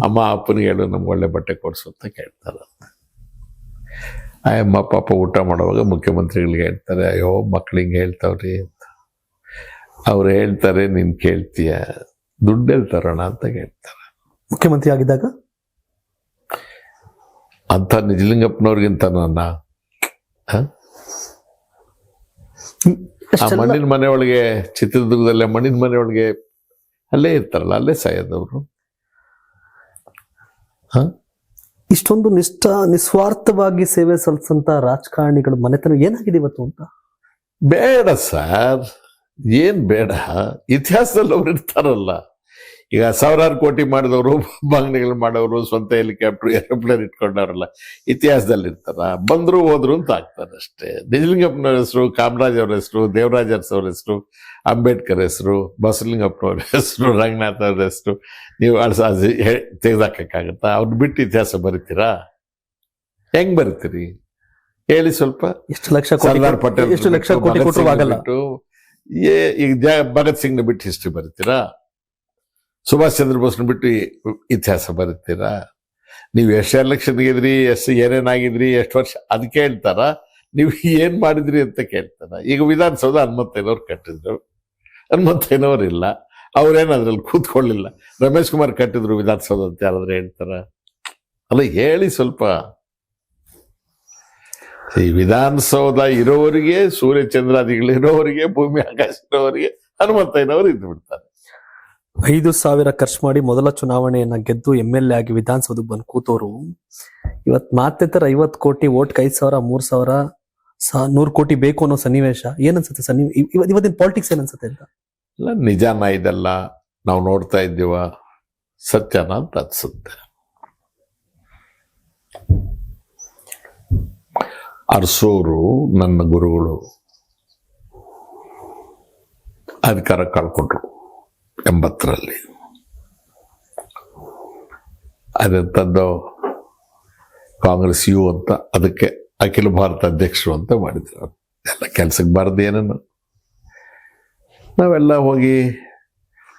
ಅಮ್ಮ ಅಪ್ಪನಿಗೆ ಹೇಳು ನಮ್ಗೆ ಒಳ್ಳೆ ಬಟ್ಟೆ ಕೊಡ್ಸು ಅಂತ ಕೇಳ್ತಾರ. ಅಮ್ಮ ಪಾಪ ಊಟ ಮಾಡುವಾಗ ಮುಖ್ಯಮಂತ್ರಿಗಳಿಗೆ ಹೇಳ್ತಾರೆ, ಅಯ್ಯೋ ಮಕ್ಳು ಹಿಂಗೆ ಹೇಳ್ತಾವ್ರಿ ಅಂತ. ಅವ್ರು ಹೇಳ್ತಾರೆ, ನೀನ್ ಕೇಳ್ತೀಯ, ದುಡ್ಡು ಹೇಳ್ತಾರಣ ಅಂತ ಕೇಳ್ತಾರೆ. ಮುಖ್ಯಮಂತ್ರಿ ಆಗಿದ್ದಾಗ ಅಂತ ನಿಜಲಿಂಗಪ್ಪನವ್ರಿಗಿಂತ ನನ್ನ ಆ ಮಣ್ಣಿನ ಮನೆಯೊಳಗೆ, ಚಿತ್ರದುರ್ಗದಲ್ಲೇ ಮಣ್ಣಿನ ಮನೆಯೊಳಗೆ ಅಲ್ಲೇ ಇರ್ತಾರಲ್ಲ, ಅಲ್ಲೇ ಸಾಯೋದವ್ರು. ಇಷ್ಟೊಂದು ನಿಸ್ವಾರ್ಥವಾಗಿ ಸೇವೆ ಸಲ್ಲಿಸಂತ ರಾಜಕಾರಣಿಗಳ ಮನೆತನ ಏನಾಗಿದೆ ಇವತ್ತು ಅಂತ? ಬೇಡ ಸರ್, ಏನ್ ಬೇಡ. ಇತಿಹಾಸದಲ್ಲಿ ಅವ್ರು ಇರ್ತಾರಲ್ಲ, ಈಗ 1000 ಕೋಟಿ ಮಾಡಿದವರು, ಬಾಂಗ್ನೆಗಳು ಮಾಡೋರು, ಸ್ವಂತ ಹೆಲಿಕಾಪ್ಟರ್ ಏರೋಪ್ಲೇನ್ ಇಟ್ಕೊಂಡವ್ರಲ್ಲ, ಇತಿಹಾಸದಲ್ಲಿ ಇರ್ತಾರ. ಬಂದ್ರು ಹೋದ್ರು ಅಂತ ಆಗ್ತಾರೆ ಅಷ್ಟೇ. ನಿಜಲಿಂಗಪ್ಪನವ್ರ ಹೆಸರು, ಕಾಮರಾಜ್ ಅವ್ರ ಹೆಸರು, ದೇವರಾಜ್ ಅವ್ರ ಹೆಸರು, ಅಂಬೇಡ್ಕರ್ ಹೆಸರು, ಬಸವಲಿಂಗಪ್ಪನವ್ರ ಹೆಸರು, ರಂಗನಾಥ್ ಅವ್ರ ಹೆಸರು ನೀವು ತೆಗೆದಾಕಕ್ಕಾಗತ್ತಾ? ಅವ್ರನ್ನ ಬಿಟ್ಟು ಇತಿಹಾಸ ಬರೀತೀರಾ? ಹೆಂಗ್ ಬರೀತೀರಿ ಹೇಳಿ ಸ್ವಲ್ಪ? ಎಷ್ಟು ಲಕ್ಷ ಸರ್ದಾರ್ ಪಟೇಲ್, ಎಷ್ಟು ಲಕ್ಷ ಕೋಟಿ ಕೊಟ್ಟರು ಆಗಲ್ಲ. ಈಗ ಭಗತ್ ಸಿಂಗ್ನ ಬಿಟ್ಟು ಹಿಸ್ಟ್ರಿ ಬರೀತೀರಾ? ಸುಭಾಷ್ ಚಂದ್ರ ಬೋಸ್ನ ಬಿಟ್ಟು ಇತಿಹಾಸ ಬರೀತೀರಾ? ನೀವು ಎಷ್ಟು ಎಲೆಕ್ಷನ್ ಗೆದ್ರಿ, ಎಷ್ಟು ಏನೇನಾಗಿದ್ರಿ, ಎಷ್ಟು ವರ್ಷ, ಅದು ಕೇಳ್ತಾರ? ನೀವು ಏನ್ ಮಾಡಿದ್ರಿ ಅಂತ ಕೇಳ್ತಾರ? ಈಗ ವಿಧಾನಸೌಧ ಹನುಮಂತಯ್ಯನವ್ರು ಕಟ್ಟಿದ್ರು, ಹನುಮಂತಯ್ಯನವ್ರು ಇಲ್ಲ, ಅವ್ರೇನು ಅದ್ರಲ್ಲಿ ಕೂತ್ಕೊಳ್ಳಿಲ್ಲ. ರಮೇಶ್ ಕುಮಾರ್ ಕಟ್ಟಿದ್ರು ವಿಧಾನಸೌಧ ಅಂತ ಯಾರಾದ್ರೂ ಹೇಳ್ತಾರ? ಅಲ್ಲ, ಹೇಳಿ ಸ್ವಲ್ಪ. ಈ ವಿಧಾನಸೌಧ ಇರೋವರಿಗೆ, ಸೂರ್ಯಚಂದ್ರಾದಿಗಳಿರೋವರಿಗೆ, ಭೂಮಿ ಆಕಾಶ ಇರೋವರಿಗೆ ಹನುಮಂತಯ್ಯನವರು ಇದ್ದು ಬಿಡ್ತಾರೆ. 5,000 ಖರ್ಚು ಮಾಡಿ ಮೊದಲ ಚುನಾವಣೆಯನ್ನ ಗೆದ್ದು MLA ಆಗಿ ವಿಧಾನಸೌಧಕ್ಕೆ ಬಂದು ಕೂತೋರು ಇವತ್ ಮಾತೆತ್ತರ 50 ಕೋಟಿ ಓಟ್ 5,000, 3,000, 100 ಕೋಟಿ ಬೇಕು ಅನ್ನೋ ಸನ್ನಿವೇಶ ಏನನ್ಸುತ್ತೆ? ಇವತ್ತಿನ ಪಾಲಿಟಿಕ್ಸ್ ಏನನ್ಸುತ್ತೆ ಅಂತ? ಇಲ್ಲ, ನಿಜಾನ ಇದೆಲ್ಲ ನಾವು ನೋಡ್ತಾ ಇದ್ದೀವ, ಸತ್ಯನ ಅಂತ ಅನ್ಸುತ್ತೆ. ಅರಸೋರು ನನ್ನ ಗುರುಗಳು ಅಧಿಕಾರ ಕಳ್ಕೊಂಡ್ರು 80ರಲ್ಲಿ. ಅದಂತದ್ದು ಕಾಂಗ್ರೆಸ್ ಯು ಅಂತ, ಅದಕ್ಕೆ ಅಖಿಲ ಭಾರತ ಅಧ್ಯಕ್ಷರು ಅಂತ ಮಾಡಿದ್ರು. ಎಲ್ಲ ಕೆಲ್ಸಕ್ಕೆ ಬಾರದು ಏನೇನು. ನಾವೆಲ್ಲ ಹೋಗಿ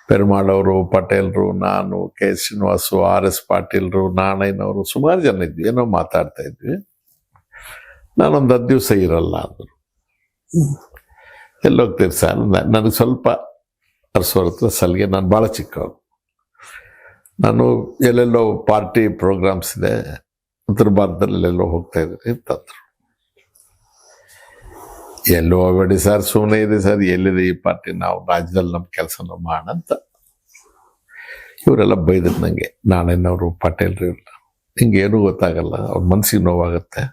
ಪೆರುಮಾಳ್ ಅವರು, ಪಟೇಲ್ರು, ನಾನು, ಕೆ ಶ್ರೀನಿವಾಸು, RS ಪಾಟೀಲ್ರು, ನಾಣಯ್ಯನವರು, ಸುಮಾರು ಜನ ಇದ್ವಿ. ಏನೋ ಮಾತಾಡ್ತಾ ಇದ್ವಿ. ನಾನೊಂದು 10 ದಿವಸ ಇರಲ್ಲ ಅಂದರು. ಎಲ್ಲೋಗ್ತೀರಿ ಸರ್? ನನಗೆ ಸ್ವಲ್ಪ ಅರಸೋರ ಹತ್ರ ಸಲಿಗೆ, ನಾನು ಭಾಳ ಚಿಕ್ಕವನು. ನಾನು ಎಲ್ಲೆಲ್ಲೋ ಪಾರ್ಟಿ ಪ್ರೋಗ್ರಾಮ್ಸ್ ಇದೆ, ಉತ್ತರ ಭಾರತದಲ್ಲಿ ಎಲ್ಲೆಲ್ಲೋ ಹೋಗ್ತಾ ಇದ್ದೀನಿ ಅಂತಂದ್ರು. ಎಲ್ಲೋ ಹೋಗಬೇಡಿ ಸರ್, ಸುಮ್ಮನೆ ಇದೆ ಸರ್, ಎಲ್ಲಿದೆ ಈ ಪಾರ್ಟಿ, ನಾವು ರಾಜ್ಯದಲ್ಲಿ ನಮ್ಮ ಕೆಲಸ ನಾವು ಮಾಡೋಣ ಅಂತ. ಇವರೆಲ್ಲ ಬೈದ್ರು ನನಗೆ, ನಾಣಯ್ಯನವರು, ಪಟೇಲ್ರು, ಇರಲ್ಲ, ಹಿಂಗೆ ಏನೂ ಗೊತ್ತಾಗಲ್ಲ, ಅವ್ರ ಮನಸ್ಸಿಗೆ ನೋವಾಗುತ್ತೆ,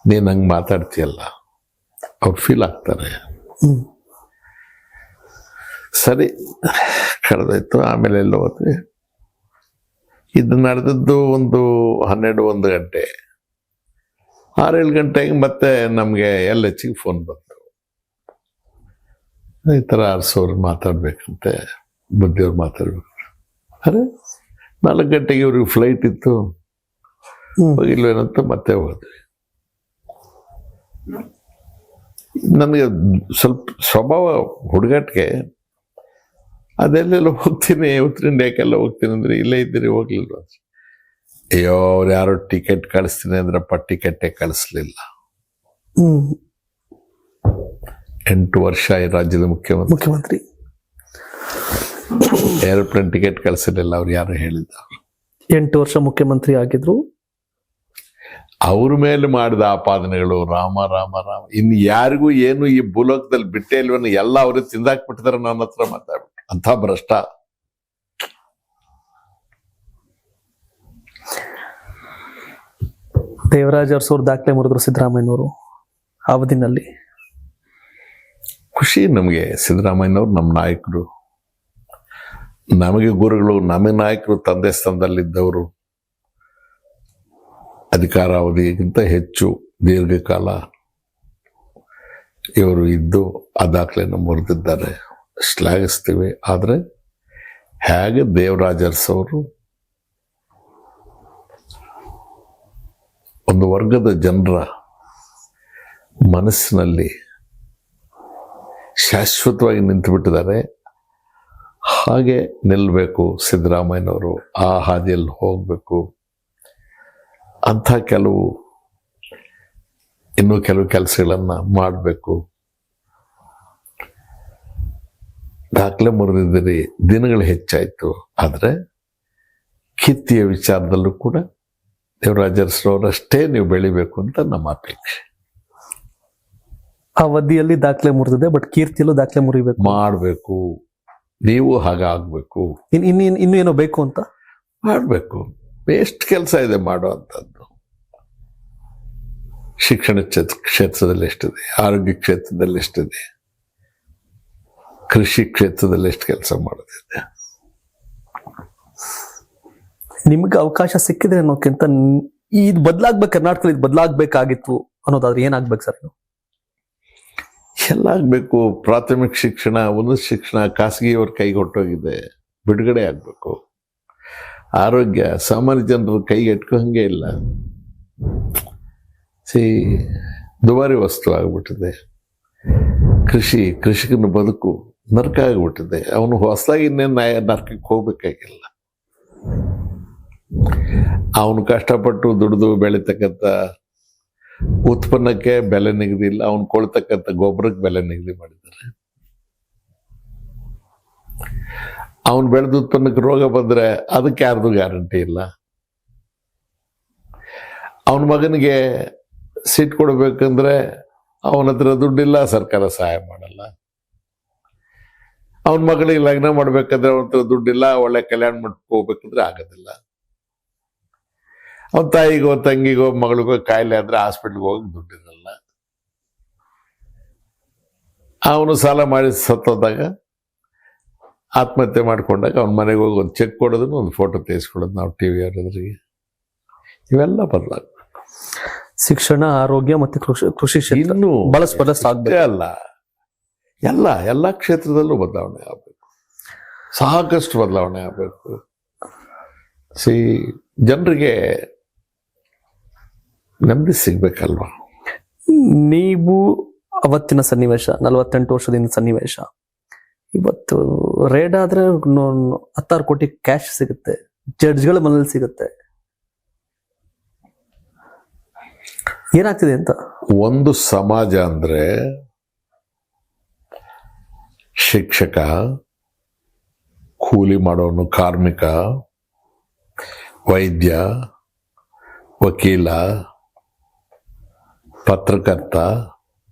ನೀನು ಹಂಗೆ ಮಾತಾಡ್ತೀಯಲ್ಲ, ಅವ್ರು ಫೀಲ್ ಆಗ್ತಾರೆ. ಸರಿ, ಕಳೆದೋಯ್ತು. ಆಮೇಲೆ ಎಲ್ಲ ಹೋದ್ವಿ. ಇದು ನಡೆದದ್ದು ಒಂದು 12-1 ಗಂಟೆ. 6-7 ಗಂಟೆಗೆ ಮತ್ತೆ ನಮಗೆ LHಗೆ ಫೋನ್ ಬಂತು, ಈ ಥರ ಅರಸೋರು ಮಾತಾಡ್ಬೇಕಂತೆ, ಬುದ್ಧಿಯವ್ರು ಮಾತಾಡ್ಬೇಕು. ಅರೆ, 4 ಗಂಟೆಗೆ ಇವ್ರಿಗೆ ಫ್ಲೈಟ್ ಇತ್ತು, ಹೋಗಿಲ್ವೇನಂತ ಮತ್ತೆ ಹೋದ್ವಿ. ನನಗೆ ಸ್ವಲ್ಪ ಸ್ವಭಾವ ಹುಡುಗಾಟಿಗೆ, ಅದೆಲ್ಲೆಲ್ಲ ಹೋಗ್ತೀನಿ, ಉತ್ತರ ಇಂಡಿಯಾಕ್ಕೆಲ್ಲ ಹೋಗ್ತೀನಿ ಅಂದ್ರೆ, ಇಲ್ಲೇ ಇದ್ದೀರಿ ಹೋಗ್ಲಿಲ್ವ? ಅಯ್ಯೋ, ಅವ್ರು ಯಾರೋ ಟಿಕೆಟ್ ಕಳಿಸ್ತೀನಿ ಅಂದ್ರಪ್ಪ, ಟಿಕೆಟೇ ಕಳಿಸ್ಲಿಲ್ಲ. 8 ವರ್ಷ ಈ ರಾಜ್ಯದ ಮುಖ್ಯಮಂತ್ರಿ, ಏರೋಪ್ಲೇನ್ ಟಿಕೆಟ್ ಕಳಿಸಲಿಲ್ಲ. ಅವ್ರು ಯಾರು ಹೇಳಿದ್ದವ್ರು? 8 ವರ್ಷ ಮುಖ್ಯಮಂತ್ರಿ ಆಗಿದ್ರು. ಅವ್ರ ಮೇಲೆ ಮಾಡಿದ ಆಪಾದನೆಗಳು ರಾಮ ರಾಮ ರಾಮ, ಇನ್ನು ಯಾರಿಗೂ ಏನು ಈ ಭೂಲೋಕದಲ್ಲಿ ಬಿಟ್ಟೇ ಇಲ್ವನ್ನ ಎಲ್ಲ ಅವ್ರಿಗೆ ತಿಂದಾಕ್ಬಿಟ್ಟಿದಾರೆ ನನ್ನ ಹತ್ರ ಮಾತಾಡ್ಬಿಟ್ಟು. ಅಂಥ ಭ್ರಷ್ಟ. ದೇವರಾಜ್ ಅರಸು ದಾಖಲೆ ಮುರಿದ್ರು ಸಿದ್ದರಾಮಯ್ಯನವರು ಅವಧಿನಲ್ಲಿ. ಖುಷಿ ನಮಗೆ. ಸಿದ್ದರಾಮಯ್ಯನವ್ರು ನಮ್ಮ ನಾಯಕರು, ನಮಗೆ ಗುರುಗಳು, ನಮ್ಮ ನಾಯಕರು, ತಂದೆ ಸ್ಥಾನದಲ್ಲಿದ್ದವರು. ಅಧಿಕಾರಾವಧಿಗಿಂತ ಹೆಚ್ಚು ದೀರ್ಘಕಾಲ ಇವರು ಇದ್ದು ಆ ದಾಖಲೆಯನ್ನು ಮುರಿದಿದ್ದಾರೆ, ಶ್ಲಾಘಿಸ್ತೀವಿ. ಆದರೆ ಹೇಗೆ ದೇವರಾಜ್ ಅರಸು ಅವರು ಒಂದು ವರ್ಗದ ಜನರ ಮನಸ್ಸಿನಲ್ಲಿ ಶಾಶ್ವತವಾಗಿ ನಿಂತು ಬಿಟ್ಟಿದ್ದಾರೆ, ಹಾಗೆ ನಿಲ್ಲಬೇಕು ಸಿದ್ದರಾಮಯ್ಯನವರು, ಆ ಹಾದಿಯಲ್ಲಿ ಹೋಗಬೇಕು ಅಂಥ ಇನ್ನೂ ಕೆಲವು ಕೆಲಸಗಳನ್ನ ಮಾಡಬೇಕು. ದಾಖಲೆ ಮುರಿದಿದ್ದೀರಿ, ದಿನಗಳು ಹೆಚ್ಚಾಯಿತು. ಆದರೆ ಕೀರ್ತಿಯ ವಿಚಾರದಲ್ಲೂ ಕೂಡ ದೇವರಾಜ್ ಅರಸರವರಷ್ಟೇ ನೀವು ಬೆಳಿಬೇಕು ಅಂತ ನಮ್ಮ ಅಪೇಕ್ಷೆ. ಅವಧಿಯಲ್ಲಿ ದಾಖಲೆ ಮುರಿದಿದೆ, ಬಟ್ ಕೀರ್ತಿಯಲ್ಲೂ ದಾಖಲೆ ಮುರಿಬೇಕು, ಮಾಡಬೇಕು. ನೀವು ಹಾಗಾಗಬೇಕು. ಇನ್ನು ಏನೋ ಬೇಕು ಅಂತ ಮಾಡಬೇಕು. ಎಷ್ಟು ಕೆಲಸ ಇದೆ ಮಾಡೋ ಅಂಥದ್ದು. ಶಿಕ್ಷಣ ಕ್ಷೇತ್ರದಲ್ಲಿ ಎಷ್ಟಿದೆ, ಆರೋಗ್ಯ ಕ್ಷೇತ್ರದಲ್ಲಿ ಎಷ್ಟಿದೆ, ಕೃಷಿ ಕ್ಷೇತ್ರದಲ್ಲಿ ಎಷ್ಟು ಕೆಲಸ ಮಾಡೋದಿದೆ. ನಿಮ್ಗೆ ಅವಕಾಶ ಸಿಕ್ಕಿದ್ರೆ ಅನ್ನೋಕ್ಕಿಂತ ಇದು ಬದಲಾಗ್ಬೇಕು, ಕರ್ನಾಟಕದಲ್ಲಿ ಇದು ಬದಲಾಗಬೇಕಾಗಿತ್ತು ಅನ್ನೋದಾದ್ರೆ ಏನಾಗ್ಬೇಕು ಸರ್? ಎಲ್ಲ ಆಗಬೇಕು. ಪ್ರಾಥಮಿಕ ಶಿಕ್ಷಣ, ಉನ್ನತ ಶಿಕ್ಷಣ ಖಾಸಗಿಯವ್ರ ಕೈಗೆ ಹೊಟ್ಟೋಗಿದೆ, ಬಿಡುಗಡೆ ಆಗಬೇಕು. ಆರೋಗ್ಯ ಸಾಮಾನ್ಯ ಜನರ ಕೈಗೆ ಎಟ್ಕೋಂಗೆ ಇಲ್ಲ. ದುಬಾರಿ ವಸ್ತು ಆಗ್ಬಿಟ್ಟಿದೆ. ಕೃಷಿಕನ ಬದುಕು ನರಕ ಆಗ್ಬಿಟ್ಟಿದೆ. ಅವನು ಹೊಸದಾಗಿ ಇನ್ನೇನು ನರಕಕ್ಕೆ ಹೋಗ್ಬೇಕಾಗಿಲ್ಲ. ಅವನು ಕಷ್ಟಪಟ್ಟು ದುಡಿದು ಬೆಳೀತಕ್ಕಂಥ ಉತ್ಪನ್ನಕ್ಕೆ ಬೆಲೆ ನಿಗದಿ ಇಲ್ಲ, ಅವನು ಕೊಳ್ತಕ್ಕಂಥ ಗೊಬ್ಬರಕ್ಕೆ ಬೆಲೆ ನಿಗದಿ ಮಾಡಿದ್ದಾರೆ. ಅವನು ಬೆಳೆದ ಉತ್ಪನ್ನಕ್ಕೆ ರೋಗ ಬಂದ್ರೆ ಅದಕ್ಕೆ ಯಾರ್ದು ಗ್ಯಾರಂಟಿ ಇಲ್ಲ. ಅವನ ಮಗನಿಗೆ ಸೀಟ್ ಕೊಡಬೇಕಂದ್ರೆ ಅವನ ಹತ್ರ ದುಡ್ಡಿಲ್ಲ, ಸರ್ಕಾರ ಸಹಾಯ ಮಾಡಲ್ಲ. ಅವನ ಮಗಳಿಗೆ ಲಗ್ನ ಮಾಡ್ಬೇಕಂದ್ರೆ ಅವನ ಹತ್ರ ದುಡ್ಡಿಲ್ಲ, ಒಳ್ಳೆ ಕಲ್ಯಾಣ ಮಂಟಪಕ್ಕೆ ಹೋಗ್ಬೇಕಂದ್ರೆ ಆಗೋದಿಲ್ಲ. ಅವನ ತಾಯಿಗೋ ತಂಗಿಗೋ ಮಗಳಿಗೋ ಕಾಯಿಲೆ ಆದ್ರೆ ಹಾಸ್ಪಿಟ್ಲ್ಗೆ ಹೋಗಿ ದುಡ್ಡಿರಲ್ಲ. ಅವನು ಸಾಲ ಮಾಡಿ ಸತ್ತೋದಾಗ, ಆತ್ಮಹತ್ಯೆ ಮಾಡ್ಕೊಂಡಾಗ ಅವನ ಮನೆಗೆ ಹೋಗಿ ಒಂದು ಚೆಕ್ ಕೊಡೋದನ್ನು ಒಂದು ಫೋಟೋ ತೆಗೆಸ್ಕೊಡೋದು ನಾವು ಟಿವಿ ಅವರಿಗೆ. ಇವೆಲ್ಲ ಬದಲಾಗಬೇಕು. ಶಿಕ್ಷಣ, ಆರೋಗ್ಯ ಮತ್ತೆ ಕೃಷಿ ಇನ್ನೂ ಅಲ್ಲ, ಎಲ್ಲ ಕ್ಷೇತ್ರದಲ್ಲೂ ಬದಲಾವಣೆ ಆಗಬೇಕು, ಸಾಕಷ್ಟು ಬದಲಾವಣೆ ಆಗಬೇಕು. ಜನರಿಗೆ ನೆಮ್ಮದಿ ಸಿಗ್ಬೇಕಲ್ವಾ? ನೀವು ಅವತ್ತಿನ ಸನ್ನಿವೇಶ, 48 ವರ್ಷದಿಂದ ಸನ್ನಿವೇಶ, ಇವತ್ತು ರೇಡ್ ಆದ್ರೆ 16 ಕೋಟಿ ಕ್ಯಾಶ್ ಸಿಗುತ್ತೆ, ಜಡ್ಜ್ಗಳ ಮನೇಲಿ ಸಿಗುತ್ತೆ. ಏನಾಗ್ತಿದೆ ಅಂತ ಒಂದು ಸಮಾಜ ಅಂದ್ರೆ ಶಿಕ್ಷಕ, ಕೂಲಿ ಮಾಡೋನು, ಕಾರ್ಮಿಕ, ವೈದ್ಯ, ವಕೀಲ, ಪತ್ರಕರ್ತ,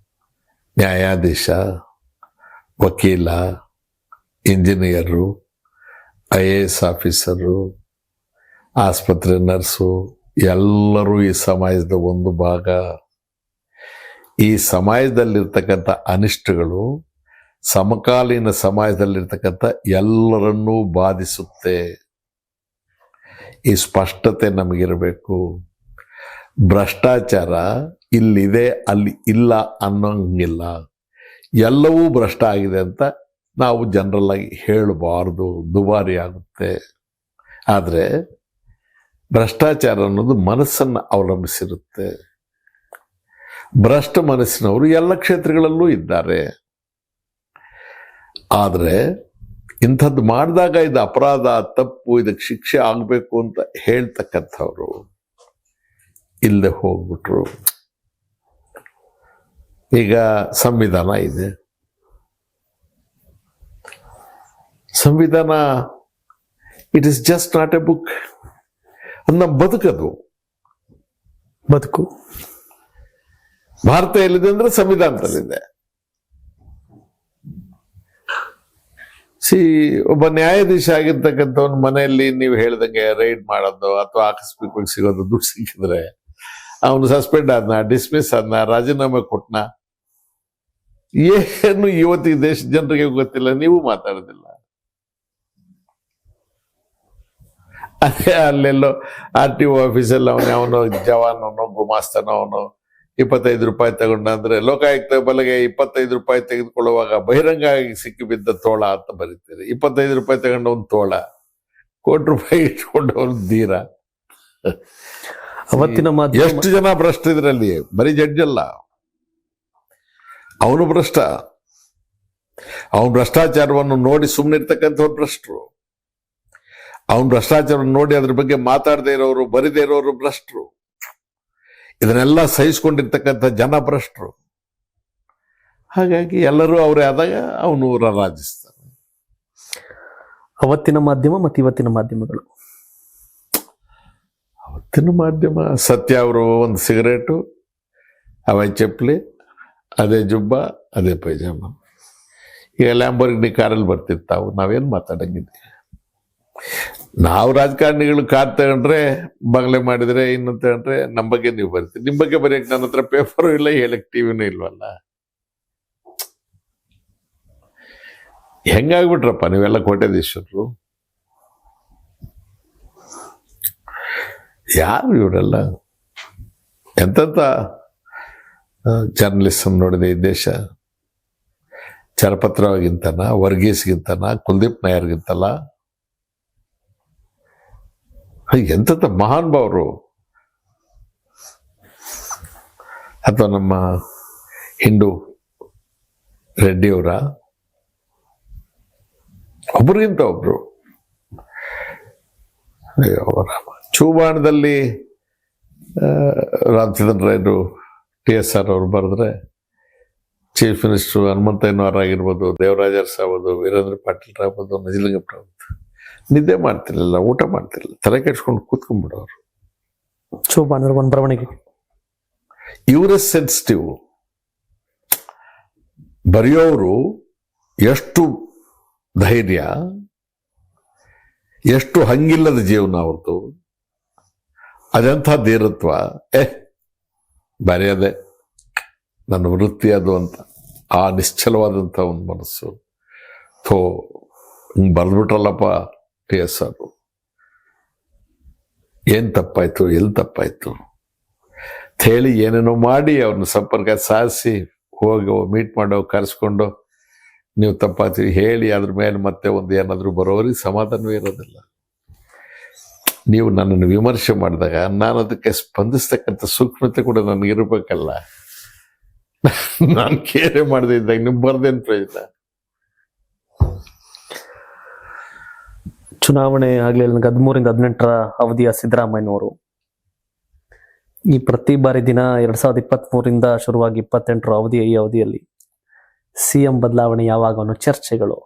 ನ್ಯಾಯಾಧೀಶ, ವಕೀಲ, ಇಂಜಿನಿಯರು, IAS ಆಫೀಸರು, ಆಸ್ಪತ್ರೆ ನರ್ಸು, ಎಲ್ಲರೂ ಈ ಸಮಾಜದ ಒಂದು ಭಾಗ. ಈ ಸಮಾಜದಲ್ಲಿರ್ತಕ್ಕಂಥ ಅನಿಷ್ಟಗಳು ಸಮಕಾಲೀನ ಸಮಾಜದಲ್ಲಿರ್ತಕ್ಕಂಥ ಎಲ್ಲರನ್ನೂ ಬಾಧಿಸುತ್ತೆ. ಈ ಸ್ಪಷ್ಟತೆ ನಮಗಿರಬೇಕು. ಭ್ರಷ್ಟಾಚಾರ ಇಲ್ಲಿದೆ ಅಲ್ಲಿ ಇಲ್ಲ ಅನ್ನೋಂಗಿಲ್ಲ. ಎಲ್ಲವೂ ಭ್ರಷ್ಟ ಆಗಿದೆ ಅಂತ ನಾವು ಜನರಲ್ ಆಗಿ ಹೇಳಬಾರ್ದು, ದುಬಾರಿ ಆಗುತ್ತೆ. ಆದರೆ ಭ್ರಷ್ಟಾಚಾರ ಅನ್ನೋದು ಮನಸ್ಸನ್ನು ಅವಲಂಬಿಸಿರುತ್ತೆ. ಭ್ರಷ್ಟ ಮನಸ್ಸಿನವರು ಎಲ್ಲ ಕ್ಷೇತ್ರಗಳಲ್ಲೂ ಇದ್ದಾರೆ. ಆದರೆ ಇಂಥದ್ದು ಮಾಡಿದಾಗ ಇದು ಅಪರಾಧ, ತಪ್ಪು, ಇದಕ್ಕೆ ಶಿಕ್ಷೆ ಆಗಬೇಕು ಅಂತ ಹೇಳ್ತಕ್ಕಂಥವ್ರು ಇಲ್ಲದೆ ಹೋಗ್ಬಿಟ್ರು. ಈಗ ಸಂವಿಧಾನ ಇದೆ. ಸಂವಿಧಾನ it is just not A book. ಅದು ನಮ್ಮ ಬದುಕದು. ಬದುಕು. ಭಾರತ ಎಲ್ಲಿದೆ ಅಂದ್ರೆ ಸಂವಿಧಾನದಲ್ಲಿದೆ. ಒಬ್ಬ ನ್ಯಾಯಾಧೀಶ ಆಗಿರ್ತಕ್ಕಂಥವ್ನ ಮನೆಯಲ್ಲಿ ನೀವು ಹೇಳ್ದಂಗೆ ರೈಡ್ ಮಾಡೋದು ಅಥವಾ ಆಕಸ್ಮಿಕವಾಗಿ ಸಿಗೋದು ದುಡ್ಡು ಸಿಕ್ಕಿದ್ರೆ ಅವನು ಸಸ್ಪೆಂಡ್ ಆದ್ನ, ಡಿಸ್ಮಿಸ್ ಆದ್ನ, ರಾಜೀನಾಮೆ ಕೊಟ್ನ, ಏನು ಇವತ್ತು ಈ ದೇಶದ ಜನರಿಗೆ ಗೊತ್ತಿಲ್ಲ, ನೀವು ಮಾತಾಡೋದಿಲ್ಲ. ಅದೇ ಅಲ್ಲೆಲ್ಲೋ RTO ಆಫೀಸಲ್ಲಿ ಅವನು ಜವಾನವನು ಗುಮಾಸ್ತನೋ ಅವನು 25 ರೂಪಾಯಿ ತಗೊಂಡ ಅಂದ್ರೆ ಲೋಕಾಯುಕ್ತ ಬಲಗೆ 25 ರೂಪಾಯಿ ತೆಗೆದುಕೊಳ್ಳುವಾಗ ಬಹಿರಂಗ ಆಗಿ ಸಿಕ್ಕಿಬಿದ್ದ ತೋಳ ಅಂತ ಬರೀತೀರಿ. 25 ರೂಪಾಯಿ ತಗೊಂಡ ಒಂದು ತೋಳ, ಕೋಟಿ ರೂಪಾಯಿ ಇಟ್ಕೊಂಡವನು ಧೀರ. ಅವತ್ತಿನ ಮಾಧ್ಯಮ ಎಷ್ಟು ಜನ ಭ್ರಷ್ಟ ಇದ್ರಲ್ಲಿ, ಬರೀ ಜಡ್ಜ್ ಅಲ್ಲ, ಅವನು ಭ್ರಷ್ಟ. ಅವನ ಭ್ರಷ್ಟಾಚಾರವನ್ನು ನೋಡಿ ಸುಮ್ಮನಿರ್ತಕ್ಕಂಥವ್ರು ಭ್ರಷ್ಟರು. ಅವನ ಭ್ರಷ್ಟಾಚಾರವನ್ನು ನೋಡಿ ಅದ್ರ ಬಗ್ಗೆ ಮಾತಾಡದೇ ಇರೋರು, ಬರಿದೇ ಇರೋರು ಭ್ರಷ್ಟರು. ಇದನ್ನೆಲ್ಲ ಸಹಿಸ್ಕೊಂಡಿರ್ತಕ್ಕಂಥ ಜನ ಭ್ರಷ್ಟರು. ಹಾಗಾಗಿ ಎಲ್ಲರೂ ಅವರೇ ಆದಾಗ ಅವನು ರಾಜಿಸ್ತಾನೆ. ಅವತ್ತಿನ ಮಾಧ್ಯಮ ಮತ್ತು ಇವತ್ತಿನ ಮಾಧ್ಯಮಗಳು. ಅವತ್ತಿನ ಮಾಧ್ಯಮ ಸತ್ಯ ಅವರು ಒಂದು ಸಿಗರೇಟು, ಅವೈ ಚಪ್ಪಲಿ, ಅದೇ ಜುಬ್ಬ, ಅದೇ ಪೈಜಾಮ. ಈಗ ಲ್ಯಾಂಬೋರ್ಗಿನಿ ಕಾರಲ್ಲಿ ಬರ್ತಿರ್ತಾವು, ನಾವೇನು ಮಾತಾಡಂಗಿದ್ದೀವಿ. ನಾವು ರಾಜಕಾರಣಿಗಳು ಕಾರ್ ತಗೊಂಡ್ರೆ ಬಂಗ್ಲೆ ಮಾಡಿದ್ರೆ ಇನ್ನು ತಗೊಂಡ್ರೆ ನಮ್ಮ ಬಗ್ಗೆ ನೀವು ಬರ್ತೀರಿ. ನಿಮ್ಮ ಬಗ್ಗೆ ಬರೆಯಕ್ಕೆ ನನ್ನ ಹತ್ರ ಪೇಪರು ಇಲ್ಲ, ಹೇಳಕ್ ಟಿವಿನೂ ಇಲ್ವಲ್ಲ. ಹೆಂಗಾಗ್ಬಿಟ್ರಪ್ಪ ನೀವೆಲ್ಲ ಕೋಟ್ಯಾಧೀಶರು. ಯಾರು ಇವರೆಲ್ಲ? ಎಂತ ಜರ್ನಲಿಸಮ್ ನೋಡಿದೆ ಈ ದೇಶ. ಚರಪತ್ರವಾಗಿಂತನ, ವರ್ಗೀಸ್ಗಿಂತನ, ಕುಲ್ದೀಪ್ ನಾಯರ್ಗಿಂತಲ್ಲ, ಎಂತ ಮಹಾನ್ ಭಾವರು. ಅಥವಾ ನಮ್ಮ ಹಿಂದೂ ರೆಡ್ಡಿಯವರ ಒಬ್ರಿಗಿಂತ ಒಬ್ರು. ಚೂಬಾಣದಲ್ಲಿ ರಾಮಚಂದ್ರ ರಾಯರು TSR ಅವರು ಬರೆದ್ರೆ ಚೀಫ್ ಮಿನಿಸ್ಟರ್ ಹನುಮಂತಯ್ಯನವರಾಗಿರ್ಬೋದು, ದೇವರಾಜ ಅರಸು ಆಗ್ಬೋದು, ವೀರೇಂದ್ರ ಪಾಟೀಲ್ ಆಗ್ಬೋದು, ನಜಲಿಂಗಪ್ಪ ಆಗ್ಬೋದು, ನಿದ್ದೆ ಮಾಡ್ತಿರ್ಲಿಲ್ಲ, ಊಟ ಮಾಡ್ತಿರ್ಲಿಲ್ಲ, ತಲೆ ಕೆಡ್ಸ್ಕೊಂಡು ಕೂತ್ಕೊಂಡ್ಬಿಡೋರು. ಚೂಬಾಣದ ಒಂದು ಬರವಣಿಗೆ ಇವರೇ ಸೆನ್ಸಿಟಿವ್. ಬರೆಯೋರು ಎಷ್ಟು ಧೈರ್ಯ, ಎಷ್ಟು ಹಂಗಿಲ್ಲದ ಜೀವನ ಅವ್ರದ್ದು, ಅದೆಂಥ ಧೀರತ್ವ. ಬರೆಯದೆ ನನ್ನ ವೃತ್ತಿ ಅದು ಅಂತ ಆ ನಿಶ್ಚಲವಾದಂಥ ಒಂದು ಮನಸ್ಸು. ಹಿಂಗೆ ಬರೆದ್ಬಿಟ್ರಲ್ಲಪ್ಪ TSR, ಏನ್ ತಪ್ಪಾಯ್ತು, ಎಲ್ಲಿ ತಪ್ಪಾಯ್ತು ಹೇಳಿ ಏನೇನೋ ಮಾಡಿ ಅವ್ರನ್ನ ಸಂಪರ್ಕ ಸಾಧಿಸಿ ಹೋಗಿ ಮೀಟ್ ಮಾಡೋ ಕರೆಸ್ಕೊಂಡು ನೀವು ತಪ್ಪಾಯ್ತು ಹೇಳಿ ಅದ್ರ ಮೇಲೆ ಮತ್ತೆ ಒಂದು ಏನಾದರೂ ಬರೋರಿಗೆ ಸಮಾಧಾನವೇ ಇರೋದಿಲ್ಲ. ನೀವು ನನ್ನನ್ನು ವಿಮರ್ಶೆ ಮಾಡಿದಾಗ ನಾನು ಅದಕ್ಕೆ ಸ್ಪಂದಿಸ್ತಕ್ಕಂಥ ಸೂಕ್ಷ್ಮತೆ ಕೂಡ ನನಗಿರ್ಬೇಕಲ್ಲ. ನಾನು ಕೇರೆ ಮಾಡದೇ ಇದ್ದಾಗ ನಿಮ್ಗೆ ಬರ್ದೇನು ಪ್ರಯೋಜನ? ಚುನಾವಣೆ ಆಗ್ಲಿಲ್ಲ 13ರಿಂದ 18 ಅವಧಿಯ ಸಿದ್ದರಾಮಯ್ಯನವರು ಈ ಪ್ರತಿ ಬಾರಿ ದಿನ 2023ರಿಂದ ಶುರುವಾಗಿ 28 ಈ ಅವಧಿಯಲ್ಲಿ CM ಬದಲಾವಣೆ ಯಾವಾಗ ಅನ್ನೋ ಚರ್ಚೆಗಳು.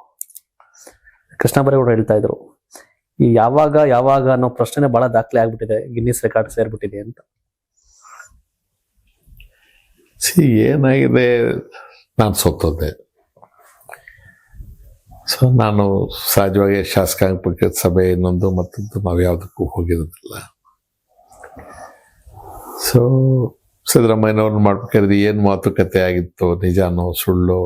ಕೃಷ್ಣ ಬೈರೇಗೌಡರು ಹೇಳ್ತಾ ಇದ್ರು, ಈ ಯಾವಾಗ ಅನ್ನೋ ಪ್ರಶ್ನೆ ಬಹಳ ದಾಖಲೆ ಆಗ್ಬಿಟ್ಟಿದೆ, ಗಿನ್ನಿಸ್ ರೆಕಾರ್ಡ್ ಸೇರ್ಬಿಟ್ಟಿದೆ ಅಂತ. ಏನಾಗಿದೆ, ನಾನು ಸೋತೋದೆ. ಸೊ ನಾನು ಸಹಜವಾಗಿ ಶಾಸಕಾಂಗ ಪಕ್ಷದ ಸಭೆ ಇನ್ನೊಂದು ಮತ್ತೊಂದು ನಾವು ಯಾವುದಕ್ಕೂ ಹೋಗಿರೋದಿಲ್ಲ. ಸೊ ಸಿದ್ದರಾಮಯ್ಯನವ್ರನ್ನ ಮಾಡ್ಬೇಕಾದ್ರೆ ಏನು ಮಾತುಕತೆ ಆಗಿತ್ತು, ನಿಜಾನೋ ಸುಳ್ಳು,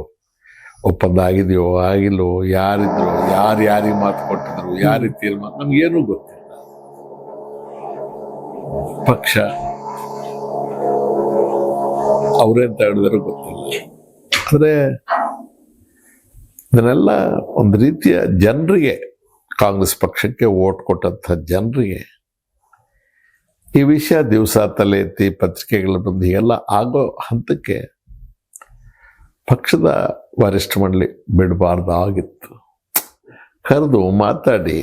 ಒಪ್ಪಂದ ಆಗಿದೆಯೋ ಆಗಿಲ್ಲೋ, ಯಾರಿದ್ರು, ಯಾರಿಗೆ ಮಾತು ಕೊಟ್ಟಿದ್ರು, ಯಾರಿಗೆ ತೀರ್ಮಾನ, ನಮ್ಗೇನೂ ಗೊತ್ತಿಲ್ಲ. ಪಕ್ಷ ಅವ್ರೇಂತ ಹೇಳಿದ್ರು ಗೊತ್ತಿಲ್ಲ. ಆದರೆ ಇದನ್ನೆಲ್ಲ ಒಂದು ರೀತಿಯ ಜನರಿಗೆ, ಕಾಂಗ್ರೆಸ್ ಪಕ್ಷಕ್ಕೆ ವೋಟ್ ಕೊಟ್ಟಂಥ ಜನರಿಗೆ ಈ ವಿಷಯ ದಿವಸ ತಲೆ ಎತ್ತಿ ಪತ್ರಿಕೆಗಳ ಬಂದು ಹೀಗೆಲ್ಲ ಆಗೋ ಹಂತಕ್ಕೆ ಪಕ್ಷದ ವರಿಷ್ಠ ಮಂಡಳಿ ಬಿಡಬಾರ್ದಾಗಿತ್ತು. ಕರೆದು ಮಾತಾಡಿ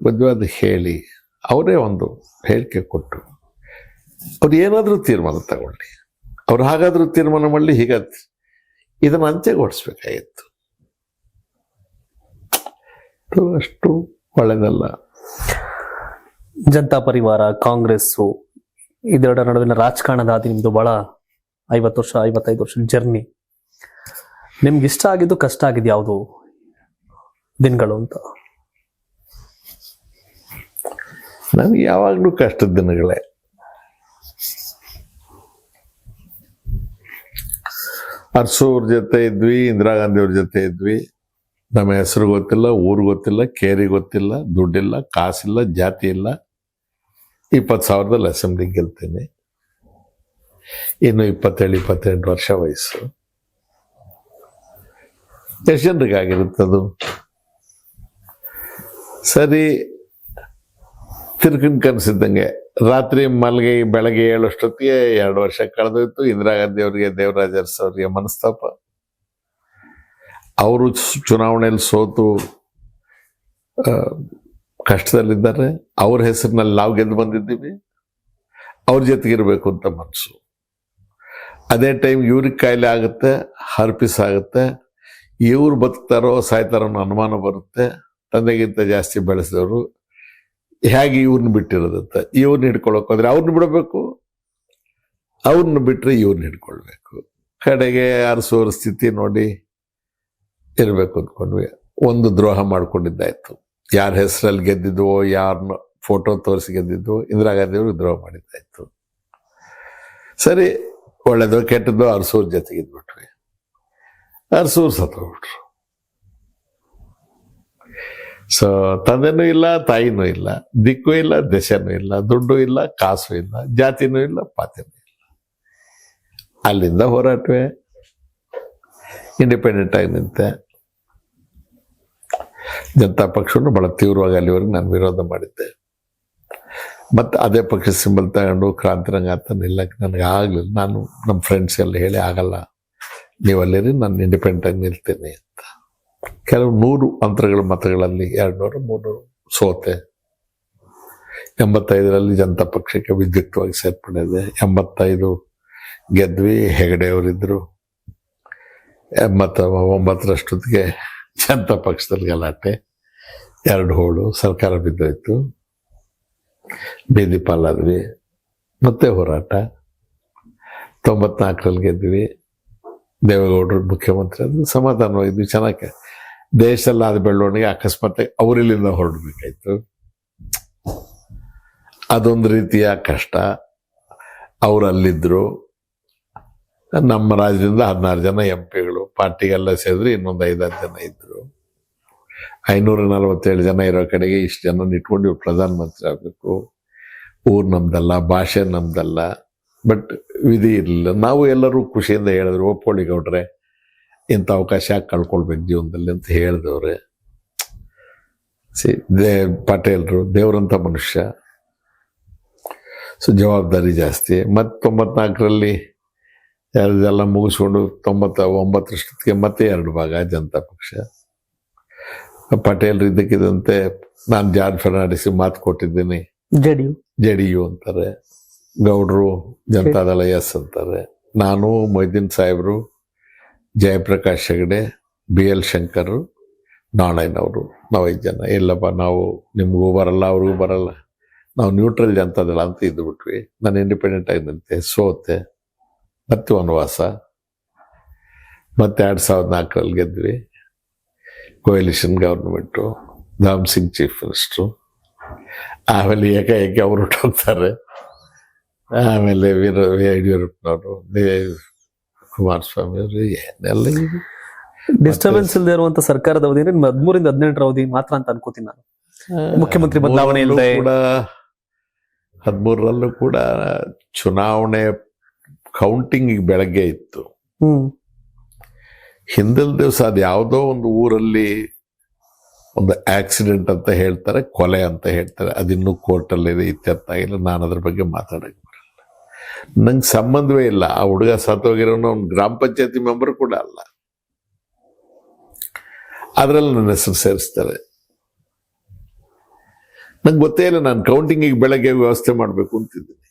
ಬುದ್ಧಿವಾದ ಹೇಳಿ ಅವರೇ ಒಂದು ಹೇಳಿಕೆ ಕೊಟ್ಟು ಅವ್ರು ಏನಾದರೂ ತೀರ್ಮಾನ ತಗೊಳ್ಳಿ, ಅವ್ರು ಹಾಗಾದ್ರೂ ತೀರ್ಮಾನ ಮಾಡಲಿ, ಹೀಗಾದ ಇದನ್ನು ಅಂತ್ಯಗೊಳಿಸ್ಬೇಕಾಗಿತ್ತು. ಅಷ್ಟು ಒಳ್ಳೆಯದಲ್ಲ. ಜನತಾ ಪರಿವಾರ, ಕಾಂಗ್ರೆಸ್ಸು ಇದೆರಡರ ನಡುವಿನ ರಾಜಕಾರಣದ ಹಾದಿ ನಿಮ್ದು ಬಹಳ 50 ವರ್ಷ 55 ವರ್ಷ ಜರ್ನಿ. ನಿಮ್ಗೆ ಇಷ್ಟ ಆಗಿದ್ದು ಕಷ್ಟ ಆಗಿದ್ದು ಯಾವುದು ದಿನಗಳು ಅಂತ? ನನಗೆ ಯಾವಾಗಲೂ ಕಷ್ಟದ ದಿನಗಳೇ. ಅರಸೂರ್ ಜೊತೆ ಇದ್ವಿ, ಇಂದಿರಾ ಗಾಂಧಿ ಅವ್ರ ಜೊತೆ ಇದ್ವಿ. ನಮ್ಮ ಹೆಸರು ಗೊತ್ತಿಲ್ಲ, ಊರು ಗೊತ್ತಿಲ್ಲ, ಕೇರಿ ಗೊತ್ತಿಲ್ಲ, ದುಡ್ಡಿಲ್ಲ, ಕಾಸಿಲ್ಲ, ಜಾತಿ ಇಲ್ಲ. 20,000ದಲ್ಲಿ ಅಸೆಂಬ್ಲಿಗೆ ಗೆಲ್ತೀನಿ. ಇನ್ನು 27-28 ವರ್ಷ ವಯಸ್ಸು. ಎಷ್ಟು ಜನರಿಗಾಗಿರುತ್ತದು? ಸರಿ, ತಿರ್ಕಿನ ಕನಸಿದ್ದಂಗೆ ರಾತ್ರಿ ಮಲಗಿ ಬೆಳಗ್ಗೆ ಏಳಷ್ಟೊತ್ತಿಗೆ 2 ವರ್ಷ ಕಳೆದೋಯ್ತು. ಇಂದಿರಾ ಗಾಂಧಿ ಅವರಿಗೆ, ದೇವರಾಜ ಅರಸು ಅವರಿಗೆ ಮನಸ್ತಾಪ. ಅವರು ಚುನಾವಣೆಯಲ್ಲಿ ಸೋತು ಕಷ್ಟದಲ್ಲಿದ್ದಾರೆ. ಅವ್ರ ಹೆಸರಿನಲ್ಲಿ ನಾವು ಗೆದ್ದು ಬಂದಿದ್ದೀವಿ, ಅವ್ರ ಜೊತೆಗಿರ್ಬೇಕು ಅಂತ ಮನಸ್ಸು. ಅದೇ ಟೈಮ್ ಇವ್ರಿಗೆ ಕಾಯಿಲೆ ಆಗುತ್ತೆ, ಹರ್ಪಿಸ್ ಆಗುತ್ತೆ. ಇವ್ರು ಬದುಕ್ತಾರೋ ಸಾಯ್ತಾರೋ ಅನ್ನೋ ಅನುಮಾನ ಬರುತ್ತೆ. ತಂದೆಗಿಂತ ಜಾಸ್ತಿ ಬೆಳೆಸಿದವರು ಹೇಗೆ ಇವ್ರನ್ನ ಬಿಟ್ಟಿರೋದಂತ. ಇವ್ರನ್ನ ಹಿಡ್ಕೊಳಕ್ ಹೋದ್ರೆ ಅವ್ರನ್ನ ಬಿಡಬೇಕು, ಅವ್ರನ್ನ ಬಿಟ್ರೆ ಇವ್ರನ್ನ ಹಿಡ್ಕೊಳ್ಬೇಕು. ಕಡೆಗೆ ಅರಸೋರ ಸ್ಥಿತಿ ನೋಡಿ ಇರಬೇಕು ಅಂದ್ಕೊಂಡ್ವಿ. ಒಂದು ದ್ರೋಹ ಮಾಡ್ಕೊಂಡಿದ್ದಾಯ್ತು. ಯಾರ ಹೆಸರಲ್ಲಿ ಗೆದ್ದಿದ್ವೋ, ಯಾರನ್ನ ಫೋಟೋ ತೋರಿಸಿ ಗೆದ್ದಿದ್ವೋ, ಇಂದಿರಾ ಗಾಂಧಿ ಅವ್ರಿಗೆ ದ್ರೋಹ ಮಾಡಿದ್ದಾಯ್ತು. ಸರಿ, ಒಳ್ಳೇದೋ ಕೆಟ್ಟದ್ದೋ ಅರಸೂರ್ ಜೊತೆಗೆ ಇದ್ಬಿಟ್ವಿ. ಅರಸೂರ್ ಸತ್ತೋಗ್ಬಿಟ್ರು. ಸೊ ತಂದೆನೂ ಇಲ್ಲ, ತಾಯಿನೂ ಇಲ್ಲ, ದಿಕ್ಕೂ ಇಲ್ಲ, ದಶನೂ ಇಲ್ಲ, ದುಡ್ಡು ಇಲ್ಲ, ಕಾಸು ಇಲ್ಲ, ಜಾತಿನೂ ಇಲ್ಲ, ಪಾತಿನೂ ಇಲ್ಲ. ಅಲ್ಲಿಂದ ಹೋರಾಟವೇ. ಇಂಡಿಪೆಂಡೆಂಟ್ ಆಗಿ ನಿಂತೆ. ಜನತಾ ಪಕ್ಷವನ್ನು ಬಹಳ ತೀವ್ರವಾಗಿ ಅಲ್ಲಿವರೆಗೆ ನಾನು ವಿರೋಧ ಮಾಡಿದ್ದೆ. ಮತ್ತೆ ಅದೇ ಪಕ್ಷ ಸಿಂಬಲ್ ತಗೊಂಡು ಕ್ರಾಂತಿರಂಗ ಅಂತ ನಿಲ್ಲಕ್ಕೆ ನನಗೆ ಆಗಲಿಲ್ಲ. ನಾನು ನಮ್ಮ ಫ್ರೆಂಡ್ಸ್ ಎಲ್ಲ ಹೇಳಿ, ಆಗಲ್ಲ, ನೀವು ಅಲ್ಲಿರಿ, ನಾನು ಇಂಡಿಪೆಂಡೆಂಟ್ ಆಗಿ ನಿಲ್ತೇನೆ ಅಂತ. ಕೆಲವು 100 ಅಂತರಗಳ ಮತಗಳಲ್ಲಿ 200, 300 ಸೋತೆ. 85ರಲ್ಲಿ ಜನತಾ ಪಕ್ಷಕ್ಕೆ ವಿದ್ಯುಕ್ತವಾಗಿ ಸೇರ್ಪಡಿದೆ. 85 ಗೆದ್ವಿ. ಹೆಗಡೆ ಅವರಿದ್ರು. 89ರಷ್ಟೊತ್ತಿಗೆ ಜನತಾ ಪಕ್ಷದಲ್ಲಿ ಗಲಾಟೆ, 2 ಹೋಳು, ಸರ್ಕಾರ ಬಿದ್ದೋಯ್ತು, ಬೀದಿ ಪಾಲಾದ್ವಿ. ಮತ್ತೆ ಹೋರಾಟ. 94ರಲ್ಲಿ ಗೆದ್ವಿ. ದೇವೇಗೌಡರು ಮುಖ್ಯಮಂತ್ರಿ ಆದ್ರು. ಸಮಾಧಾನವಾಗಿದ್ವಿ, ಚೆನ್ನಾಗಿ. ದೇಶದಲ್ಲಿ ಆದ ಬೆಳವಣಿಗೆ ಅಕಸ್ಮಾತ್ ಅವರಿಲ್ಲಿಂದ ಹೊರಡ್ಬೇಕಾಯ್ತು. ಅದೊಂದು ರೀತಿಯ ಕಷ್ಟ. ಅವ್ರು ಅಲ್ಲಿದ್ರು. ನಮ್ಮ ರಾಜ್ಯದಿಂದ 16 ಜನ MP ಗಳು, ಪಾರ್ಟಿಗೆಲ್ಲ ಸೇರಿದ್ರೆ ಇನ್ನೊಂದು 5-6 ಜನ ಇದ್ರು. 547 ಜನ ಇರೋ ಕಡೆಗೆ ಇಷ್ಟು ಜನ ಇಟ್ಕೊಂಡು ಇವ್ರು ಪ್ರಧಾನಮಂತ್ರಿ ಆಗಬೇಕು. ಊರು ನಮ್ದಲ್ಲ, ಭಾಷೆ ನಮ್ದಲ್ಲ. ಬಟ್ ವಿಧಿ ಇರಲಿಲ್ಲ. ನಾವು ಎಲ್ಲರೂ ಖುಷಿಯಿಂದ ಹೇಳಿದ್ರು, ಒಪ್ಪೋಳಿ ಗೌಡ್ರೆ, ಇಂಥ ಅವಕಾಶ ಯಾಕೆ ಕಳ್ಕೊಳ್ಬೇಕು ಜೀವನದಲ್ಲಿ ಅಂತ ಹೇಳಿದವ್ರೆ. ಪಟೇಲ್ರು ದೇವರಂತ ಮನುಷ್ಯ. ಸೊ ಜವಾಬ್ದಾರಿ ಜಾಸ್ತಿ. ಮತ್ತು 94ರಲ್ಲಿ ಎಲ್ಲ ಮುಗಿಸ್ಕೊಂಡು 99ರಷ್ಟೊತ್ತಿಗೆ ಮತ್ತೆ 2 ಭಾಗ ಜನತಾ ಪಕ್ಷ. ಪಟೇಲ್ರು ಇದ್ದಕ್ಕಿದ್ದಂತೆ ನಾನು ಜಾರ್ಜ್ ಫರ್ನಾಂಡಿಸ್ ಮಾತು ಕೊಟ್ಟಿದ್ದೀನಿ, JDU ಅಂತಾರೆ. ಗೌಡ್ರು ಜನತಾದಳ ಎಸ್ ಅಂತಾರೆ. ನಾನು, ಮೊಯ್ದೀನ್ ಸಾಹೇಬ್ರು, ಜಯಪ್ರಕಾಶ್ ಹೆಗಡೆ, BL ಶಂಕರ್, ನಾರಾಯಣವರು, ನಾವು 5 ಜನ. ಇಲ್ಲಪ್ಪ, ನಾವು ನಿಮಗೂ ಬರಲ್ಲ, ಅವ್ರಿಗೂ ಬರಲ್ಲ, ನಾವು ನ್ಯೂಟ್ರಲ್ ಜನತಾದಳ ಅಂತ ಇದ್ಬಿಟ್ವಿ. ನಾನು ಇಂಡಿಪೆಂಡೆಂಟ್ ಆಗಿ ನಿಂತೆ, ಸೋತೆ. ಮತ್ತೆ ವನವಾಸ. ಮತ್ತೆ 2004ರಲ್ಲಿ ಗೆದ್ವಿ. Coalition government, Dharam Singh chief minister. ಆಮೇಲೆ ಏಕಾಏಕಿ ಅವರು ಹೊರಟೋಗ್ತಾರೆ. ಆಮೇಲೆ ಯಡಿಯೂರಪ್ಪನವರು, ಕುಮಾರಸ್ವಾಮಿ ಅವರು, ಏನೆಲ್ಲ ಇದು ಡಿಸ್ಟರ್ಬೆನ್ಸ್ ಇಲ್ಲದೆ ಇರುವಂತ ಸರ್ಕಾರದ ಅವಧಿ 13ರಿಂದ 18ರ ಅವಧಿ ಮಾತ್ರ ಅಂತ ಅನ್ಕೋತೀನಿ ನಾನು. ಮುಖ್ಯಮಂತ್ರಿ ಬದಲಾವಣೆ ಇಲ್ಲದೆ ಕೂಡ 13ರಲ್ಲೂ ಕೂಡ ಚುನಾವಣೆ ಕೌಂಟಿಂಗ್ ಬೆಳಗ್ಗೆ ಇತ್ತು. ಹಿಂದಿನ ದಿವಸ ಅದು ಯಾವುದೋ ಒಂದು ಊರಲ್ಲಿ ಒಂದು ಆಕ್ಸಿಡೆಂಟ್ ಅಂತ ಹೇಳ್ತಾರೆ, ಕೊಲೆ ಅಂತ ಹೇಳ್ತಾರೆ. ಅದಿನ್ನೂ ಕೋರ್ಟಲ್ಲಿದೆ, ಇತ್ಯರ್ಥ ಆಗಿಲ್ಲ. ನಾನು ಅದ್ರ ಬಗ್ಗೆ ಮಾತಾಡಕ್ಕೆ ಬರಲ್ಲ. ನಂಗೆ ಸಂಬಂಧವೇ ಇಲ್ಲ. ಆ ಹುಡುಗ ಸತ್ತೋಗಿರೋನು ಅವ್ನು ಗ್ರಾಮ ಪಂಚಾಯತಿ ಮೆಂಬರ್ ಕೂಡ ಅಲ್ಲ. ಅದರಲ್ಲಿ ನನ್ನ ಹೆಸರು ಸೇರಿಸ್ತಾರೆ. ನಂಗೆ ಗೊತ್ತೇ ಇಲ್ಲ. ನಾನು ಕೌಂಟಿಂಗಿಗೆ ಬೆಳಗ್ಗೆ ವ್ಯವಸ್ಥೆ ಮಾಡಬೇಕು ಅಂತಿದ್ದೀನಿ.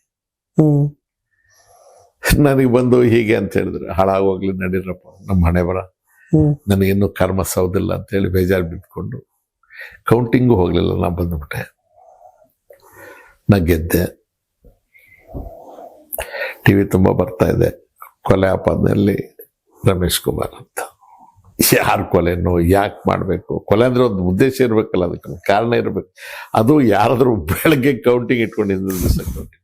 ನನಗೆ ಬಂದು ಹೀಗೆ ಅಂತ ಹೇಳಿದ್ರು, ಹಾಳಾಗೋಗ್ಲಿ ನಡೀರಪ್ಪ, ನಮ್ಮ ಹಣೆ ಬರ, ನನಗಿನ್ನೂ ಕರ್ಮ ಸೌದಿಲ್ಲ ಅಂತೇಳಿ ಬೇಜಾರು ಬಿದ್ದುಕೊಂಡು ಕೌಂಟಿಂಗು ಹೋಗ್ಲಿಲ್ಲ. ನಾ ಬಂದ್ಬಿಟ್ಟೆ. ನಾ ಗೆದ್ದೆ. ಟಿವಿ ತುಂಬ ಬರ್ತಾ ಇದೆ, ಕೊಲೆ ಆಪಾದನೆಯಲ್ಲಿ ರಮೇಶ್ ಕುಮಾರ್ ಅಂತ. ಯಾರು ಕೊಲೆನೋ, ಯಾಕೆ ಮಾಡಬೇಕು ಕೊಲೆ ಅಂದ್ರೆ ಒಂದು ಉದ್ದೇಶ ಇರಬೇಕಲ್ಲ, ಅದಕ್ಕೆ ಒಂದು ಕಾರಣ ಇರಬೇಕು. ಅದು ಯಾರಾದ್ರೂ ಬೆಳಗ್ಗೆ ಕೌಂಟಿಂಗ್ ಇಟ್ಕೊಂಡಿದ್ದು ದಿವಸ ಕೌಂಟಿಂಗ್,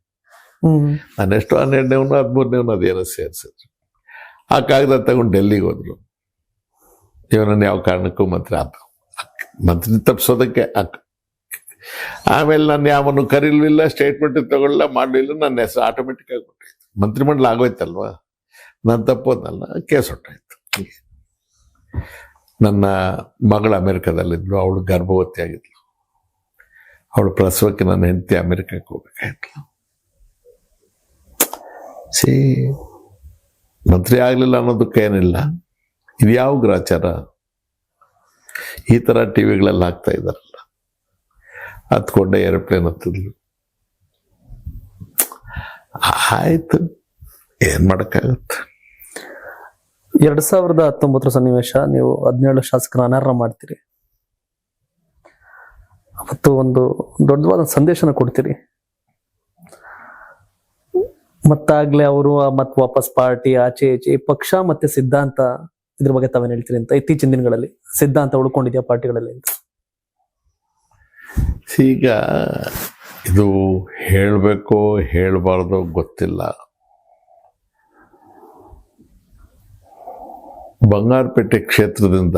ನಾನೆಷ್ಟು 12ನೇವನು 13ನೇವನು ಅದೇನೋ ಸೇರಿಸಿದ್ರು. ಆ ಕಾಗದ ತಗೊಂಡು ಡೆಲ್ಲಿಗೆ ಹೋದ್ರು. ಇವನನ್ನು ಯಾವ ಕಾರಣಕ್ಕೂ ಮಂತ್ರಿ ತಪ್ಪಿಸೋದಕ್ಕೆ ಆಮೇಲೆ ನಾನು ಯಾವನು ಕರೀಲಿಲ್ಲ, ಸ್ಟೇಟ್ಮೆಂಟ್ ತಗೊಳ್ಳ ಮಾಡಲಿಲ್ಲ, ನನ್ನ ಹೆಸರು ಆಟೋಮೆಟಿಕ್ ಆಗಿ ಕೊಟ್ಟಾಯ್ತು. ಮಂತ್ರಿಮಂಡಲ ಆಗೋಯ್ತಲ್ವಾ, ನಾನು ತಪ್ಪೋದ್ನಲ್ಲ, ಕೇಸ್ ಹೊಟ್ಟಾಯ್ತು. ನನ್ನ ಮಗಳು ಅಮೆರಿಕದಲ್ಲಿದ್ಲು, ಅವಳು ಗರ್ಭವತಿ ಆಗಿದ್ಲು. ಅವಳು ಪ್ರಸವಕ್ಕೆ ನನ್ನ ಹೆಂಡತಿ ಅಮೆರಿಕಕ್ಕೆ ಹೋಗ್ಬೇಕಾಯ್ತು. ಮಂತ್ರಿ ಆಗ್ಲಿಲ್ಲ ಅನ್ನೋದಕ್ಕೆ ಏನಿಲ್ಲ. ಇದು ಯಾವ ಗ್ರಾಚಾರ? ಈ ತರ ಟಿವಿಗಳೆಲ್ಲ ಹಾಕ್ತಾ ಇದ್ದಾರಲ್ಲ. ಹತ್ಕೊಂಡೆ ಏರೋಪ್ಲೇನ್ ಹತ್ತಿದ್ಲು. ಆಯ್ತು, ಏನ್ ಮಾಡಕ್ಕಾಗತ್ತೆ. 2019 ಸನ್ನಿವೇಶ, ನೀವು 17 ಶಾಸಕರ ಅನರ್ಹ ಮಾಡ್ತೀರಿ. ಅವತ್ತು ಒಂದು ದೊಡ್ಡವಾದ ಸಂದೇಶನ ಕೊಡ್ತೀರಿ. ಮತ್ತಾಗ್ಲೇ ಅವರು ಮತ್ತೆ ವಾಪಸ್ ಪಾರ್ಟಿ ಆಚೆ ಈಚೆ ಪಕ್ಷ ಮತ್ತೆ ಸಿದ್ಧಾಂತ, ಇದ್ರ ಬಗ್ಗೆ ತಾವೇನ್ ಹೇಳ್ತೀರಿ ಅಂತ ಇತ್ತೀಚಿನ ದಿನಗಳಲ್ಲಿ ಸಿದ್ಧಾಂತ ಉಳ್ಕೊಂಡಿದ್ಯಾ ಪಾರ್ಟಿಗಳಲ್ಲಿ ಅಂತ? ಈಗ ಇದು ಹೇಳಬೇಕೋ ಹೇಳಬಾರ್ದೋ ಗೊತ್ತಿಲ್ಲ. ಬಂಗಾರಪೇಟೆ ಕ್ಷೇತ್ರದಿಂದ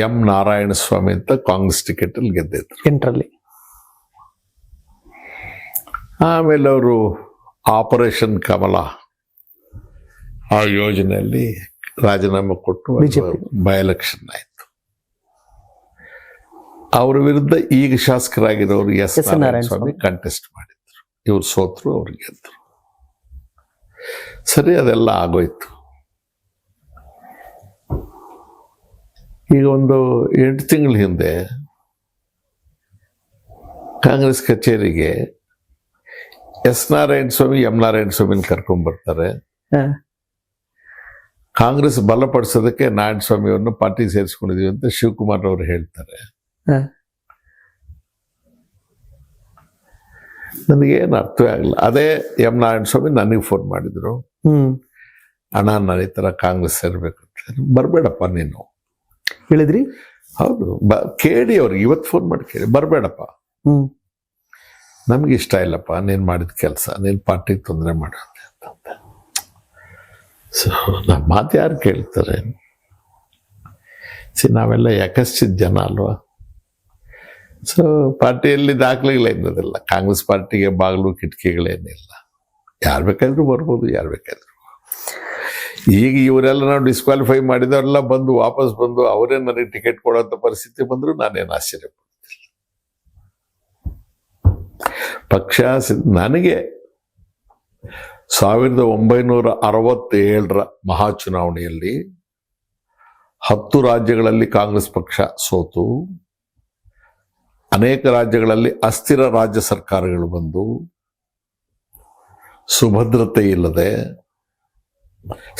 ಎಂ ನಾರಾಯಣ ಸ್ವಾಮಿ ಅಂತ ಕಾಂಗ್ರೆಸ್ ಟಿಕೆಟ್ ಅಲ್ಲಿ ಗೆದ್ದಿದ್ರು 8ರಲ್ಲಿ. ಆಮೇಲೆ ಅವರು ಆಪರೇಷನ್ ಕಮಲ ಆ ಯೋಜನೆಯಲ್ಲಿ ರಾಜೀನಾಮೆ ಕೊಟ್ಟು ಬೈ ಎಲೆಕ್ಷನ್ ಆಯ್ತು. ಅವ್ರ ವಿರುದ್ಧ ಈಗ ಶಾಸಕರಾಗಿರೋರು ಎಸ್ ನಾರಾಯಣ ಸ್ವಾಮಿ ಕಂಟೆಸ್ಟ್ ಮಾಡಿದ್ರು. ಇವ್ರು ಸೋತರು, ಅವ್ರು ಗೆದ್ರು. ಸರಿ, ಅದೆಲ್ಲ ಆಗೋಯ್ತು. ಈಗ ಒಂದು 8 ತಿಂಗಳ ಹಿಂದೆ ಕಾಂಗ್ರೆಸ್ ಕಚೇರಿಗೆ ಎಸ್ ನಾರಾಯಣ ಸ್ವಾಮಿ ಎಂ ನಾರಾಯಣ ಸ್ವಾಮಿನ ಕರ್ಕೊಂಡ್ ಬರ್ತಾರೆ. ಕಾಂಗ್ರೆಸ್ ಬಲಪಡಿಸೋದಕ್ಕೆ ನಾರಾಯಣ ಸ್ವಾಮಿ ಅವ್ರನ್ನ ಪಾರ್ಟಿ ಸೇರಿಸ್ಕೊಂಡಿದೀವಿ ಅಂತ ಶಿವಕುಮಾರ್ ಅವರು ಹೇಳ್ತಾರೆ. ನನಗೇನು ಅರ್ಥವೇ ಆಗಲ್ಲ. ಅದೇ ಎಂ ನಾರಾಯಣ ಸ್ವಾಮಿ ನನಗೆ ಫೋನ್ ಮಾಡಿದ್ರು, ಅಣ್ಣ ನಾನು ಈ ತರ ಕಾಂಗ್ರೆಸ್ ಸೇರ್ಬೇಕು ಅಂತ. ಬರ್ಬೇಡಪ್ಪ ನೀನು ಹೇಳಿದ್ರಿ? ಹೌದು, ಕೇಳಿ ಅವ್ರಿಗೆ ಇವತ್ತು ಫೋನ್ ಮಾಡಿ ಕೇಳಿ, ಬರ್ಬೇಡಪ್ಪ, ನಮ್ಗೆ ಇಷ್ಟ ಇಲ್ಲಪ್ಪ ನೀನ್ ಮಾಡಿದ ಕೆಲಸ, ನೀನ್ ಪಾರ್ಟಿಗೆ ತೊಂದರೆ ಮಾಡುತ್ತೆ ಅಂತ. ಸೊ ನಮ್ಮ ಮಾತು ಯಾರು ಕೇಳ್ತಾರೆ? ನಾವೆಲ್ಲ ಯಾಕಷ್ಟಿದ ಜನ ಅಲ್ವಾ. ಸೊ ಪಾರ್ಟಿಯಲ್ಲಿ ದಾಖಲೆಗಳೇನಿರೋದಿಲ್ಲ. ಕಾಂಗ್ರೆಸ್ ಪಾರ್ಟಿಗೆ ಬಾಗಿಲು ಕಿಟಕಿಗಳೇನಿಲ್ಲ. ಯಾರು ಬೇಕಾದ್ರೂ ಬರ್ಬೋದು, ಯಾರು ಬೇಕಾದ್ರೂ. ಈಗ ಇವರೆಲ್ಲ ನಾವು ಡಿಸ್ಕ್ವಾಲಿಫೈ ಮಾಡಿದವರೆಲ್ಲ ಬಂದು ವಾಪಸ್ ಬಂದು ಅವರೇ ನನಗೆ ಟಿಕೆಟ್ ಕೊಡೋಂಥ ಪರಿಸ್ಥಿತಿ ಬಂದ್ರು ನಾನೇನು ಆಶ್ಚರ್ಯ ಪಡ್ತಿಲ್ಲ. ಪಕ್ಷ ನನಗೆ 1967 ಮಹಾಚುನಾವಣೆಯಲ್ಲಿ 10 ರಾಜ್ಯಗಳಲ್ಲಿ ಕಾಂಗ್ರೆಸ್ ಪಕ್ಷ ಸೋತು, ಅನೇಕ ರಾಜ್ಯಗಳಲ್ಲಿ ಅಸ್ಥಿರ ರಾಜ್ಯ ಸರ್ಕಾರಗಳು ಬಂದು, ಸುಭದ್ರತೆ ಇಲ್ಲದೆ,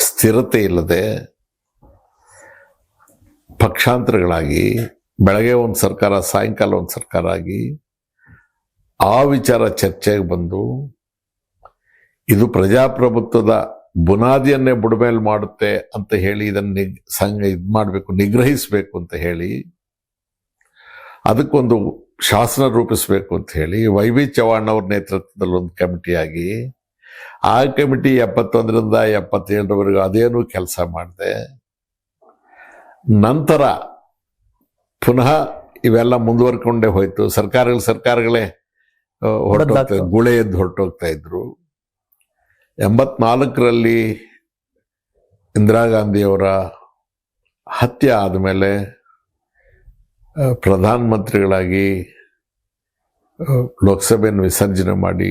ಸ್ಥಿರತೆ ಇಲ್ಲದೆ, ಪಕ್ಷಾಂತರಗಳಾಗಿ, ಬೆಳಗ್ಗೆ ಒಂದು ಸರ್ಕಾರ ಸಾಯಂಕಾಲ ಒಂದು ಸರ್ಕಾರ ಆಗಿ, ಆ ವಿಚಾರ ಚರ್ಚೆಗೆ ಬಂದು ಇದು ಪ್ರಜಾಪ್ರಭುತ್ವದ ಬುನಾದಿಯನ್ನೇ ಬುಡಮೇಲೆ ಮಾಡುತ್ತೆ ಅಂತ ಹೇಳಿ ಇದನ್ನು ಮಾಡಬೇಕು, ನಿಗ್ರಹಿಸಬೇಕು ಅಂತ ಹೇಳಿ ಅದಕ್ಕೊಂದು ಶಾಸನ ರೂಪಿಸಬೇಕು ಅಂತ ಹೇಳಿ ವೈ ವಿ ಚವಾಣ್ ಅವ್ರ ನೇತೃತ್ವದಲ್ಲಿ ಒಂದು ಕಮಿಟಿ ಆಗಿ, ಆ ಕಮಿಟಿ 71ರಿಂದ 77ರವರೆಗೂ ಅದೇನು ಕೆಲಸ ಮಾಡಿದೆ. ನಂತರ ಪುನಃ ಇವೆಲ್ಲ ಮುಂದುವರ್ಕೊಂಡೇ ಹೋಯ್ತು. ಸರ್ಕಾರಗಳೇ ಹೊರಟೋಗ್ತಾ, ಗುಳೆ ಎದ್ದು ಹೊರಟೋಗ್ತಾ ಇದ್ರು. 84ರಲ್ಲಿ ಇಂದಿರಾ ಗಾಂಧಿಯವರ ಹತ್ಯೆ ಆದಮೇಲೆ ಪ್ರಧಾನ ಮಂತ್ರಿಗಳಾಗಿ ಲೋಕಸಭೆಯನ್ನು ವಿಸರ್ಜನೆ ಮಾಡಿ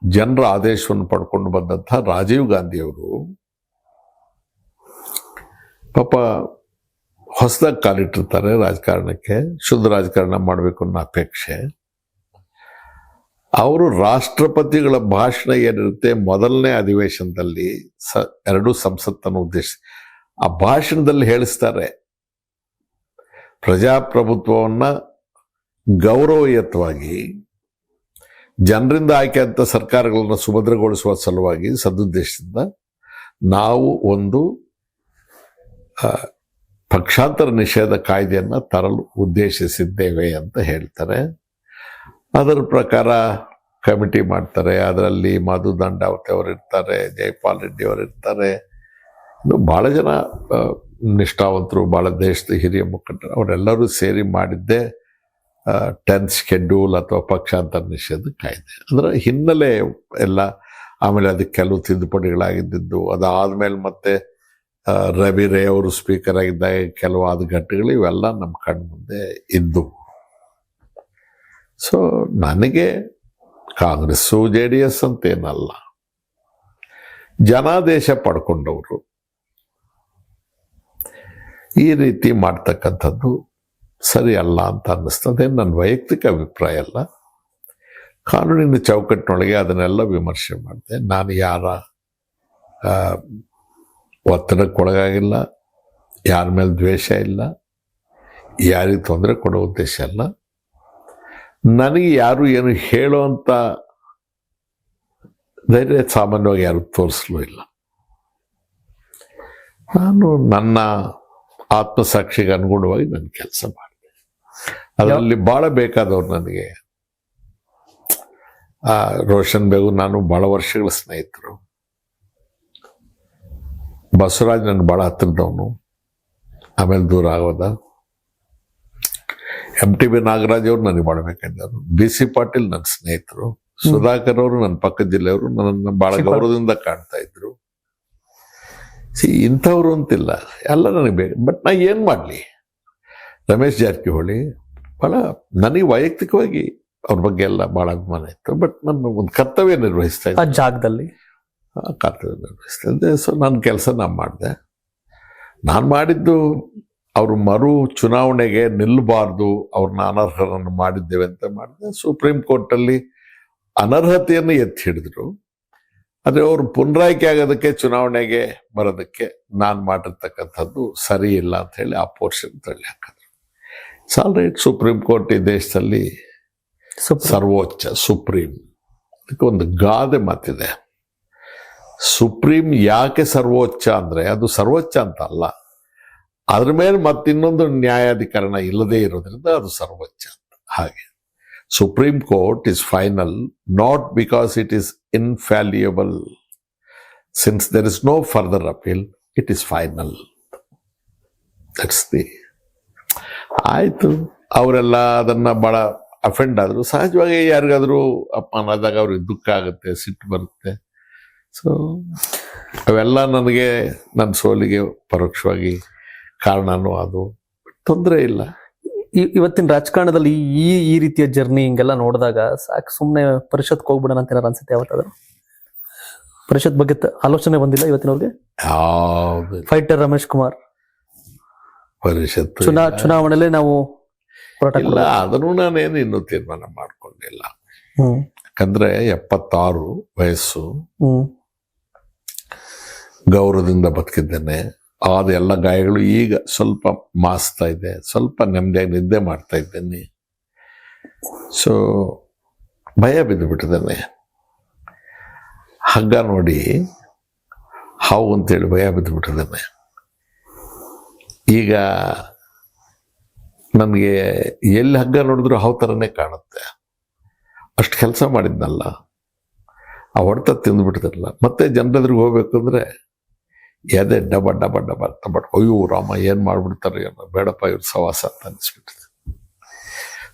ಜನರ ಆದೇಶವನ್ನು ಪಡ್ಕೊಂಡು ಬಂದಂಥ ರಾಜೀವ್ ಗಾಂಧಿಯವರು ಪಾಪ ಹೊಸದಾಗಿ ಕಾಲಿಟ್ಟಿರ್ತಾರೆ ರಾಜಕಾರಣಕ್ಕೆ, ಶುದ್ಧ ರಾಜಕಾರಣ ಮಾಡಬೇಕು ಅನ್ನೋ ಅಪೇಕ್ಷೆ. ಅವರು ರಾಷ್ಟ್ರಪತಿಗಳ ಭಾಷಣ ಏನಿರುತ್ತೆ ಮೊದಲನೇ ಅಧಿವೇಶನದಲ್ಲಿ, ಎರಡೂ ಸಂಸತ್ತನ್ನು ಉದ್ದೇಶಿಸಿ ಆ ಭಾಷಣದಲ್ಲಿ ಹೇಳಿಸ್ತಾರೆ, ಪ್ರಜಾಪ್ರಭುತ್ವವನ್ನ ಗೌರವಯುತವಾಗಿ ಜನರಿಂದ ಆಯ್ಕೆಯಾದ ಸರ್ಕಾರಗಳನ್ನು ಸುಭದ್ರಗೊಳಿಸುವ ಸಲುವಾಗಿ ಸದುದ್ದೇಶದಿಂದ ನಾವು ಒಂದು ಪಕ್ಷಾಂತರ ನಿಷೇಧ ಕಾಯ್ದೆಯನ್ನು ತರಲು ಉದ್ದೇಶಿಸಿದ್ದೇವೆ ಅಂತ ಹೇಳ್ತಾರೆ. ಅದರ ಪ್ರಕಾರ ಕಮಿಟಿ ಮಾಡ್ತಾರೆ. ಅದರಲ್ಲಿ ಮಧು ದಂಡಾವತಿ ಅವರು ಇರ್ತಾರೆ, ಜೈಪಾಲ್ ರೆಡ್ಡಿ ಅವರು ಇರ್ತಾರೆ, ಇನ್ನು ಭಾಳ ಜನ ನಿಷ್ಠಾವಂತರು, ಭಾಳ ದೇಶದ ಹಿರಿಯ ಮುಖಂಡರು ಅವರೆಲ್ಲರೂ ಸೇರಿ ಮಾಡಿದ್ದೇ 10th ಶೆಡ್ಯೂಲ್ ಅಥವಾ ಪಕ್ಷಾಂತರ ನಿಷೇಧ ಕಾಯ್ದೆ. ಅದರ ಹಿನ್ನೆಲೆ ಎಲ್ಲ. ಆಮೇಲೆ ಅದಕ್ಕೆ ಕೆಲವು ತಿದ್ದುಪಡಿಗಳಾಗಿದ್ದು, ಅದಾದ್ಮೇಲೆ ಮತ್ತೆ ರವಿ ರೇ ಅವರು ಸ್ಪೀಕರ್ ಆಗಿದ್ದಾಗ ಕೆಲವಾದ ಘಟ್ಟಗಳು ಇವೆಲ್ಲ ನಮ್ಮ ಕಣ್ಣು ಮುಂದೆ ಇದ್ದು. ಸೊ ನನಗೆ ಕಾಂಗ್ರೆಸ್ಸು JDS ಅಂತೇನಲ್ಲ, ಜನಾದೇಶ ಪಡ್ಕೊಂಡವರು ಈ ರೀತಿ ಮಾಡ್ತಕ್ಕಂಥದ್ದು ಸರಿ ಅಲ್ಲ ಅಂತ ಅನ್ನಿಸ್ತದೆ. ನನ್ನ ವೈಯಕ್ತಿಕ ಅಭಿಪ್ರಾಯ ಅಲ್ಲ, ಕಾನೂನಿನ ಚೌಕಟ್ಟಿನೊಳಗೆ ಅದನ್ನೆಲ್ಲ ವಿಮರ್ಶೆ ಮಾಡಿದೆ. ನಾನು ಯಾರ ಒತ್ತಡಕ್ಕೊಳಗಾಗಿಲ್ಲ, ಯಾರ ಮೇಲೆ ದ್ವೇಷ ಇಲ್ಲ, ಯಾರಿಗೆ ತೊಂದರೆ ಕೊಡೋ ಉದ್ದೇಶ ಅಲ್ಲ. ನನಗೆ ಯಾರು ಏನು ಹೇಳೋ ಅಂತ ಧೈರ್ಯ ಸಾಮಾನ್ಯವಾಗಿ ಯಾರು ತೋರಿಸಲೂ ಇಲ್ಲ. ನಾನು ನನ್ನ ಆತ್ಮಸಾಕ್ಷಿಗೆ ಅನುಗುಣವಾಗಿ ನನ್ನ ಕೆಲಸ ಮಾಡಿದೆ. ಅದರಲ್ಲಿ ಭಾಳ ಬೇಕಾದವ್ರು ನನಗೆ. ರೋಷನ್ ಬೇಗು ನಾನು ಭಾಳ ವರ್ಷಗಳ ಸ್ನೇಹಿತರು. ಬಸವರಾಜ್ ನನ್ನ ಭಾಳ ಹತ್ತಿರದವನು, ಆಮೇಲೆ ದೂರ ಆಗೋದ. MTB ನಾಗರಾಜ್ ಅವರು ನನಗೆ ಭಾಳ ಬೇಕಾದವರು. BC ಪಾಟೀಲ್ ನನ್ನ ಸ್ನೇಹಿತರು. ಸುಧಾಕರ್ ಅವರು ನನ್ನ ಪಕ್ಕದ ಜಿಲ್ಲೆಯವರು, ನನ್ನನ್ನು ಭಾಳ ಗೌರವದಿಂದ ಕಾಣ್ತಾ ಇದ್ರು. ಇಂಥವ್ರು ಅಂತಿಲ್ಲ, ಎಲ್ಲ ನನಗೆ ಬೇಕು. ಬಟ್ ನಾ ಏನು ಮಾಡಲಿ? ರಮೇಶ್ ಜಾರಕಿಹೊಳಿ ಭಾಳ ನನಗೆ ವೈಯಕ್ತಿಕವಾಗಿ ಅವ್ರ ಬಗ್ಗೆ ಎಲ್ಲ ಭಾಳ ಅಭಿಮಾನ ಇತ್ತು. ಬಟ್ ನನ್ನ ಒಂದು ಕರ್ತವ್ಯ ನಿರ್ವಹಿಸ್ತಾ ಇದ್ದೆ, ಆ ಜಾಗದಲ್ಲಿ ಕರ್ತವ್ಯ ನಿರ್ವಹಿಸ್ತಾ ಇದ್ದೆ. ಸೊ ನನ್ನ ಕೆಲಸ ನಾನು ಮಾಡಿದೆ. ನಾನು ಮಾಡಿದ್ದು ಅವರು ಮರು ಚುನಾವಣೆಗೆ ನಿಲ್ಲಬಾರ್ದು, ಅವ್ರನ್ನ ಅನರ್ಹರನ್ನು ಮಾಡಿದ್ದೇವೆ ಅಂತ ಮಾಡಿದೆ. ಸುಪ್ರೀಂ ಕೋರ್ಟಲ್ಲಿ ಅನರ್ಹತೆಯನ್ನು ಎತ್ತಿ ಹಿಡಿದ್ರು. ಆದರೆ ಅವರು ಪುನರಾಯ್ಕೆ ಆಗೋದಕ್ಕೆ, ಚುನಾವಣೆಗೆ ಬರೋದಕ್ಕೆ ನಾನು ಮಾಡಿರ್ತಕ್ಕಂಥದ್ದು ಸರಿ ಇಲ್ಲ ಅಂತ ಹೇಳಿ ಆ ಪೋರ್ಷನ್ ತಳ್ಳಿ ಹಾಕಿದ್ರು. It's all right. Supreme court ಈ ದೇಶದಲ್ಲಿ ಸರ್ವೋಚ್ಚ, ಸುಪ್ರೀಂ. ಅದಕ್ಕೆ ಒಂದು ಗಾದೆ ಮಾತಿದೆ, ಸುಪ್ರೀಂ ಯಾಕೆ ಸರ್ವೋಚ್ಚ ಅಂದರೆ ಅದು ಸರ್ವೋಚ್ಚ ಅಂತ ಅಲ್ಲ, ಅದ್ರ ಮೇಲೆ ಮತ್ತಿನ್ನೊಂದು ನ್ಯಾಯಾಧಿಕರಣ ಇಲ್ಲದೇ ಇರೋದ್ರಿಂದ ಅದು ಸರ್ವೋಚ್ಚ ಅಂತ. ಹಾಗೆ Supreme Court is final, not because it is infallible. Since there is no further appeal, it is final. That's the. ಆಯಿತು, ಅವರೆಲ್ಲ ಅದನ್ನು ಭಾಳ ಅಫೆಂಡ್ ಆದರು. ಸಹಜವಾಗಿ ಯಾರಿಗಾದರೂ ಅಪಮಾನ ಆದಾಗ ಅವ್ರಿಗೆ ದುಃಖ ಆಗುತ್ತೆ, ಸಿಟ್ಟು ಬರುತ್ತೆ. ಸೊ ಅವೆಲ್ಲ ನನಗೆ ನನ್ನ ಸೋಲಿಗೆ ಪರೋಕ್ಷವಾಗಿ ಕಾರಣನೂ ಅದು. ತೊಂದರೆ ಇಲ್ಲ. ಇವತ್ತಿನ ರಾಜಕಾರಣದಲ್ಲಿ ಈ ರೀತಿಯ ಜರ್ನಿ ಹಿಂಗೆಲ್ಲ ನೋಡಿದಾಗ ಸಾಕು, ಸುಮ್ಮನೆ ಪರಿಷತ್ಗೆ ಹೋಗ್ಬಿಡೋಣ ಅಂತ ಏನಾರು ಅನ್ಸುತ್ತೆ? ಯಾವತ್ತಾದ್ರೂ ಪರಿಷತ್ ಬಗ್ಗೆ ಆಲೋಚನೆ ಬಂದಿಲ್ಲ ಇವತ್ತಿನವ್ರಿಗೆ? ಯಾವುದು ಫೈಟರ್ ರಮೇಶ್ ಕುಮಾರ್ ಪರಿಷತ್ ಚುನಾವಣೆಯಲ್ಲಿ ನಾವು ಇಲ್ಲ, ಅದನ್ನು ನಾನೇನು ಇನ್ನೂ ತೀರ್ಮಾನ ಮಾಡ್ಕೊಂಡಿಲ್ಲ. ಯಾಕಂದ್ರೆ 76 ವಯಸ್ಸು, ಗೌರವದಿಂದ ಬದುಕಿದ್ದೇನೆ. ಆದ ಎಲ್ಲ ಗಾಯಗಳು ಈಗ ಸ್ವಲ್ಪ ಮಾಸ್ತಾ ಇದೆ, ಸ್ವಲ್ಪ ನೆಮ್ಮದಿಯಾಗಿ ನಿದ್ದೆ ಮಾಡ್ತಾ ಇದ್ದೇನೆ. ಸೊ ಭಯ ಬಿದ್ದು ಬಿಟ್ಟಿದ್ದೇನೆ. ಹಗ್ಗ ನೋಡಿ ಹಾವು ಅಂತೇಳಿ ಭಯ ಬಿದ್ದು ಬಿಟ್ಟಿದ್ದೇನೆ. ಈಗ ನನಗೆ ಎಲ್ಲಿ ಹಗ್ಗ ನೋಡಿದ್ರು ಹಾವು ಥರನೇ ಕಾಣುತ್ತೆ. ಅಷ್ಟು ಕೆಲಸ ಮಾಡಿದ್ನಲ್ಲ, ಆ ಹೊಡೆತ ತಿಂದುಬಿಟ್ಟಿದ್ರಲ್ಲ. ಮತ್ತೆ ಜನರೆದ್ರಿಗೆ ಹೋಗ್ಬೇಕು ಅಂದರೆ ಎದೆ ಡಬ ಡಬ ಡಬ ಡಬ, ಅಯ್ಯೋ ರಾಮ ಏನು ಮಾಡಿಬಿಡ್ತಾರೆ, ಏನೋ ಬೇಡಪ್ಪ ಇವ್ರ ಸವಾಸ ಅಂತ ಅನಿಸ್ಬಿಟ್ಟಿದೆ.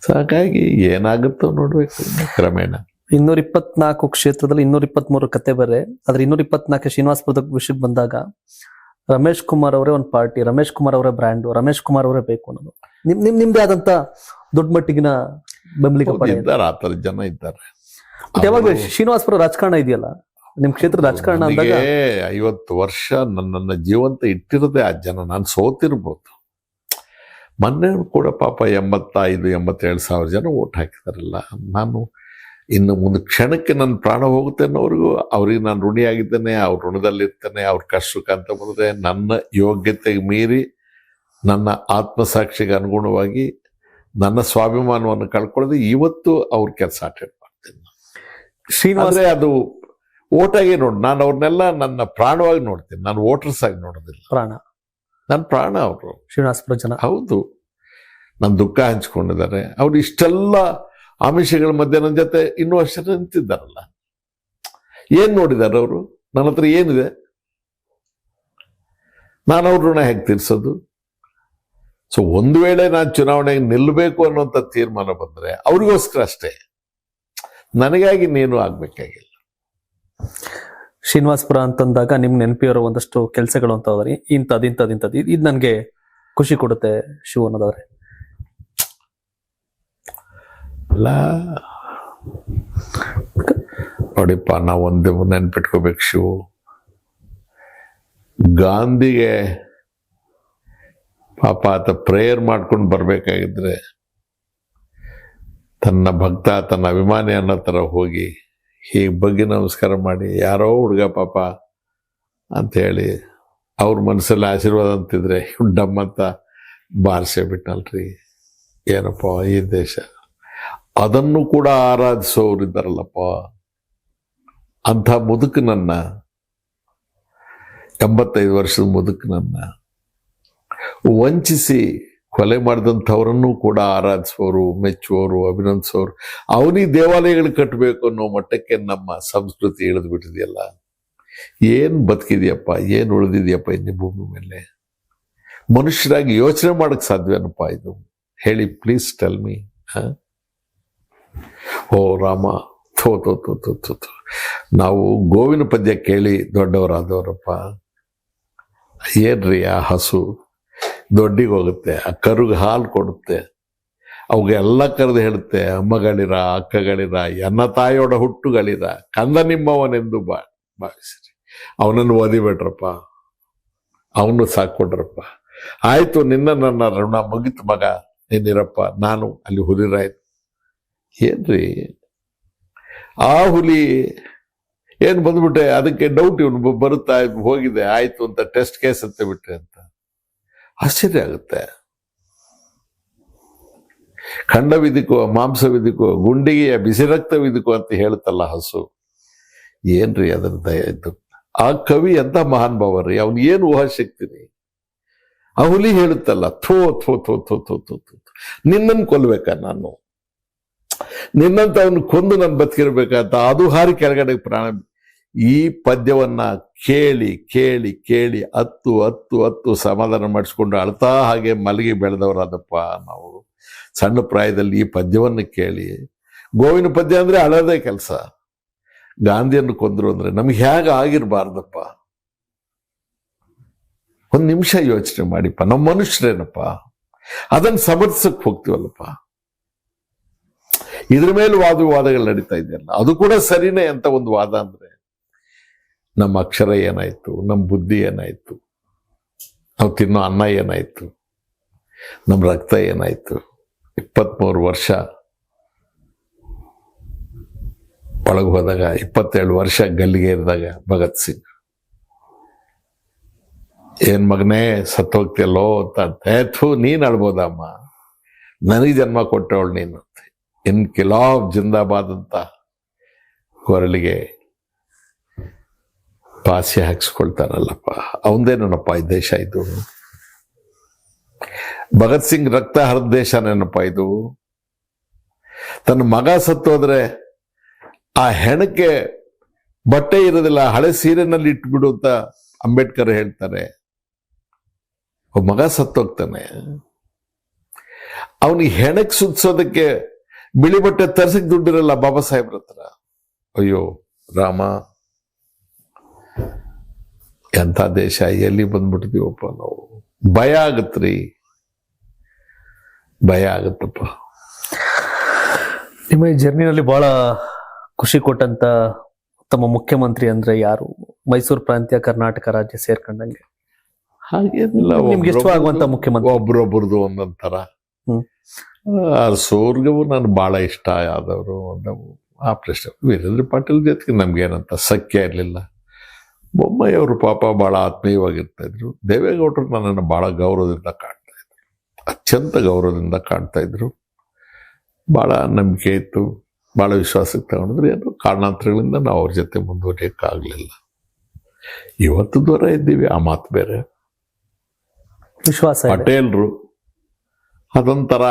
ಸೊ ಹಾಗಾಗಿ ಏನಾಗುತ್ತೋ ನೋಡ್ಬೇಕು ಕ್ರಮೇಣ. 224 ಕ್ಷೇತ್ರದಲ್ಲಿ 223 ಕತೆ ಬೇರೆ. ಆದ್ರೆ 224 ಶ್ರೀನಿವಾಸಪುರದ ವಿಷಯಕ್ಕೆ ಬಂದಾಗ ರಮೇಶ್ ಕುಮಾರ್ ಅವರೇ ಒಂದು ಪಾರ್ಟಿ, ರಮೇಶ್ ಕುಮಾರ್ ಅವರೇ ಬ್ರ್ಯಾಂಡು, ರಮೇಶ್ ಕುಮಾರ್ ಅವರೇ ಬೇಕು ಅನ್ನೋದು ನಿಮ್ದೇ ಆದಂತ ದೊಡ್ಡ ಮಟ್ಟಿಗಿನ ಬೆಂಬಲಿಗ ಪಡೆ ಇದ್ದಾರೆ. ಆ ಥರದ ಜನ ಇದ್ದಾರೆ. ಯಾವಾಗ ಶ್ರೀನಿವಾಸಪುರ ರಾಜಕಾರಣ ಇದೆಯಲ್ಲ, ನಿಮ್ ಕ್ಷೇತ್ರ ರಾಜಕಾರಣ ಅಂದಾಗ 50 ವರ್ಷ ನನ್ನ ಜೀವಂತ ಇಟ್ಟಿರೋದೇ ಆ ಜನ. ನಾನು ಸೋತಿರ್ಬೋದು. ಮೊನ್ನೆ ಕೂಡ ಪಾಪ 85-87 ಸಾವಿರ ಜನ ಓಟ್ ಹಾಕಿದಾರಲ್ಲ. ನಾನು ಇನ್ನು ಒಂದು ಕ್ಷಣಕ್ಕೆ ನನ್ನ ಪ್ರಾಣ ಹೋಗುತ್ತೆ ಅನ್ನೋರಿಗೂ ಅವ್ರಿಗೆ ನಾನು ಋಣಿಯಾಗಿದ್ದೇನೆ. ಅವ್ರ ಋಣದಲ್ಲಿರ್ತೇನೆ. ಅವ್ರ ಕಷ್ಟ ಅಂತ ಬಂದರೆ ನನ್ನ ಯೋಗ್ಯತೆಗೆ ಮೀರಿ, ನನ್ನ ಆತ್ಮಸಾಕ್ಷಿಗೆ ಅನುಗುಣವಾಗಿ ನನ್ನ ಸ್ವಾಭಿಮಾನವನ್ನು ಕಳ್ಕೊಳ್ಳೋದು ಇವತ್ತು ಅವ್ರ ಕೆಲಸ ಅಟೆಂಡ್ ಮಾಡ್ತೀನಿ. ಶ್ರೀನಿವಾಸ್ ಆದ್ರೆ ಅದು ಓಟಾಗಿ ನೋಡಿ, ನಾನು ಅವ್ರನ್ನೆಲ್ಲ ನನ್ನ ಪ್ರಾಣವಾಗಿ ನೋಡ್ತೀನಿ, ನಾನು ವೋಟರ್ಸ್ ಆಗಿ ನೋಡೋದಿಲ್ಲ. ಪ್ರಾಣ ನನ್ನ ಪ್ರಾಣ ಅವರು. ಶ್ರೀನಿವಾಸಪುರ ಜನ. ಹೌದು, ನನ್ನ ದುಃಖ ಹಂಚ್ಕೊಂಡಿದ್ದಾರೆ. ಅವ್ರು ಇಷ್ಟೆಲ್ಲ ಆಮಿಷಗಳ ಮಧ್ಯೆ ನನ್ನ ಜೊತೆ ಇನ್ನೂ ವರ್ಷ ನಿಂತಿದ್ದಾರಲ್ಲ. ಏನ್ ನೋಡಿದ್ದಾರೆ ಅವರು? ನನ್ನ ಹತ್ರ ಏನಿದೆ? ನಾನು ಅವ್ರ ಋಣ ಹೇಗೆ ತೀರ್ಸೋದು? ಸೊ ಒಂದು ವೇಳೆ ನಾನು ಚುನಾವಣೆಗೆ ನಿಲ್ಲಬೇಕು ಅನ್ನುವಂಥ ತೀರ್ಮಾನ ಬಂದ್ರೆ ಅವ್ರಿಗೋಸ್ಕರ ಅಷ್ಟೇ, ನನಗಾಗಿ ನೀನು ಆಗ್ಬೇಕಾಗಿಲ್ಲ. ಶ್ರೀನಿವಾಸಪುರ ಅಂತಂದಾಗ ನಿಮ್ಗೆ ನೆನಪಿರೋ ಒಂದಷ್ಟು ಕೆಲಸಗಳು ಅಂತ ಹೋದ್ರಿ, ಇಂಥದ್ದು ಇದು ನನಗೆ ಖುಷಿ ಕೊಡುತ್ತೆ ಶಿವ ಅನ್ನೋದವ್ರೆ. ಅಲ್ಲ ನೋಡಿಪ್ಪ, ನಾವು ಒಂದೇ ನೆನ್ಪಿಟ್ಕೋಬೇಕು ಶಿವು, ಗಾಂಧಿಗೆ ಪಾಪ ಆತ ಪ್ರೇಯರ್ ಮಾಡ್ಕೊಂಡು ಬರ್ಬೇಕಾಗಿದ್ರೆ ತನ್ನ ಭಕ್ತ, ತನ್ನ ಅಭಿಮಾನಿ ಅನ್ನೋ ಥರ ಹೋಗಿ ಹೀಗೆ ಬಗ್ಗೆ ನಮಸ್ಕಾರ ಮಾಡಿ, ಯಾರೋ ಹುಡುಗ ಪಾಪ ಅಂತ ಹೇಳಿ ಅವ್ರ ಮನಸ್ಸಲ್ಲಿ ಆಶೀರ್ವಾದ ಅಂತಿದ್ರೆ ಡಮ್ಮಂತ ಬಾರಿಸೇ ಬಿಟ್ನಲ್ರಿ. ಏನಪ್ಪ ಈ ದೇಶ, ಅದನ್ನು ಕೂಡ ಆರಾಧಿಸೋರು ಇದ್ದಾರಲ್ಲಪ್ಪ. ಅಂಥ ಮುದುಕನನ್ನ, 85 ವರ್ಷದ ಮುದುಕನನ್ನ ವಂಚಿಸಿ ಕೊಲೆ ಮಾಡಿದಂಥವ್ರನ್ನು ಕೂಡ ಆರಾಧಿಸುವವರು, ಮೆಚ್ಚುವವರು, ಅಭಿನಂದಿಸೋರು, ಅವನಿಗೆ ದೇವಾಲಯಗಳು ಕಟ್ಟಬೇಕು ಅನ್ನೋ ಮಟ್ಟಕ್ಕೆ ನಮ್ಮ ಸಂಸ್ಕೃತಿ ಇಳಿದು ಬಿಟ್ಟಿದೆಯಲ್ಲ. ಏನ್ ಬದುಕಿದೆಯಪ್ಪ, ಏನ್ ಉಳಿದಿದೆಯಪ್ಪ ಇನ್ನು ಭೂಮಿ ಮೇಲೆ? ಮನುಷ್ಯರಾಗಿ ಯೋಚನೆ ಮಾಡಕ್ ಸಾಧ್ಯವೇನಪ್ಪ ಇದು? ಹೇಳಿ, ಪ್ಲೀಸ್ ಟೆಲ್ ಮೀ. ಓ ರಾಮ, ಥೋ ಥೋ ಥೋ ಥೋ ಥೋ ಥೋ. ನಾವು ಗೋವಿನ ಪದ್ಯ ಕೇಳಿ ದೊಡ್ಡವರಾದವರಪ್ಪ. ಏನ್ರಿ ಆ ಹಸು ದೊಡ್ಡಿಗೆ ಹೋಗುತ್ತೆ, ಆ ಕರುಗೆ ಹಾಲು ಕೊಡುತ್ತೆ, ಅವುಗೆಲ್ಲ ಕರೆದು ಹೇಳುತ್ತೆ, ಅಮ್ಮಗಳಿರ, ಅಕ್ಕಗಳಿರ, ಎನ್ನ ತಾಯಿಯೋಡ ಹುಟ್ಟುಗಳಿರ, ಕಂದ ನಿಮ್ಮವನೆಂದು ಭಾವಿಸಿರಿ. ಅವನನ್ನು ಓದಿಬೇಡ್ರಪ್ಪ, ಅವನು ಸಾಕೊಡ್ರಪ್ಪ. ಆಯ್ತು, ನನ್ನ ಋಣ ಮುಗಿತು ಮಗ, ನೀನಿರಪ್ಪ, ನಾನು ಅಲ್ಲಿ ಹುಲಿರಾಯ್ತು. ಏನ್ರಿ ಆ ಹುಲಿ ಏನ್ ಬಂದ್ಬಿಟ್ಟೆ, ಅದಕ್ಕೆ ಡೌಟ್ ಇವನು ಬರುತ್ತಾ ಹೋಗಿದೆ ಆಯ್ತು ಅಂತ ಟೆಸ್ಟ್ ಕೇಸ್ ಅಂತ ಬಿಟ್ರೆ ಅಂತ ಆಶ್ಚರ್ಯ ಆಗುತ್ತೆ. ಖಂಡವಿದಿಕೋ, ಮಾಂಸವಿದಿಕೋ, ಗುಂಡಿಗೆಯ ಬಿಸಿ ರಕ್ತವಿದಿಕೋ ಅಂತ ಹೇಳುತ್ತಲ್ಲ ಹಸು. ಏನ್ರಿ ಅದರ ದಯ ಇದ್ದು? ಆ ಕವಿ ಎಂತ ಮಹಾನ್ ಭಾವ ರೀ, ಅವ್ನು ಏನು ಊಹಾಶಕ್ತಿ. ಆ ಹುಲಿ ಹೇಳುತ್ತಲ್ಲ, ಥೋ ಥೋ ಥೋ ಥೋ ಥೋ ಥೋ ಥೋ, ನಿನ್ನನ್ನು ಕೊಲ್ಬೇಕಾ ನಾನು? ನಿನ್ನಂತ ಅವನು ಕೊಂದು ನಾನು ಬದುಕಿರ್ಬೇಕಂತ ಅದು ಹಾರಿ ಕೆಳಗಡೆ ಪ್ರಾಣ. ಈ ಪದ್ಯವನ್ನ ಕೇಳಿ ಕೇಳಿ ಕೇಳಿ ಹತ್ತು ಹತ್ತು ಹತ್ತು ಸಮಾಧಾನ ಮಾಡಿಸ್ಕೊಂಡು ಅಳ್ತಾ ಹಾಗೆ ಮಲಗಿ ಬೆಳೆದವರಾದಪ್ಪ ನಾವು. ಸಣ್ಣ ಪ್ರಾಯದಲ್ಲಿ ಈ ಪದ್ಯವನ್ನು ಕೇಳಿ, ಗೋವಿನ ಪದ್ಯ ಅಂದ್ರೆ ಅಳೋದೇ ಕೆಲಸ. ಗಾಂಧಿಯನ್ನು ಕೊಂದ್ರು ಅಂದ್ರೆ ನಮ್ಗೆ ಹೇಗೆ ಆಗಿರ್ಬಾರ್ದಪ್ಪ? ಒಂದ್ ನಿಮಿಷ ಯೋಚನೆ ಮಾಡಿಪ್ಪ, ನಮ್ಮ ಮನುಷ್ಯರೇನಪ್ಪ, ಅದನ್ನು ಸಮರ್ಥಿಸಕ್ ಹೋಗ್ತೀವಲ್ಲಪ್ಪ. ಇದ್ರ ಮೇಲೆ ವಾದವಿವಾದಗಳು ನಡೀತಾ ಇದೆಯಲ್ಲ, ಅದು ಕೂಡ ಸರಿನೇ ಅಂತ ಒಂದು ವಾದ. ಅಂದ್ರೆ ನಮ್ಮ ಅಕ್ಷರ ಏನಾಯ್ತು, ನಮ್ಮ ಬುದ್ಧಿ ಏನಾಯ್ತು, ನಾವು ತಿನ್ನೋ ಅನ್ನ ಏನಾಯ್ತು, ನಮ್ಮ ರಕ್ತ ಏನಾಯ್ತು? 23 ವರ್ಷ ಒಳಗೆ ಹೋದಾಗ, 27 ವರ್ಷ ಗಲ್ಲಿಗೆ ಇರಿದಾಗ ಭಗತ್ ಸಿಂಗ್, ಏನ್ ಮಗನೇ ಸತ್ತೋಗ್ತಿಯಲ್ಲೋ ಅಂತ, ನೀನ್ ಅಳ್ಬೋದಮ್ಮ, ನನಗೆ ಜನ್ಮ ಕೊಟ್ಟವಳು ನೀನು. ಇನ್ಕಿಲಾಬ್ ಜಿಂದಾಬಾದ್ ಅಂತ ಕೊರಳಿಗೆ ಪಾಸ್ಯ ಹಾಕ್ಸ್ಕೊಳ್ತಾರಲ್ಲಪ್ಪ, ಅವಂದೇನಪ್ಪ ಈ ದೇಶ ಇದು? ಭಗತ್ ಸಿಂಗ್ ರಕ್ತ ಹರಿದ ದೇಶನೇನಪ್ಪ ಇದು? ತನ್ನ ಮಗ ಸತ್ತೋದ್ರೆ ಆ ಹೆಣಕ್ಕೆ ಬಟ್ಟೆ ಇರೋದಿಲ್ಲ, ಹಳೆ ಸೀರೆನಲ್ಲಿ ಇಟ್ಬಿಡು ಅಂತ ಅಂಬೇಡ್ಕರ್ ಹೇಳ್ತಾರೆ. ಒಬ್ಬ ಮಗ ಸತ್ತೋಗ್ತಾನೆ, ಅವನಿಗೆ ಹೆಣಕ್ಕೆ ಸುತ್ಸೋದಕ್ಕೆ ಬಿಳಿ ಬಟ್ಟೆ ತರ್ಸಕ್ ದುಡ್ಡಿರಲ್ಲ ಬಾಬಾ ಸಾಹೇಬ್ರ ಹತ್ರ. ಅಯ್ಯೋ ರಾಮ, ಎಂಥ ದೇಶ, ಎಲ್ಲಿ ಬಂದ್ಬಿಟ್ಟಿದೀವಪ್ಪ ನಾವು. ಭಯ ಆಗತ್ರಿ, ಭಯ ಆಗತ್ತಪ್ಪ. ನಿಮ್ಮ ಈ ಜರ್ನಿನಲ್ಲಿ ಬಹಳ ಖುಷಿ ಕೊಟ್ಟಂತ ತಮ್ಮ ಮುಖ್ಯಮಂತ್ರಿ ಅಂದ್ರೆ ಯಾರು? ಮೈಸೂರು ಪ್ರಾಂತ್ಯ ಕರ್ನಾಟಕ ರಾಜ್ಯ ಸೇರ್ಕೊಂಡಂಗೆ ಹಾಗೇನಿಲ್ಲ, ನಿಮ್ಗೆ ಇಷ್ಟವಾಗುವಂತ ಮುಖ್ಯಮಂತ್ರಿ ಒಬ್ರೊಬ್ರದ್ದು ಒಂದೊಂಥರ. ಸೋರ್ಗವು ನಾನು ಬಹಳ ಇಷ್ಟ ಆದವರು. ಆ ಪ್ರಶ್ನೆ ವೀರೇಂದ್ರ ಪಾಟೀಲ್ ಜೊತೆಗೆ ನಮ್ಗೇನಂತ ಸಖ್ಯ ಇರಲಿಲ್ಲ. ಬೊಮ್ಮಾಯಿಯವರು ಪಾಪ ಬಹಳ ಆತ್ಮೀಯವಾಗಿರ್ತಾ ಇದ್ರು. ದೇವೇಗೌಡರು ನನ್ನನ್ನು ಬಹಳ ಗೌರವದಿಂದ ಕಾಣ್ತಾ ಇದ್ರು, ಅತ್ಯಂತ ಗೌರವದಿಂದ ಕಾಣ್ತಾ ಇದ್ರು. ಬಹಳ ನಂಬಿಕೆ ಇತ್ತು. ಭಾಳ ವಿಶ್ವಾಸಕ್ಕೆ ತಗೊಂಡಿದ್ರೆ ಏನೋ ಕಾರಣಾಂತರಗಳಿಂದ ನಾವು ಅವ್ರ ಜೊತೆ ಮುಂದುವರಿಯೋಕ್ಕಾಗಲಿಲ್ಲ. ಇವತ್ತು ದೂರ ಇದ್ದೀವಿ, ಆ ಮಾತು ಬೇರೆ. ವಿಶ್ವಾಸ ಇದೆ. ಪಟೇಲ್ರು ಅದೊಂಥರ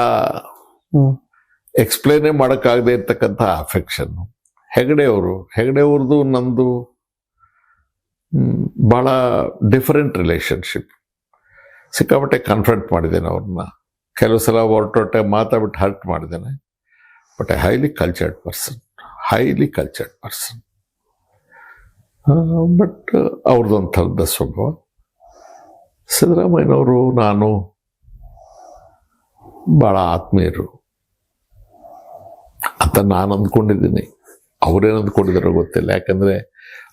ಎಕ್ಸ್ಪ್ಲೇನೇ ಮಾಡೋಕ್ಕಾಗದೆ ಇರ್ತಕ್ಕಂಥ ಅಫೆಕ್ಷನ್. ಹೆಗಡೆ ಅವ್ರದ್ದು ನಂದು ಭಾಳ ಡಿಫರೆಂಟ್ ರಿಲೇಷನ್ಶಿಪ್. ಸಿಕ್ಕಾಪಟ್ಟೆ ಕನ್ಫ್ರಂಟ್ ಮಾಡಿದ್ದೇನೆ ಅವ್ರನ್ನ, ಕೆಲವು ಸಲ ಹೊರಟೊಟ್ಟೆ ಮಾತಾಡ್ಬಿಟ್ಟು ಹರ್ಟ್ ಮಾಡಿದ್ದೇನೆ. But A highly cultured person. But ಅವ್ರದ್ದೊಂದು ಥರದ ಸ್ವಭಾವ. ಸಿದ್ದರಾಮಯ್ಯನವರು ನಾನು ಭಾಳ ಆತ್ಮೀಯರು ಅಂತ ನಾನು ಅಂದ್ಕೊಂಡಿದ್ದೀನಿ. ಅವ್ರೇನು ಅಂದ್ಕೊಂಡಿದ್ದಾರೋ ಗೊತ್ತಿಲ್ಲ, ಯಾಕಂದ್ರೆ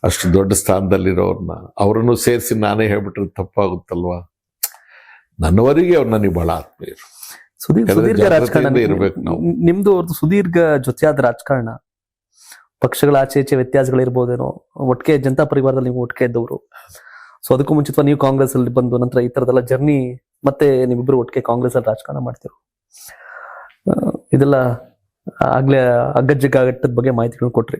ಅಷ್ಟು ದೊಡ್ಡ ಸ್ಥಾನದಲ್ಲಿರೋರ್ನ ಅವರನ್ನು ಸೇರಿಸಿ ನಾನೇ ಹೇಳ್ಬಿಟ್ರೆ ತಪ್ಪಾಗುತ್ತಲ್ವಾ. ನನ್ನವರಿಗೆ ಅವ್ರು ನನಗೆ ಬಹಳ ಆತ್ಮೀಯರು. ಸುದೀರ್ಘ ರಾಜಕಾರಣ ಇರ್ಬೇಕು ನಾವು. ನಿಮ್ದು ಅವ್ರದ್ದು ಸುದೀರ್ಘ ಜೊತೆಯಾದ ರಾಜಕಾರಣ. ಪಕ್ಷಗಳ ಆಚೆ ಈಚೆ ವ್ಯತ್ಯಾಸಗಳಿರ್ಬೋದೇನೋ, ಒಟ್ಟಿಗೆ ಜನತಾ ಪರಿವಾರದಲ್ಲಿ ನೀವು ಒಟ್ಟಿಗೆ ಇದ್ದವರು. ಸೊ ಅದಕ್ಕೂ ಮುಂಚಿತ ನೀವು ಕಾಂಗ್ರೆಸ್ ಅಲ್ಲಿ ಬಂದು ನಂತರ ಈ ತರದೆಲ್ಲ ಜರ್ನಿ, ಮತ್ತೆ ನೀವಿಬ್ರು ಒಟ್ಟಿಗೆ ಕಾಂಗ್ರೆಸ್ ಅಲ್ಲಿ ರಾಜಕಾರಣ ಮಾಡ್ತಿರು. ಇದೆಲ್ಲ ಆಗ್ಲೇ ಅಗ್ಗಜ್ಜಗ್ಗಾಗಟ್ಟದ ಬಗ್ಗೆ ಮಾಹಿತಿಗಳನ್ನ ಕೊಟ್ರಿ.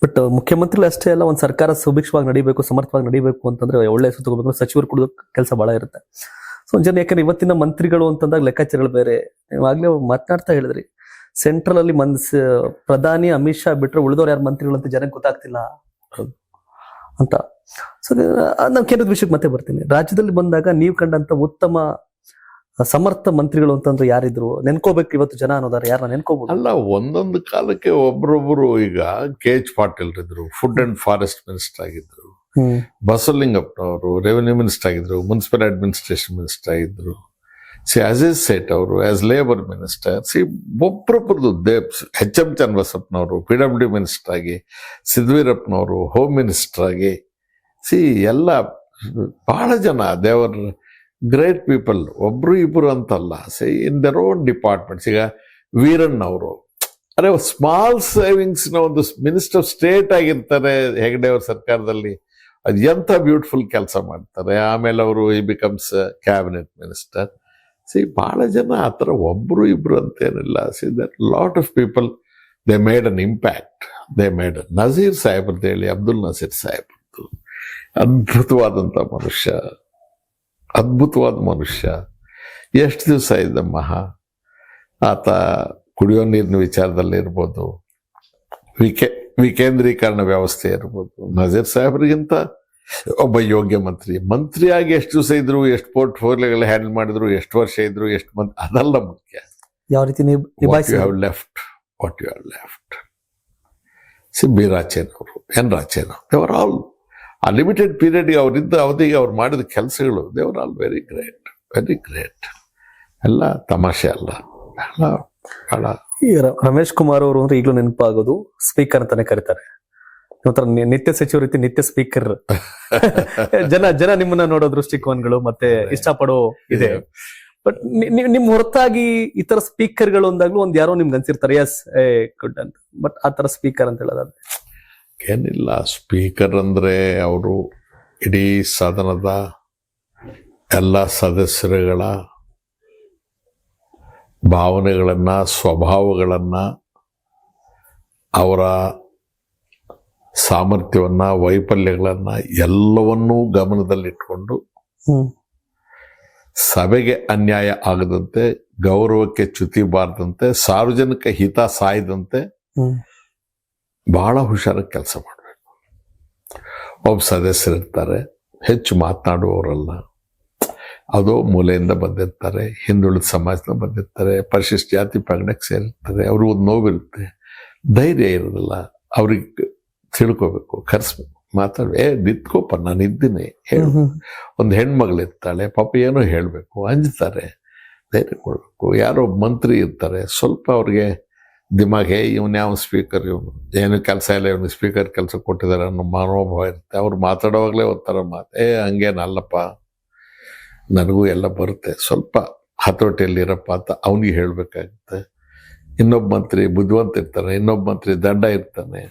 ಬಟ್ ಮುಖ್ಯಮಂತ್ರಿಗಳು ಅಷ್ಟೇ ಅಲ್ಲ, ಒಂದು ಸರ್ಕಾರ ಸುಭಿಕ್ಷವಾಗಿ ನಡಿಬೇಕು, ಸಮರ್ಥವಾಗಿ ನಡಿಬೇಕು ಅಂತಂದ್ರೆ ಒಳ್ಳೆ ಹೆಸರು ತಗೋಬೇಕು, ಸಚಿವರು ಕೊಡೋ ಕೆಲಸ ಬಹಳ ಇರುತ್ತೆ. ಸೊ ಜನ ಯಾಕಂದ್ರೆ ಇವತ್ತಿನ ಮಂತ್ರಿಗಳು ಅಂತಂದಾಗ ಲೆಕ್ಕಾಚಾರಗಳು ಬೇರೆ. ನೀವು ಆಗ್ಲೇ ಮಾತನಾಡ್ತಾ ಹೇಳಿದ್ರಿ, ಸೆಂಟ್ರಲ್ ಅಲ್ಲಿ ಪ್ರಧಾನಿ ಅಮಿತ್ ಶಾ ಬಿಟ್ರೆ ಉಳಿದವ್ರು ಯಾರು ಮಂತ್ರಿಗಳು ಅಂತ ಜನಕ್ಕೆ ಗೊತ್ತಾಗ್ತಿಲ್ಲ ಅಂತ. ಸೊ ನಾನು ಕೇಂದ್ರದ ವಿಷಯಕ್ಕೆ ಮತ್ತೆ ಬರ್ತೀನಿ. ರಾಜ್ಯದಲ್ಲಿ ಬಂದಾಗ ನೀವು ಕಂಡಂತ ಉತ್ತಮ ಸಮರ್ಥ ಮಂತ್ರಿಗಳು ಅಂತಂದ್ರೆ ಯಾರಿದ್ರು ನೆನ್ಕೋಬೇಕು ಇವತ್ತು ಜನ ಅನ್ನೋದಾರ? ಯಾರನ್ನ ನೆನ್ಕೋಬಹುದು? ಅಲ್ಲ, ಒಂದೊಂದು ಕಾಲಕ್ಕೆ ಒಬ್ರೊಬ್ರು. ಈಗ KH ಪಾಟೀಲ್ ಇದ್ರು, ಫುಡ್ ಅಂಡ್ ಫಾರೆಸ್ಟ್ ಮಿನಿಸ್ಟರ್ ಆಗಿದ್ರು. ಬಸವಲಿಂಗಪ್ಪನವರು ರೆವಿನ್ಯೂ ಮಿನಿಸ್ಟರ್ ಆಗಿದ್ರು, ಮುನ್ಸಿಪಲ್ ಅಡ್ಮಿನಿಸ್ಟ್ರೇಷನ್ ಮಿನಿಸ್ಟರ್ ಆಗಿದ್ರು. ಅಜಯ್ ಸೇಠ್ ಅವರು ಆಸ್ ಲೇಬರ್ ಮಿನಿಸ್ಟರ್. ಒಬ್ಬೊಬ್ಬರದ್ದು HM ಚನ್ನಬಸಪ್ಪನವರು PWD ಮಿನಿಸ್ಟರ್ ಆಗಿ, ಸಿದ್ದವೀರಪ್ಪನವರು ಹೋಮ್ ಮಿನಿಸ್ಟರ್ ಆಗಿ. ಎಲ್ಲ ಬಹಳ ಜನ ದೇವರ್ ಗ್ರೇಟ್ ಪೀಪಲ್, ಒಬ್ರು ಇಬ್ರು ಅಂತಲ್ಲ. In their own departments. ಈಗ ವೀರಣ್ಣ ಅವರು ಅರೆ ಸ್ಮಾಲ್ ಸೇವಿಂಗ್ಸ್ ನ ಒಂದು ಮಿನಿಸ್ಟರ್ ಆಫ್ ಸ್ಟೇಟ್ ಆಗಿರ್ತಾರೆ ಹೆಗಡೆ ಅವ್ರ ಸರ್ಕಾರದಲ್ಲಿ. ಅದು ಎಂಥ ಬ್ಯೂಟಿಫುಲ್ ಕೆಲಸ ಮಾಡ್ತಾರೆ. ಆಮೇಲೆ ಅವರು ಬಿಕಮ್ಸ್ ಕ್ಯಾಬಿನೆಟ್ ಮಿನಿಸ್ಟರ್. ಬಹಳ ಜನ ಆ ಥರ ಒಬ್ರು ಇಬ್ರು ಅಂತೇನಿಲ್ಲ. That lot of people they made an impact. Nazir ಸಾಹೇಬ್ರದ್ದು ಹೇಳಿ, ಅಬ್ದುಲ್ ನಜೀರ್ ಸಾಹೇಬ್ರದ್ದು ಅದ್ಭುತವಾದ ಮನುಷ್ಯ. ಎಷ್ಟು ದಿವಸ ಇದ್ದಮ್ಮ ಆತ ಕುಡಿಯೋ ನೀರಿನ ವಿಚಾರದಲ್ಲಿ ಇರ್ಬೋದು, ವಿಕೇಂದ್ರೀಕರಣ ವ್ಯವಸ್ಥೆ ಇರ್ಬೋದು. ನಜೀರ್ ಸಾಹೇಬ್ರಿಗಿಂತ ಒಬ್ಬ ಯೋಗ್ಯ ಮಂತ್ರಿಯಾಗಿ ಎಷ್ಟು ದಿವಸ ಇದ್ರು, ಎಷ್ಟು ಪೋರ್ಟ್ಫೋಲಿಯೋಗಳು ಹ್ಯಾಂಡಲ್ ಮಾಡಿದ್ರು, ಎಷ್ಟು ವರ್ಷ ಇದ್ರು, ಎಷ್ಟು ಮಂತ್, ಅದಲ್ಲ ಮುಖ್ಯ. ಯಾವ ರೀತಿ what you have left. B ರಾಚೇನ್ ಅವರು, ಎನ್ ರಾಚೇನ್, ದೇವರ್ ಆಲ್ ಆ ಲಿಮಿಟೆಡ್ ಪೀರಿಯಡ್ಗೆ ಅವರಿದ್ದ ಅವಧಿಗೆ ಅವ್ರು ಮಾಡಿದ ಕೆಲಸಗಳು, ದೇವರ್ ಆಲ್ ವೆರಿ ಗ್ರೇಟ್. ಎಲ್ಲ ತಮಾಷೆ ಅಲ್ಲ, ಎಲ್ಲ ಬಹಳ. ರಮೇಶ್ ಕುಮಾರ್ ಅವರು ಅಂದ್ರೆ ಈಗಲೂ ನೆನಪಾಗೋದು ಸ್ಪೀಕರ್ ಅಂತಾನೆ ಕರೀತಾರೆ. ನಿತ್ಯ ಸಚಿವ ರೀತಿ ನಿತ್ಯ ಸ್ಪೀಕರ್. ಜನ ನಿಮ್ಮನ್ನ ನೋಡೋ ದೃಷ್ಟಿಕೋನಗಳು ಮತ್ತೆ ಇಷ್ಟಪಡೋ ಇದೆ. ಬಟ್ ನಿಮ್ ಹೊರತಾಗಿ ಈ ತರ ಸ್ಪೀಕರ್ಗಳು ಅಂದಾಗ್ಲೂ ಒಂದ್ ಯಾರೋ ನಿಮ್ಗೆ ಅನ್ಸಿರ್ತಾರೆ, ಎಸ್ ಗುಡ್ ಅಂತ. ಬಟ್ ಆ ತರ ಸ್ಪೀಕರ್ ಅಂತ ಹೇಳೋದಾದ್ರೆ ಏನಿಲ್ಲ. ಸ್ಪೀಕರ್ ಅಂದ್ರೆ ಅವರು ಇಡೀ ಸದನದ ಎಲ್ಲ ಸದಸ್ಯರುಗಳ ಭಾವನೆಗಳನ್ನ, ಸ್ವಭಾವಗಳನ್ನ, ಅವರ ಸಾಮರ್ಥ್ಯವನ್ನ, ವೈಫಲ್ಯಗಳನ್ನ ಎಲ್ಲವನ್ನೂ ಗಮನದಲ್ಲಿಟ್ಕೊಂಡು ಸಭೆಗೆ ಅನ್ಯಾಯ ಆಗದಂತೆ, ಗೌರವಕ್ಕೆ ಚ್ಯುತಿ ಬಾರದಂತೆ, ಸಾರ್ವಜನಿಕ ಹಿತ ಸಾಯದಂತೆ ಬಹಳ ಹುಷಾರಾಗಿ ಕೆಲಸ ಮಾಡಬೇಕು. ಒಬ್ಬ ಸದಸ್ಯರಿರ್ತಾರೆ, ಹೆಚ್ಚು ಮಾತನಾಡುವವರಲ್ಲ. ಅದು ಮೂಲೆಯಿಂದ ಬಂದಿರ್ತಾರೆ, ಹಿಂದುಳಿದ ಸಮಾಜದಿಂದ ಬಂದಿರ್ತಾರೆ, ಪರಿಶಿಷ್ಟ ಜಾತಿ ಪಂಗಡಕ್ಕೆ ಸೇರಿರ್ತಾರೆ. ಅವ್ರಿಗೆ ಒಂದು ನೋವಿರುತ್ತೆ, ಧೈರ್ಯ ಇರೋದಿಲ್ಲ. ಅವ್ರಿಗೆ ತಿಳ್ಕೋಬೇಕು, ಕರೆಸ್ಬೇಕು, ನಿಂತ್ಕೋಪ ನಾನು ಇದ್ದೀನಿ ಹೇಳು. ಒಂದು ಹೆಣ್ಮಗಳಿರ್ತಾಳೆ, ಪಾಪ ಏನೋ ಹೇಳಬೇಕು, ಅಂಜ್ತಾರೆ, ಧೈರ್ಯ ಕೊಡ್ಬೇಕು. ಯಾರೋ ಮಂತ್ರಿ ಇರ್ತಾರೆ, ಸ್ವಲ್ಪ ಅವ್ರಿಗೆ ದಿಮಾಗ್, ಇವನು ಯಾವ ಸ್ಪೀಕರ್, ಇವನು ಏನು ಕೆಲಸ ಇಲ್ಲ, ಇವನು ಸ್ಪೀಕರ್ ಕೆಲಸ ಕೊಟ್ಟಿದ್ದಾರೆ ಅನ್ನೋ ಮನೋಭಾವ ಇರುತ್ತೆ. ಅವ್ರು ಮಾತಾಡೋವಾಗಲೇ ಒಂಥರ ಮಾತು, ಹಂಗೇನಲ್ಲಪ್ಪ, ನನಗೂ ಎಲ್ಲ ಬರುತ್ತೆ, ಸ್ವಲ್ಪ ಹತೋಟಿಯಲ್ಲಿರಪ್ಪ ಅಂತ ಅವನಿಗೆ ಹೇಳಬೇಕಾಗುತ್ತೆ. ಇನ್ನೊಬ್ಬ ಮಂತ್ರಿ ಬುದ್ಧಿವಂತ ಇರ್ತಾನೆ, ಇನ್ನೊಬ್ಬ ಮಂತ್ರಿ ದಂಡ ಇರ್ತಾನೆ.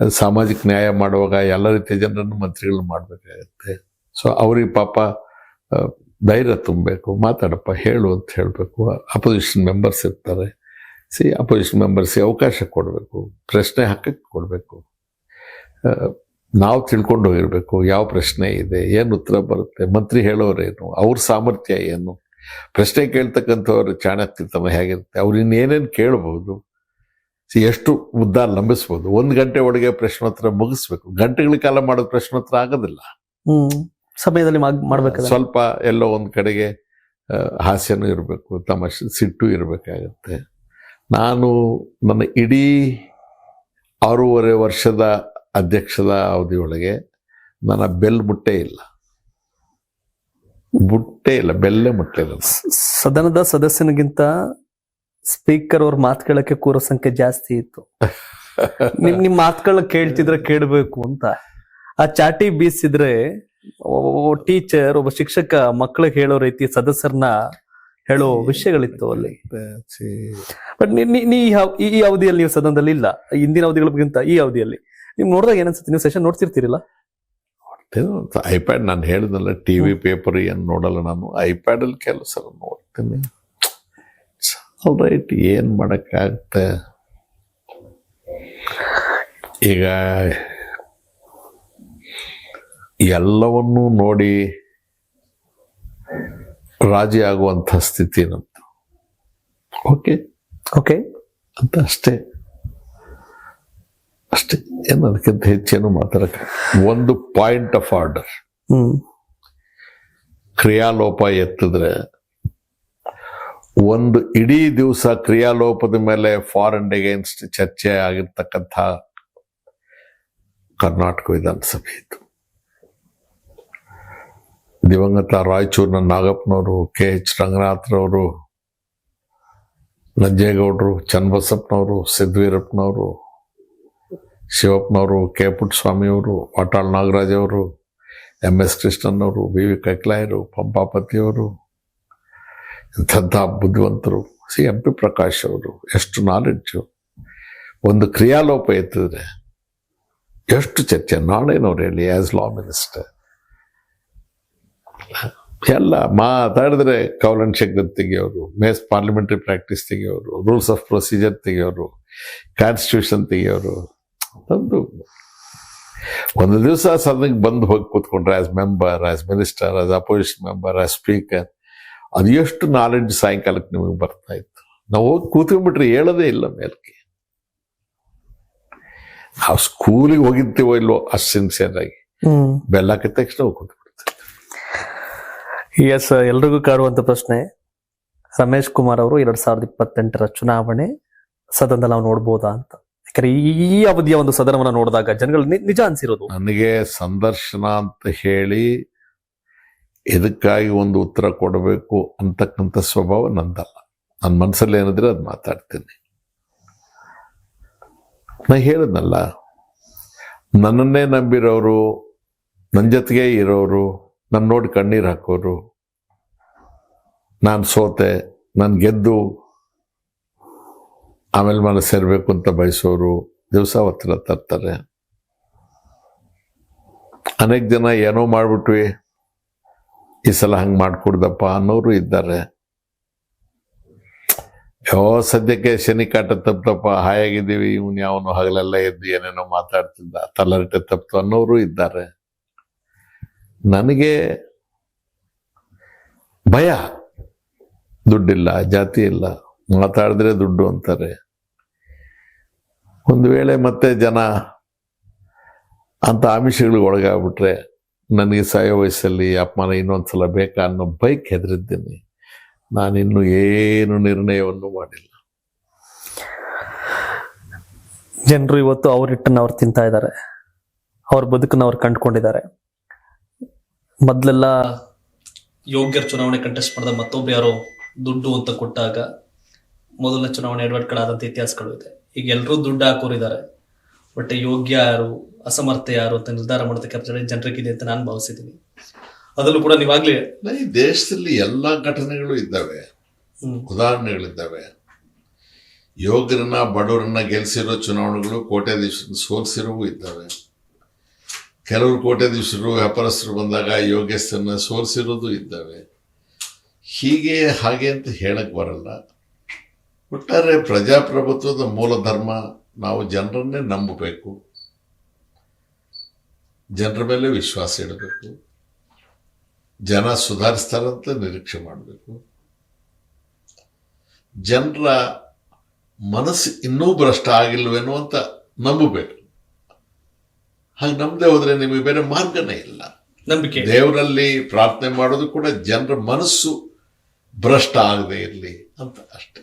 ಅದು ಸಾಮಾಜಿಕ ನ್ಯಾಯ ಮಾಡುವಾಗ ಎಲ್ಲ ರೀತಿಯ ಜನರನ್ನು ಮಂತ್ರಿಗಳನ್ನ ಮಾಡಬೇಕಾಗತ್ತೆ. ಸೊ ಅವ್ರಿಗೆ ಪಾಪ ಧೈರ್ಯ ತುಂಬಬೇಕು, ಮಾತಾಡಪ್ಪ ಹೇಳು ಅಂತ ಹೇಳಬೇಕು. ಅಪೋಸಿಷನ್ ಮೆಂಬರ್ಸ್ ಇರ್ತಾರೆ, ಅಪೋಸಿಷನ್ ಮೆಂಬರ್ಸ್ಗೆ ಅವಕಾಶ ಕೊಡಬೇಕು, ಪ್ರಶ್ನೆ ಹಾಕಕ್ಕೆ ಕೊಡಬೇಕು, ನಾವು ತಿಳ್ಕೊಂಡು ಹೋಗಿರ್ಬೇಕು ಯಾವ ಪ್ರಶ್ನೆ ಇದೆ, ಏನು ಉತ್ತರ ಬರುತ್ತೆ, ಮಂತ್ರಿ ಹೇಳೋರೇನು, ಅವ್ರ ಸಾಮರ್ಥ್ಯ ಏನು, ಪ್ರಶ್ನೆ ಕೇಳ್ತಕ್ಕಂಥವ್ರ ಚಾಣಕ್ಯತನ ಹೇಗಿರುತ್ತೆ, ಅವ್ರು ಇನ್ನೇನೇನು ಕೇಳ್ಬೋದು, ಎಷ್ಟು ಉದ್ದ ಲಂಬಿಸ್ಬೋದು. 1 ಗಂಟೆ ಒಳಗೆ ಪ್ರಶ್ನೋತ್ತರ ಮುಗಿಸ್ಬೇಕು. ಗಂಟೆಗಳ ಕಾಲ ಮಾಡೋದು ಪ್ರಶ್ನೋತ್ತರ ಆಗೋದಿಲ್ಲ. ಸಮಯದಲ್ಲಿ ಮಾಡ್ಬೇಕು. ಸ್ವಲ್ಪ ಎಲ್ಲೋ ಒಂದ್ ಕಡೆಗೆ ಹಾಸ್ಯನೂ ಇರಬೇಕು, ತಮಾಷೆ ಸಿಟ್ಟು ಇರಬೇಕಾಗತ್ತೆ. ನಾನು ನನ್ನ ಇಡೀ 6.5 ವರ್ಷದ ಅಧ್ಯಕ್ಷದ ಅವಧಿಯೊಳಗೆ ನನ್ನ ಬೆಲ್ ಮುಟ್ಟೇ ಇಲ್ಲ, ಬೆಲ್ಲೇ ಮುಟ್ಟಲಿಲ್ಲ. ಸದನದ ಸದಸ್ಯನಿಗಿಂತ ಸ್ಪೀಕರ್ ಅವ್ರ ಮಾತು ಕೇಳಕ್ಕೆ ಕೂರೋ ಸಂಖ್ಯೆ ಜಾಸ್ತಿ ಇತ್ತು. ನಿಮ್ ಮಾತುಗಳ ಕೇಳ್ತಿದ್ರೆ ಕೇಳಬೇಕು ಅಂತ. ಆ ಚಾಟಿ ಬೀಸಿದ್ರೆ ಟೀಚರ್, ಒಬ್ಬ ಶಿಕ್ಷಕ ಮಕ್ಕಳಿಗೆ ಹೇಳೋ ರೀತಿ ಸದಸ್ಯರನ್ನ ಹೇಳೋ ವಿಷಯಗಳಿತ್ತು ಅಲ್ಲಿ. ಬಟ್ ಈ ಅವಧಿಯಲ್ಲಿ ನೀವು ಸದನದಲ್ಲಿ ಇಲ್ಲ, ಹಿಂದಿನ ಅವಧಿಗಳಿಗಿಂತ ಈ ಅವಧಿಯಲ್ಲಿ ನೀವು ನೋಡಿದಾಗ ಏನನ್ಸುತ್ತೆ? ನೀವು ಸೆಷನ್ ನೋಡ್ತಿರ್ತೀರಿಲ್ಲ? ಐಪ್ಯಾಡ್, ನಾನು ಹೇಳಿದ್ನಲ್ಲ, ಟಿವಿ ಪೇಪರ್ ಏನು ನೋಡಲ್ಲ ನಾನು, ಐಪ್ಯಾಡ್ ಅಲ್ಲಿ ಕೆಲಸ ನೋಡ್ತೀನಿ. ಆಲ್ ರೈಟ್, ಏನ್ ಮಾಡಕ್ಕಾಗತ್ತೆ. ಈಗ ಎಲ್ಲವನ್ನೂ ನೋಡಿ ರಾಜಿ ಆಗುವಂಥ ಸ್ಥಿತಿ ನಮ್ದು. ಓಕೆ ಅಂತ ಅಷ್ಟೇ, ಏನು ಅದಕ್ಕಿಂತ ಹೆಚ್ಚೇನು ಮಾತಾಡಕ. ಒಂದು ಪಾಯಿಂಟ್ ಆಫ್ ಆರ್ಡರ್, ಕ್ರಿಯಾಲೋಪ ಎತ್ತಿದ್ರೆ ಒಂದು ಇಡೀ ದಿವಸ ಕ್ರಿಯಾಲೋಪದ ಮೇಲೆ ಫಾರ್ ಅಂಡ್ ಅಗೇನ್ಸ್ಟ್ ಚರ್ಚೆ ಆಗಿರ್ತಕ್ಕಂಥ ಕರ್ನಾಟಕ ವಿಧಾನಸಭೆ ಇತ್ತು. ದಿವಂಗತ ರಾಯಚೂರಿನ ನಾಗಪ್ಪನವರು, KH ರಂಗನಾಥ್ರವರು, ನಂಜೇಗೌಡರು, ಚನ್ನಬಸಪ್ಪನವರು, ಸಿದ್ದವೀರಪ್ಪನವರು, ಶಿವಪ್ಪನವರು, K. ಪುಟ್ಟಸ್ವಾಮಿಯವರು, ವಾಟಾಳ್ ನಾಗರಾಜ್ ಅವರು, MS ಕೃಷ್ಣನ್ನವರು, BV ಕಕ್ಲಾಯರು, ಪಂಪಾಪತಿಯವರು, ಇಂಥಂಥ ಬುದ್ಧಿವಂತರು, MP ಪ್ರಕಾಶ್ ಅವರು, ಎಷ್ಟು ನಾಲೆಡ್ಜು. ಒಂದು ಕ್ರಿಯಾಲೋಪ ಎತ್ತಿದ್ರೆ ಎಷ್ಟು ಚರ್ಚೆ. ನಾಳೇನವ್ರು ಹೇಳಿ ಆಸ್ ಲಾ ಮಿನಿಸ್ಟರ್ ಎಲ್ಲ ಮಾತಾಡಿದ್ರೆ ಕೌಲನ್ ಶಂಕರ್ ತೆಗಿಯೋರು, ಮೇಸ್ ಪಾರ್ಲಿಮೆಂಟರಿ ಪ್ರಾಕ್ಟೀಸ್ ತೆಗಿಯೋರು, ರೂಲ್ಸ್ ಆಫ್ ಪ್ರೊಸೀಜರ್ ತೆಗಿಯೋರು, ಕಾನ್ಸ್ಟಿಟ್ಯೂಷನ್ ತೆಗಿಯೋರು. ಒಂದು ದಿವಸ ಸದನಕ್ಕೆ ಬಂದು ಹೋಗಿ ಕೂತ್ಕೊಂಡ್ರೆ as member, as minister, as opposition member, as speaker, ಅದು ಎಷ್ಟು ನಾಲೆಡ್ಜ್ ಸಾಯಂಕಾಲಕ್ಕೆ ನಿಮಗೆ ಬರ್ತಾ ಇತ್ತು. ನಾವು ಹೋಗಿ ಕೂತ್ಕೊಂಡ್ಬಿಟ್ರೆ ಹೇಳೋದೇ ಇಲ್ಲ ಮೇಲ್ಕೆ. ನಾವು ಸ್ಕೂಲಿಗೆ ಹೋಗಿರ್ತೀವೋ ಇಲ್ವೋ ಅಷ್ಟು ಸಿನ್ಸಿಯರ್ ಆಗಿ ಬೆಲ್ಲ ಹಾಕಿದ ತಕ್ಷಣ ಹೋಗಿ ಕೂತ್ಬಿಡ್ತೀವಿ. ಎಸ್, ಎಲ್ರಿಗೂ ಕಾಡುವಂತ ಪ್ರಶ್ನೆ. ರಮೇಶ್ ಕುಮಾರ್ ಅವರು 2028 ಚುನಾವಣೆ ಸದನದಲ್ಲಿ ನಾವು ನೋಡ್ಬೋದಾ ಅಂತ. ಯಾಕಂದ್ರೆ ಈ ಅವಧಿಯ ಒಂದು ಸದನವನ್ನ ನೋಡಿದಾಗ ಜನಗಳು ನಿಜ ಅನ್ಸಿರೋದು. ನನಗೆ ಸಂದರ್ಶನ ಅಂತ ಹೇಳಿ ಇದಕ್ಕಾಗಿ ಒಂದು ಉತ್ತರ ಕೊಡಬೇಕು ಅಂತಕ್ಕಂಥ ಸ್ವಭಾವ ನಂದಲ್ಲ. ನನ್ನ ಮನಸ್ಸಲ್ಲಿ ಏನಿದ್ರೆ ಅದು ಮಾತಾಡ್ತೀನಿ. ನಾ ಹೇಳಿದ್ನಲ್ಲ, ನನ್ನನ್ನೇ ನಂಬಿರೋರು, ನನ್ನ ಜೊತೆಗೆ ಇರೋರು, ನನ್ನ ನೋಡಿ ಕಣ್ಣೀರು ಹಾಕೋರು, ನಾನು ಸೋತೆ, ನಾನು ಗೆದ್ದು ಆಮೇಲೆ ಮನಸ್ಸು ಸೇರಬೇಕು ಅಂತ ಬಯಸೋರು ದಿವಸ ಒತ್ತಡ ತರ್ತಾರೆ. ಅನೇಕ ಜನ ಏನೋ ಮಾಡ್ಬಿಟ್ವಿ, ಈ ಸಲ ಹಂಗೆ ಮಾಡ್ಕೊಡ್ದಪ್ಪ ಅನ್ನೋರು ಇದ್ದಾರೆ. ಸದ್ಯಕ್ಕೆ ಶನಿ ಕಾಟ ತಪ್ಪಪ್ಪ, ಹಾಯಾಗಿದ್ದೀವಿ, ಇವನು ಯಾವನು ಹಗಲೆಲ್ಲ ಎದ್ದು ಏನೇನೋ ಮಾತಾಡ್ತಿದ್ದ, ತಲರಟೆ ತಪ್ಪು ಅನ್ನೋರು ಇದ್ದಾರೆ. ನನಗೆ ಭಯ, ದುಡ್ಡಿಲ್ಲ, ಜಾತಿ ಇಲ್ಲ, ಮಾತಾಡಿದ್ರೆ ದುಡ್ಡು ಅಂತಾರೆ. ಒಂದು ವೇಳೆ ಮತ್ತೆ ಜನ ಅಂತ ಆಮಿಷಗಳಿಗೆ ಒಳಗಾಗ್ಬಿಟ್ರೆ ನನಗೆ ಸಾಯೋ ವಯಸ್ಸಲ್ಲಿ ಅಪಮಾನ ಇನ್ನೊಂದ್ಸಲ ಬೇಕಾ ಅನ್ನೋ ಬೈಕ್ ಹೆದರಿದ್ದೀನಿ. ನಾನಿನ್ನು ಏನು ನಿರ್ಣಯವನ್ನು ಮಾಡಿಲ್ಲ. ಜನರು ಇವತ್ತು ಅವ್ರ ಹಿಟ್ಟನ್ನು ಅವ್ರು ತಿಂತಾ ಇದ್ದಾರೆ, ಅವ್ರ ಬದುಕನ್ನು ಅವ್ರು ಕಂಡುಕೊಂಡಿದ್ದಾರೆ. ಮೊದಲೆಲ್ಲ ಯೋಗ್ಯರ ಚುನಾವಣೆ ಕಂಟೆಸ್ಟ್ ಮಾಡಿದ ಮತ್ತೊಬ್ಬ ಯಾರೋ ದುಡ್ಡು ಅಂತ ಕೊಟ್ಟಾಗ ಮೊದಲನೇ ಚುನಾವಣೆ ಎಡವಟ್ಗಳಾದಂಥ ಇತಿಹಾಸಗಳು ಇದೆ. ಈಗ ಎಲ್ಲರೂ ದುಡ್ಡು ಹಾಕೋರಿದ್ದಾರೆ, ಬಟ್ ಯೋಗ್ಯ ಯಾರು, ಅಸಮರ್ಥ ಯಾರು ಅಂತ ನಿರ್ಧಾರ ಮಾಡೋದಕ್ಕೆ ಜನರಿಗಿದೆ ಅಂತ ನಾನು ಭಾವಿಸಿದ್ದೀನಿ. ಅದರಲ್ಲೂ ಕೂಡ ನೀವಾಗ್ಲೇ ಈ ದೇಶದಲ್ಲಿ ಎಲ್ಲ ಘಟನೆಗಳು ಇದ್ದಾವೆ, ಉದಾಹರಣೆಗಳಿದ್ದಾವೆ. ಯೋಗ್ಯರನ್ನ ಬಡವರನ್ನ ಗೆಲ್ಸಿರೋ ಚುನಾವಣೆಗಳು, ಕೋಟ್ಯಾಧೀಶರನ್ನ ಸೋಲ್ಸಿರೋವು ಇದ್ದಾವೆ. ಕೆಲವರು ಕೋಟ್ಯಾಧೀಶರು ವ್ಯಾಪಾರಸ್ಥರು ಬಂದಾಗ ಯೋಗ್ಯಸ್ಥರನ್ನ ಸೋಲ್ಸಿರೋದು ಇದ್ದಾವೆ. ಹೀಗೆ ಹಾಗೆ ಅಂತ ಹೇಳಕ್ ಬರಲ್ಲ. ಒಟ್ಟಾರೆ ಪ್ರಜಾಪ್ರಭುತ್ವದ ಮೂಲ ಧರ್ಮ ನಾವು ಜನರನ್ನೇ ನಂಬಬೇಕು, ಜನರ ಮೇಲೆ ವಿಶ್ವಾಸ ಇಡಬೇಕು, ಜನ ಸುಧಾರಿಸ್ತಾರಂತ ನಿರೀಕ್ಷೆ ಮಾಡಬೇಕು, ಜನರ ಮನಸ್ಸು ಇನ್ನೂ ಭ್ರಷ್ಟ ಆಗಿಲ್ವೇನೋ ಅಂತ ನಂಬಬೇಕು. ಹಾಗೆ ನಂಬದೆ ಹೋದ್ರೆ ನಿಮಗೆ ಬೇರೆ ಮಾರ್ಗನೇ ಇಲ್ಲ. ನಂಬಿಕೆ ದೇವರಲ್ಲಿ ಪ್ರಾರ್ಥನೆ ಮಾಡೋದು ಕೂಡ ಜನರ ಮನಸ್ಸು ಭ್ರಷ್ಟ ಆಗದೆ ಇರಲಿ ಅಂತ ಅಷ್ಟೇ.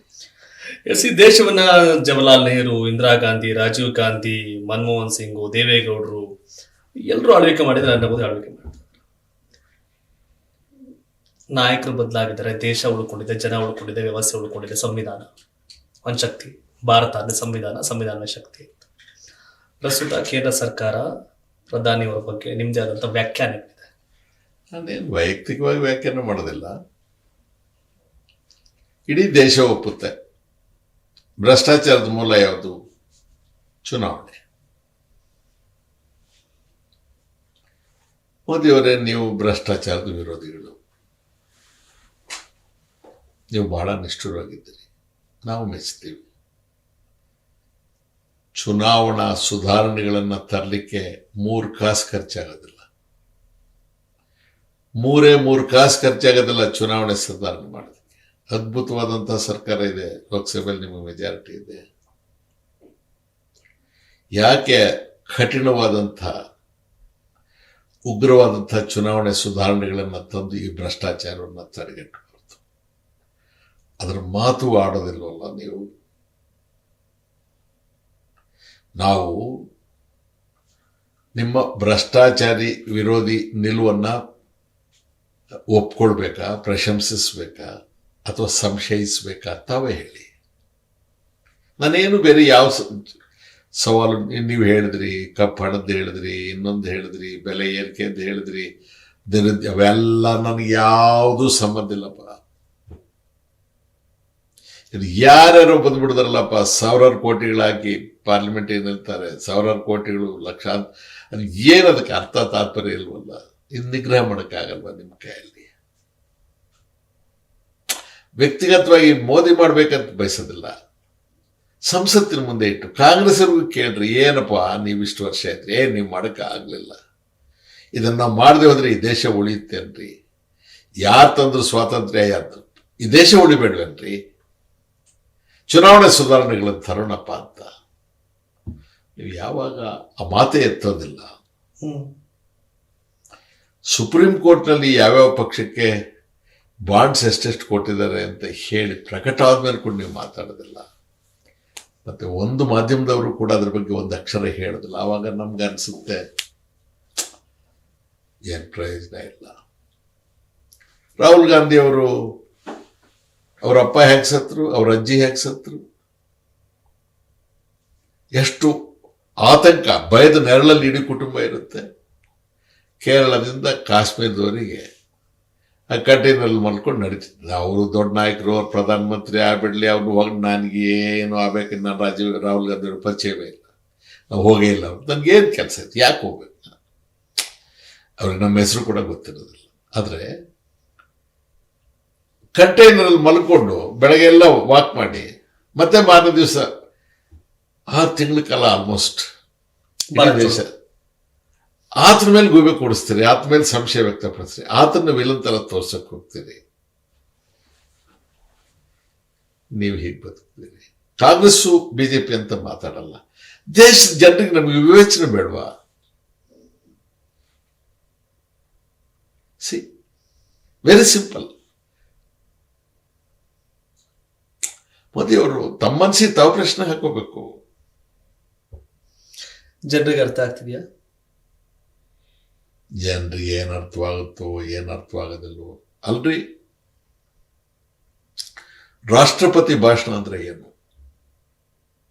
ಈ ದೇಶವನ್ನ ಜವಾಹರ್ಲಾಲ್ ನೆಹರು, ಇಂದಿರಾ ಗಾಂಧಿ, ರಾಜೀವ್ ಗಾಂಧಿ, ಮನಮೋಹನ್ ಸಿಂಗ್, ದೇವೇಗೌಡರು ಎಲ್ಲರೂ ಆಳ್ವಿಕೆ ಮಾಡಿದ್ರೆ ಅನ್ನಬಹುದು ಆಳ್ವಿಕೆ ಮಾಡಿದ್ದಾರೆ. ನಾಯಕರು ಬದಲಾಗಿದ್ದಾರೆ, ದೇಶ ಉಳ್ಕೊಂಡಿದೆ, ಜನ ಉಳ್ಕೊಂಡಿದೆ, ವ್ಯವಸ್ಥೆ ಉಳ್ಕೊಂಡಿದೆ, ಸಂವಿಧಾನ ಒಂದು ಶಕ್ತಿ, ಭಾರತ ಅಂದ್ರೆ ಸಂವಿಧಾನ ಶಕ್ತಿ. ಪ್ರಸ್ತುತ ಕೇಂದ್ರ ಸರ್ಕಾರ ಪ್ರಧಾನಿಯವರ ಬಗ್ಗೆ ನಿಮ್ದೇ ಆದಂತ ವ್ಯಾಖ್ಯಾನಗಳಿದೆ. ನಾನೇನು ವೈಯಕ್ತಿಕವಾಗಿ ವ್ಯಾಖ್ಯಾನ ಮಾಡೋದಿಲ್ಲ. ಇಡೀ ದೇಶ ಒಪ್ಪುತ್ತೆ ಭ್ರಷ್ಟಾಚಾರದ ಮೂಲ ಯಾವುದು? ಚುನಾವಣೆ. ಮೋದಿಯವರೇ, ನೀವು ಭ್ರಷ್ಟಾಚಾರದ ವಿರೋಧಿಗಳು, ನೀವು ಬಹಳ ನಿಷ್ಠುರವಾಗಿದ್ದೀರಿ, ನಾವು ಮೆಚ್ಚುತ್ತೀವಿ. ಚುನಾವಣಾ ಸುಧಾರಣೆಗಳನ್ನು ತರಲಿಕ್ಕೆ 3 ಕಾಸು ಖರ್ಚಾಗೋದಿಲ್ಲ, 3 ಕಾಸು ಖರ್ಚಾಗೋದಿಲ್ಲ ಚುನಾವಣೆ ಸುಧಾರಣೆ ಮಾಡೋದಕ್ಕೆ. ಅದ್ಭುತವಾದಂತಹ ಸರ್ಕಾರ ಇದೆ, ಲೋಕಸಭೆಯಲ್ಲಿ ನಿಮಗೆ ಮೆಜಾರಿಟಿ ಇದೆ. ಯಾಕೆ ಕಠಿಣವಾದಂಥ ಉಗ್ರವಾದಂಥ ಚುನಾವಣೆ ಸುಧಾರಣೆಗಳನ್ನು ತಂದು ಈ ಭ್ರಷ್ಟಾಚಾರವನ್ನು ತಡೆಗಟ್ಟಬಾರದು? ಅದರ ಮಾತು ಆಡೋದಿಲ್ವಲ್ಲ ನೀವು. ನಾವು ನಿಮ್ಮ ಭ್ರಷ್ಟಾಚಾರಿ ವಿರೋಧಿ ನಿಲುವನ್ನ ಒಪ್ಕೊಳ್ಬೇಕಾ, ಪ್ರಶಂಸಿಸ್ಬೇಕಾ, ಅಥವಾ ಸಂಶಯಿಸ್ಬೇಕಾ? ತಾವೇ ಹೇಳಿ. ನಾನೇನು ಬೇರೆ ಯಾವ ಸವಾಲು, ನೀವು ಹೇಳಿದ್ರಿ ಕಪ್ಪು ಹಣದ್ದು ಹೇಳಿದ್ರಿ, ಇನ್ನೊಂದು ಹೇಳಿದ್ರಿ, ಬೆಲೆ ಏರಿಕೆ ಅಂತ ಹೇಳಿದ್ರಿ, ಅವೆಲ್ಲ ನನಗೆ ಯಾವುದೂ ಸಂಬಂಧ ಇಲ್ಲಪ್ಪ. ಇದು ಯಾರ್ಯಾರೋ ಬಂದ್ಬಿಡ್ತಾರಲ್ಲಪ್ಪ, ಸಾವಿರಾರು ಕೋಟಿಗಳಾಗಿ ಪಾರ್ಲಿಮೆಂಟ್ ಏನಿರ್ತಾರೆ, ಸಾವಿರಾರು ಕೋಟಿಗಳು, ಲಕ್ಷಾಂತರ, ಅದು ಏನದಕ್ಕೆ ಅರ್ಥ ತಾತ್ಪರ್ಯ ಇಲ್ವಲ್ಲ. ಇದು ನಿಗ್ರಹ ಮಾಡೋಕ್ಕಾಗಲ್ವ ನಿಮ್ಮ ಕೈಯಲ್ಲಿ? ವ್ಯಕ್ತಿಗತವಾಗಿ ಮೋದಿ ಮಾಡ್ಬೇಕಂತ ಬಯಸೋದಿಲ್ಲ, ಸಂಸತ್ತಿನ ಮುಂದೆ ಇಟ್ಟು ಕಾಂಗ್ರೆಸ್ವರೆಗೂ ಕೇಳ್ರಿ, ಏನಪ್ಪ ನೀವು ಇಷ್ಟು ವರ್ಷ ಆಯ್ತು, ನೀವು ಮಾಡೋಕ್ಕೆ ಆಗಲಿಲ್ಲ, ಇದನ್ನ ಮಾಡದೆ ಹೋದ್ರೆ ಈ ದೇಶ ಉಳಿಯುತ್ತೇನ್ರಿ? ಯಾರು ತಂದ್ರು ಸ್ವಾತಂತ್ರ್ಯ, ಯಾರು ಈ ದೇಶ ಉಳಿಬೇಡ್ವೇನ್ರಿ? ಚುನಾವಣೆ ಸುಧಾರಣೆಗಳನ್ನು ತರೋಣಪ್ಪ ಅಂತ ನೀವು ಯಾವಾಗ ಆ ಮಾತೇ ಎತ್ತೋದಿಲ್ಲ. ಸುಪ್ರೀಂ ಕೋರ್ಟ್ನಲ್ಲಿ ಯಾವ್ಯಾವ ಪಕ್ಷಕ್ಕೆ ಬಾಂಡ್ಸ್ ಎಷ್ಟೆಷ್ಟು ಕೊಟ್ಟಿದ್ದಾರೆ ಅಂತ ಹೇಳಿ ಪ್ರಕಟ ಆದ್ಮೇಲೆ ಕೂಡ ನೀವು ಮಾತಾಡೋದಿಲ್ಲ. ಮತ್ತೆ ಒಂದು ಮಾಧ್ಯಮದವರು ಕೂಡ ಅದ್ರ ಬಗ್ಗೆ ಒಂದು ಅಕ್ಷರ ಹೇಳೋದಿಲ್ಲ. ಆವಾಗ ನಮ್ಗೆ ಅನಿಸುತ್ತೆ ಏನು ಪ್ರಯೋಜನ ಇಲ್ಲ. ರಾಹುಲ್ ಗಾಂಧಿ ಅವರು ಅವ್ರ ಅಪ್ಪ ಹೇಗೆ ಸತ್ರು, ಅವ್ರ ಅಜ್ಜಿ ಹೇಗೆ ಸತ್ರು, ಎಷ್ಟು ಆತಂಕ, ಭಯದ ನೆರಳಲ್ಲಿ ಇಡೀ ಕುಟುಂಬ ಇರುತ್ತೆ. ಕೇರಳದಿಂದ ಕಾಶ್ಮೀರದವರಿಗೆ ಆ ಕಟ್ಟೆನಲ್ಲಿ ಮಲ್ಕೊಂಡು ನಡೀತಿದ್ರು. ಅವರು ದೊಡ್ಡ ನಾಯಕರು, ಅವ್ರು ಪ್ರಧಾನಮಂತ್ರಿ ಆಗ್ಬಿಡ್ಲಿ, ಅವ್ರು ಹೋಗಿ ನನಗೆ ಏನು ಆಗ್ಬೇಕು, ನಾನು ರಾಹುಲ್ ಗಾಂಧಿ ಅವ್ರ ಪರಿಚಯವೇ ಇಲ್ಲ, ನಾವು ಹೋಗೇ ಇಲ್ಲ, ಅವ್ರು ನನಗೇನು ಕೆಲಸ ಇತ್ತು, ಯಾಕೆ ಹೋಗ್ಬೇಕು? ಅವ್ರಿಗೆ ನಮ್ಮ ಹೆಸರು ಕೂಡ ಗೊತ್ತಿರೋದಿಲ್ಲ. ಆದರೆ ಕಂಟೈನರಲ್ಲಿ ಮಲ್ಕೊಂಡು ಬೆಳಗ್ಗೆ ಎಲ್ಲ ವಾಕ್ ಮಾಡಿ ಮತ್ತೆ ಮಾರನೇ ದಿವಸ 6 ತಿಂಗಳ ಕಾಲ ಆಲ್ಮೋಸ್ಟ್ ದೇಶ ಆತನ ಮೇಲೆ ಗೂಬೆ ಕೊಡಿಸ್ತೀರಿ, ಆತ ಮೇಲೆ ಸಂಶಯ ವ್ಯಕ್ತಪಡಿಸ್ತೀರಿ, ಆತನ ವಿಲನ್ ತರ ತೋರ್ಸಕ್ ಹೋಗ್ತೀರಿ. ನೀವು ಹೀಗೆ ಬದುಕ್ತೀರಿ. ಕಾಂಗ್ರೆಸ್ಸು ಬಿಜೆಪಿ ಅಂತ ಮಾತಾಡಲ್ಲ. ದೇಶದ ಜನರಿಗೆ ನಮಗೆ ವಿವೇಚನೆ ಬೇಡವಾ? C, very simple. ಮೋದಿಯವರು ತಮ್ಮ ಮನಸ್ಸಿಗೆ ತಾವು ಪ್ರಶ್ನೆ ಹಾಕೋಬೇಕು. ಜನರಿಗೆ ಅರ್ಥ ಆಗ್ತಿದ್ಯಾ? ಜನರಿಗೆ ಏನು ಅರ್ಥವಾಗುತ್ತೋ ಏನು ಅರ್ಥವಾಗೋದಿಲ್ವೋ ಅಲ್ರಿ. ರಾಷ್ಟ್ರಪತಿ ಭಾಷಣ ಅಂದ್ರೆ ಏನು?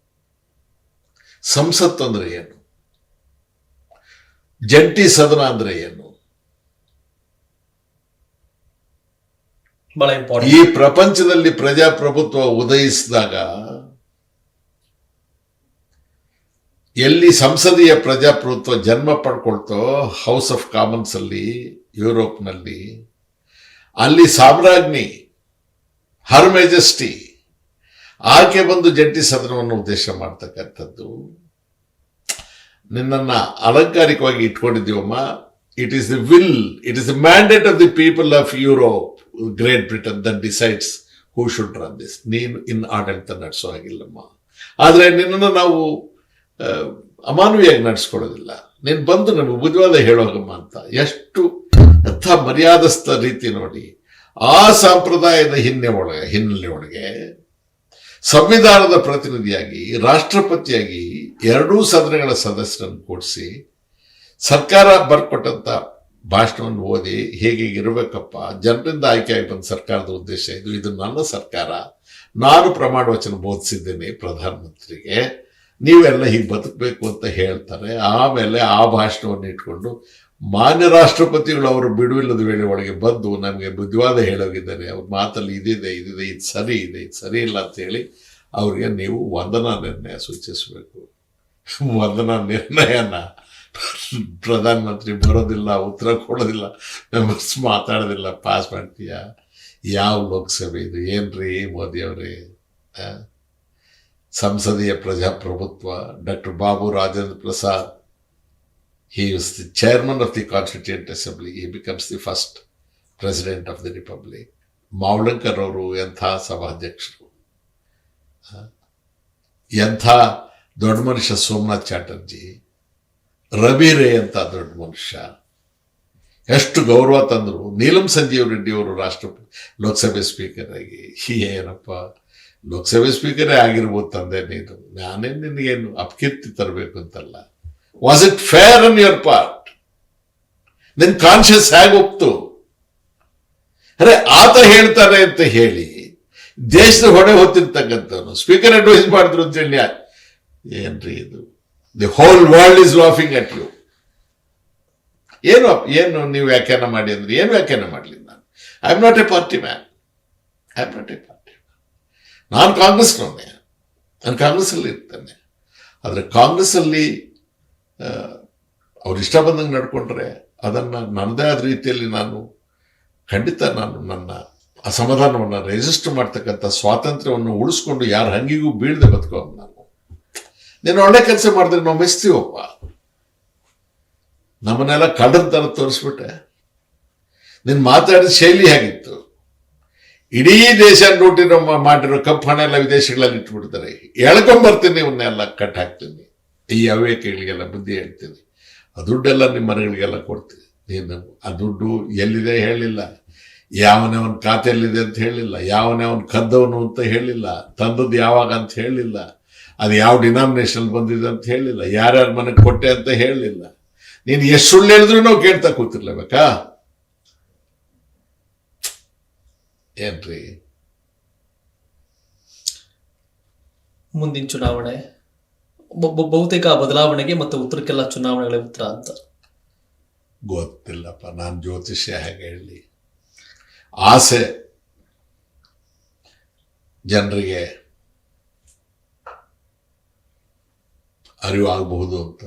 ಸಂಸತ್ ಅಂದ್ರೆ ಏನು? ಜಂಟಿ ಸದನ ಅಂದ್ರೆ ಏನು? ಬಹಳ ಇಂಪಾರ್ಟೆಂಟ್. ಈ ಪ್ರಪಂಚದಲ್ಲಿ ಪ್ರಜಾಪ್ರಭುತ್ವ ಉದಯಿಸಿದಾಗ, ಎಲ್ಲಿ ಸಂಸದೀಯ ಪ್ರಜಾಪ್ರಭುತ್ವ ಜನ್ಮ ಪಡ್ಕೊಳ್ತೋ, ಹೌಸ್ ಆಫ್ ಕಾಮನ್ಸ್ ಅಲ್ಲಿ, ಯುರೋಪ್ನಲ್ಲಿ, ಅಲ್ಲಿ ಸಾಮ್ರಾಜ್ಞಿ, ಹರ್ ಮೆಜೆಸ್ಟಿ, ಆಕೆ ಬಂದು ಜಂಟಿ ಸದನವನ್ನು ಉದ್ದೇಶ ಮಾಡ್ತಕ್ಕಂಥದ್ದು. ನಿನ್ನನ್ನ ಅಲಂಕಾರಿಕವಾಗಿ ಇಟ್ಕೊಂಡಿದ್ದೀವಮ್ಮ. It is the will, it is the mandate of the people of Europe, Great Britain that decides who should run this. ನೀನು ಇನ್ನು ಆಡಳಿತ ನಡೆಸೋ ಹಾಗಿಲ್ಲಮ್ಮ. ಆದರೆ ನಿನ್ನನ್ನು ನಾವು ಅಮಾನವೀಯಾಗಿ ನಡೆಸ್ಕೊಳ್ಳೋದಿಲ್ಲ. ನೀನು ಬಂದು ನಮಗೆ ಬುದ್ಧಿವಾದ ಹೇಳೋಗಮ್ಮ ಅಂತ ಎಷ್ಟು ಎಂಥ ಮರ್ಯಾದಸ್ಥ ರೀತಿ ನೋಡಿ. ಆ ಸಂಪ್ರದಾಯದ ಹಿನ್ನೆಲೆ ಒಳಗೆ ಸಂವಿಧಾನದ ಪ್ರತಿನಿಧಿಯಾಗಿ ರಾಷ್ಟ್ರಪತಿಯಾಗಿ ಎರಡೂ ಸದನಗಳ ಸದಸ್ಯರನ್ನು ಕೂಡಿಸಿ ಸರ್ಕಾರ ಬರ್ಕೊಟ್ಟಂತ ಭಾಷಣವನ್ನು ಓದಿ ಹೇಗೆ ಇರಬೇಕಪ್ಪ, ಜನರಿಂದ ಆಯ್ಕೆಯಾಗಿ ಬಂದ ಸರ್ಕಾರದ ಉದ್ದೇಶ ಇದು ನನ್ನ ಸರ್ಕಾರ, ನಾನು ಪ್ರಮಾಣ ವಚನ ಬೋಧಿಸಿದ್ದೇನೆ ಪ್ರಧಾನಮಂತ್ರಿಗೆ, ನೀವೆಲ್ಲ ಹೀಗೆ ಬದುಕಬೇಕು ಅಂತ ಹೇಳ್ತಾರೆ. ಆಮೇಲೆ ಆ ಭಾಷಣವನ್ನು ಇಟ್ಕೊಂಡು ಮಾನ್ಯ ರಾಷ್ಟ್ರಪತಿಗಳು ಅವರು ಬಿಡುವಿಲ್ಲದ ವೇಳೆ ಒಳಗೆ ಬಂದು ನಮಗೆ ಬುದ್ಧಿವಾದ ಹೇಳೋಗಿದ್ದಾರೆ, ಅವ್ರ ಮಾತಲ್ಲಿ ಇದಿದೆ, ಇದು ಸರಿ ಇದೆ, ಇದು ಸರಿ ಇಲ್ಲ ಅಂತ ಹೇಳಿ ಅವ್ರಿಗೆ ನೀವು ವಂದನಾ ನಿರ್ಣಯ ಸೂಚಿಸಬೇಕು. ವಂದನಾ ನಿರ್ಣಯನ ಪ್ರಧಾನಮಂತ್ರಿ ಬರೋದಿಲ್ಲ, ಉತ್ತರ ಕೊಡೋದಿಲ್ಲ, ಮೆಂಬರ್ಸ್ ಮಾತಾಡೋದಿಲ್ಲ, ಪಾಸ್ ಮಾಡ್ತೀಯ. ಯಾವ ಲೋಕಸಭೆ ಇದು? ಏನ್ರಿ ಮೋದಿ ಅವರೇ? ಸಂಸದೀಯ ಪ್ರಜಾಪ್ರಭುತ್ವ. Doctor Babu Rajendra Prasad, he is the chairman of the Constituent Assembly. He becomes the first president of the Republic. Mavalankar ಅವರು ಎಂಥ ಸಭಾಧ್ಯಕ್ಷರು, ಎಂಥ ದೊಡ್ಡ ಮನುಷ್ಯ ಸೋಮನಾಥ್ ಚಾಟರ್ಜಿ, ರವಿ ರೇ ಅಂತ ದೊಡ್ಡ ಮನುಷ್ಯ, ಎಷ್ಟು ಗೌರವ ತಂದರು. ನೀಲಂ ಸಂಜೀವ್ ರೆಡ್ಡಿ ಅವರು ಲೋಕಸಭೆ ಸ್ಪೀಕರ್ ಆಗಿ, ಏನಪ್ಪ ಲೋಕಸಭೆ ಸ್ಪೀಕರೇ ಆಗಿರ್ಬೋದು ತಂದೆ ನೀನು, ನಾನೇನು ನಿನಗೇನು ಅಪಕೀರ್ತಿ ತರಬೇಕು ಅಂತಲ್ಲ. Was it fair on your part? ನಿನ್ ಕಾನ್ಶಿಯಸ್ ಹೇಗೆ ಒಪ್ತು? ಅರೆ ಆತ ಹೇಳ್ತಾರೆ ಅಂತ ಹೇಳಿ ದೇಶದ ಹೊಡೆ ಹೊತ್ತಿರ್ತಕ್ಕಂಥವ್ನು ಸ್ಪೀಕರ್ ಅಡ್ವೈಸ್ ಮಾಡಿದ್ರು ಅಂತ ಹೇಳಿ ಏನ್ರಿ ಇದು? The whole world is laughing at you. ಏನು ನೀವು ವ್ಯಾಖ್ಯಾನ ಮಾಡಿ ಅಂದ್ರೆ ಏನು ವ್ಯಾಖ್ಯಾನ ಮಾಡಲಿ? ನಾನು I am not a party man. I am not a party man. ನಾನು ಕಾಂಗ್ರೆಸ್ನವನ್ನೇ, ನಾನು ಕಾಂಗ್ರೆಸ್ಸಲ್ಲಿ ಇರ್ತೇನೆ. ಆದರೆ ಕಾಂಗ್ರೆಸ್ಸಲ್ಲಿ ಅವ್ರು ಇಷ್ಟ ಬಂದಂಗೆ ನಡ್ಕೊಂಡ್ರೆ ಅದನ್ನು ನನ್ನದೇ ಆದ ರೀತಿಯಲ್ಲಿ ಖಂಡಿತ ನಾನು ನನ್ನ ಅಸಮಾಧಾನವನ್ನು ರೆಜಿಸ್ಟರ್ ಮಾಡ್ತಕ್ಕಂಥ ಸ್ವಾತಂತ್ರ್ಯವನ್ನು ಉಳಿಸ್ಕೊಂಡು ಯಾರ ಹಂಗಿಗೂ ಬೀಳದೆ ಬದುಕೋ. ನೀನು ಒಳ್ಳೆ ಕೆಲಸ ಮಾಡಿದ್ರೆ ನಾವು ಮೆಚ್ತೀವಪ್ಪ. ನಮ್ಮನ್ನೆಲ್ಲ ಕಳ್ಳರ ಥರ ತೋರಿಸ್ಬಿಟ್ಟೆ. ನೀನು ಮಾತಾಡಿದ ಶೈಲಿ ಹೇಗಿತ್ತು? ಇಡೀ ದೇಶ ನೋಟಿರೋ ಮಾಡಿರೋ ಕಪ್ಪು ಹಣ ಎಲ್ಲ ವಿದೇಶಗಳಲ್ಲಿ ಇಟ್ಬಿಡ್ತಾರೆ. ಎಳ್ಕೊಂಬರ್ತೀನಿ, ಇವನ್ನೆಲ್ಲ ಕಟ್ ಹಾಕ್ತೀನಿ, ಈ ಅವಿವೇಕಗಳಿಗೆಲ್ಲ ಬುದ್ಧಿ ಹೇಳ್ತೀನಿ. ಆ ದುಡ್ಡೆಲ್ಲ ನಿಮ್ಮ ಮನೆಗಳಿಗೆಲ್ಲ ಕೊಡ್ತೀನಿ. ನೀನು ಆ ದುಡ್ಡು ಎಲ್ಲಿದೆ ಹೇಳಿಲ್ಲ, ಯಾವನೇ ಅವನ ಖಾತೆಯಲ್ಲಿದೆ ಅಂತ ಹೇಳಿಲ್ಲ, ಯಾವನೇ ಅವನು ಕದ್ದವನು ಅಂತ ಹೇಳಿಲ್ಲ, ತಂದದ್ದು ಯಾವಾಗ ಅಂತ ಹೇಳಿಲ್ಲ, ಅದು ಯಾವ ಡಿನಾಮಿನೇಷನ್ ಬಂದಿದೆ ಅಂತ ಹೇಳಿಲ್ಲ, ಯಾರ್ಯಾರ ಮನೆಗೆ ಕೊಟ್ಟೆ ಅಂತ ಹೇಳಿಲ್ಲ. ನೀನು ಎಷ್ಟು ಸುಳ್ಳು ಹೇಳಿದ್ರು ನಾವು ಕೇಳ್ತಾ ಕೂತಿರ್ಲೇಬೇಕಾ? ಏನ್ರಿ? ಮುಂದಿನ ಚುನಾವಣೆ ಬಹುತೇಕ ಬದಲಾವಣೆಗೆ ಮತ್ತು ಉತ್ತರಕ್ಕೆಲ್ಲ ಚುನಾವಣೆಗಳ ಉತ್ತರ ಅಂತ ಗೊತ್ತಿಲ್ಲಪ್ಪ. ನಾನು ಜ್ಯೋತಿಷ್ಯ ಹೇಗೆ ಹೇಳಿ? ಆಸೆ ಜನರಿಗೆ ಅರಿವಾಗಬಹುದು ಅಂತ.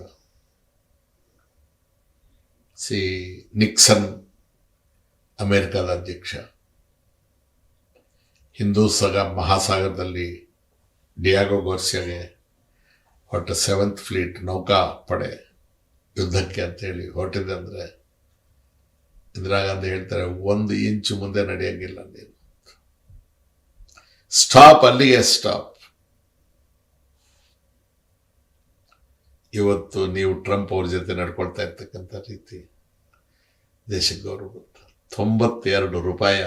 ನಿಕ್ಸನ್ ಅಮೆರಿಕದ ಅಧ್ಯಕ್ಷ, ಹಿಂದೂ ಮಹಾಸಾಗರದಲ್ಲಿ ಡಿಯಾಗೋ ಗಾರ್ಸಿಯಾಗೆ ಹೊಟ್ಟ 7th ಫ್ಲೀಟ್ ನೌಕಾ ಪಡೆ ಯುದ್ಧಕ್ಕೆ ಅಂತೇಳಿ ಹೊರಟಿದೆ. ಅಂದರೆ ಇಂದಿರಾ ಗಾಂಧಿ ಹೇಳ್ತಾರೆ, 1 ಇಂಚು ಮುಂದೆ ನಡೆಯಂಗಿಲ್ಲ ನೀನು, ಸ್ಟಾಪ್, ಅಲ್ಲಿಗೆ ಸ್ಟಾಪ್. ಇವತ್ತು ನೀವು ಟ್ರಂಪ್ ಅವ್ರ ಜೊತೆ ನಡ್ಕೊಳ್ತಾ ಇರ್ತಕ್ಕಂಥ ರೀತಿ ದೇಶಕ್ಕೆ ಗೌರವ ಗೊತ್ತು. 92 ರೂಪಾಯಿ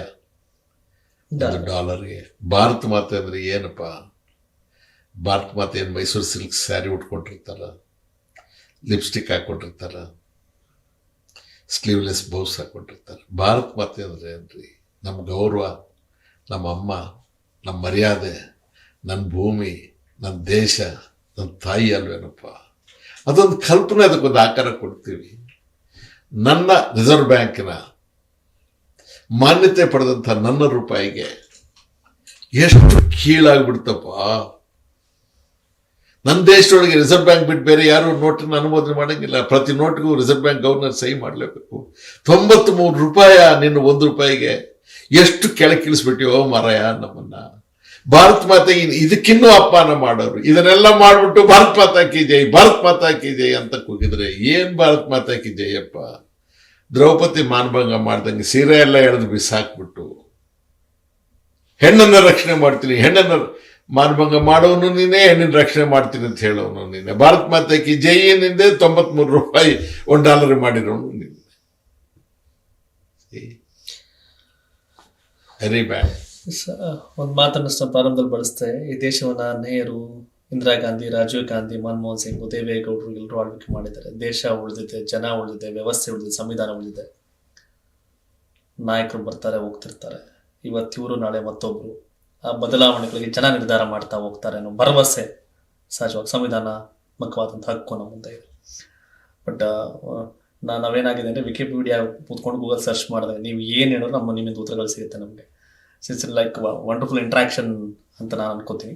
ಡಾಲರ್ಗೆ. ಭಾರತ ಮಾತೆ ಅಂದ್ರೆ ಏನಪ್ಪ? ಭಾರತ ಮಾತೆ ಏನು ಮೈಸೂರು ಸಿಲ್ಕ್ ಸ್ಯಾರಿ ಉಟ್ಕೊಂಡಿರ್ತಾರ, ಲಿಪ್ಸ್ಟಿಕ್ ಹಾಕೊಂಡಿರ್ತಾರ, ಸ್ಲೀವ್ಲೆಸ್ ಬ್ಲೌಸ್ ಹಾಕೊಂಡಿರ್ತಾರೆ. ಭಾರತ ಮಾತೆ ಅಂದ್ರೆ ಏನ್ರಿ? ನಮ್ಮ ಗೌರವ, ನಮ್ಮ ಅಮ್ಮ, ನಮ್ಮ ಮರ್ಯಾದೆ, ನನ್ನ ಭೂಮಿ, ನನ್ನ ದೇಶ, ನನ್ನ ತಾಯಿ ಅಲ್ವೇನಪ್ಪ? ಅದೊಂದು ಕಲ್ಪನೆ, ಅದಕ್ಕೊಂದು ಆಕಾರ ಕೊಡ್ತೀವಿ. ನನ್ನ ರಿಸರ್ವ್ ಬ್ಯಾಂಕಿನ ಮಾನ್ಯತೆ ಪಡೆದಂಥ ನನ್ನ ರೂಪಾಯಿಗೆ ಎಷ್ಟು ಕೀಳಾಗ್ಬಿಡ್ತಪ್ಪ. ನನ್ನ ದೇಶದೊಳಗೆ ರಿಸರ್ವ್ ಬ್ಯಾಂಕ್ ಬಿಟ್ಟು ಬೇರೆ ಯಾರು ನೋಟನ್ನು ಅನುಮೋದನೆ ಮಾಡೋಂಗಿಲ್ಲ. ಪ್ರತಿ ನೋಟ್ಗೂ ರಿಸರ್ವ್ ಬ್ಯಾಂಕ್ ಗವರ್ನರ್ ಸಹಿ ಮಾಡಲೇಬೇಕು. 93 ರೂಪಾಯಿ ನಿನ್ನ 1 ರೂಪಾಯಿಗೆ ಎಷ್ಟು ಕೆಳಗಿಳಿಸ್ಬಿಟ್ಟಿವೋ ಮಾರಾಯ ನಮ್ಮನ್ನ. ಭಾರತ್ ಮಾತೆ ಇದಕ್ಕಿನ್ನೂ ಅಪಮಾನ ಮಾಡೋರು. ಇದನ್ನೆಲ್ಲ ಮಾಡ್ಬಿಟ್ಟು ಭಾರತ್ ಮಾತಾ ಕಿ ಜೈ, ಭಾರತ್ ಮಾತಾ ಕಿ ಜೈ ಅಂತ ಕೂಗಿದ್ರೆ ಏನ್ ಭಾರತ್ ಮಾತಾ ಕಿ ಜೈಯಪ್ಪ? ದ್ರೌಪದಿ ಮಾನಭಂಗ ಮಾಡ್ದಂಗೆ ಸೀರೆ ಎಲ್ಲ ಎಳೆದು ಬಿಸಾಕ್ಬಿಟ್ಟು ಹೆಣ್ಣನ್ನ ರಕ್ಷಣೆ ಮಾಡ್ತೀನಿ, ಹೆಣ್ಣನ್ನ ಮಾನಭಂಗ ಮಾಡೋನು ನೀನೇ, ಹೆಣ್ಣಿನ ರಕ್ಷಣೆ ಮಾಡ್ತೀನಿ ಅಂತ ಹೇಳೋನು ನೀನೆ. ಭಾರತ್ ಮಾತಾ ಕಿ ಜೈ ಏನಿದೆ $93 $1 ಮಾಡಿರೋನು ನೀನೆ. Very bad. ಒಂದು ಮಾತನ್ನು ಪ್ರಾರಂಭದಲ್ಲಿ ಬಳಸ್ತೆ, ಈ ದೇಶವನ್ನ ನೆಹರು, ಇಂದಿರಾ ಗಾಂಧಿ, ರಾಜೀವ್ ಗಾಂಧಿ, ಮನಮೋಹನ್ ಸಿಂಗ್, ದೇವೇಗೌಡರು ಎಲ್ಲರೂ ಆಳ್ವಿಕೆ ಮಾಡಿದ್ದಾರೆ. ದೇಶ ಉಳಿದಿದೆ, ಜನ ಉಳಿದಿದೆ, ವ್ಯವಸ್ಥೆ ಉಳಿದಿದೆ, ಸಂವಿಧಾನ ಉಳಿದಿದೆ. ನಾಯಕರು ಬರ್ತಾರೆ ಹೋಗ್ತಿರ್ತಾರೆ. ಇವತ್ತಿವರು ನಾಳೆ ಮತ್ತೊಬ್ರು. ಆ ಬದಲಾವಣೆಗಳಿಗೆ ಜನ ನಿರ್ಧಾರ ಮಾಡ್ತಾ ಹೋಗ್ತಾರೆ ಅನ್ನೋ ಭರವಸೆ ಸಹಜವಾಗಿ ಸಂವಿಧಾನಾತ್ಮಕವಾದಂಥ ಹಕ್ಕು ನಮ್ಮ ಮುಂದೆ ಇದೆ. ಬಟ್ ನಾವೇನಾಗಿದೆ ಅಂದರೆ ವಿಕಿಪೀಡಿಯಾ ಕೂತ್ಕೊಂಡು ಗೂಗಲ್ ಸರ್ಚ್ ಮಾಡಿದಾಗ ನೀವು ಏನು ಹೇಳೋರು ನಿಮ್ಮಿಂದ ಉತ್ತರಗಳು ಸಿಗುತ್ತೆ ನಮಗೆ. ಇಟ್ಸ್ ಲೈಕ್ ವಂಡರ್ಫುಲ್ ಇಂಟ್ರಾಕ್ಷನ್ ಅಂತ ನಾನು ಅನ್ಕೋತೀನಿ.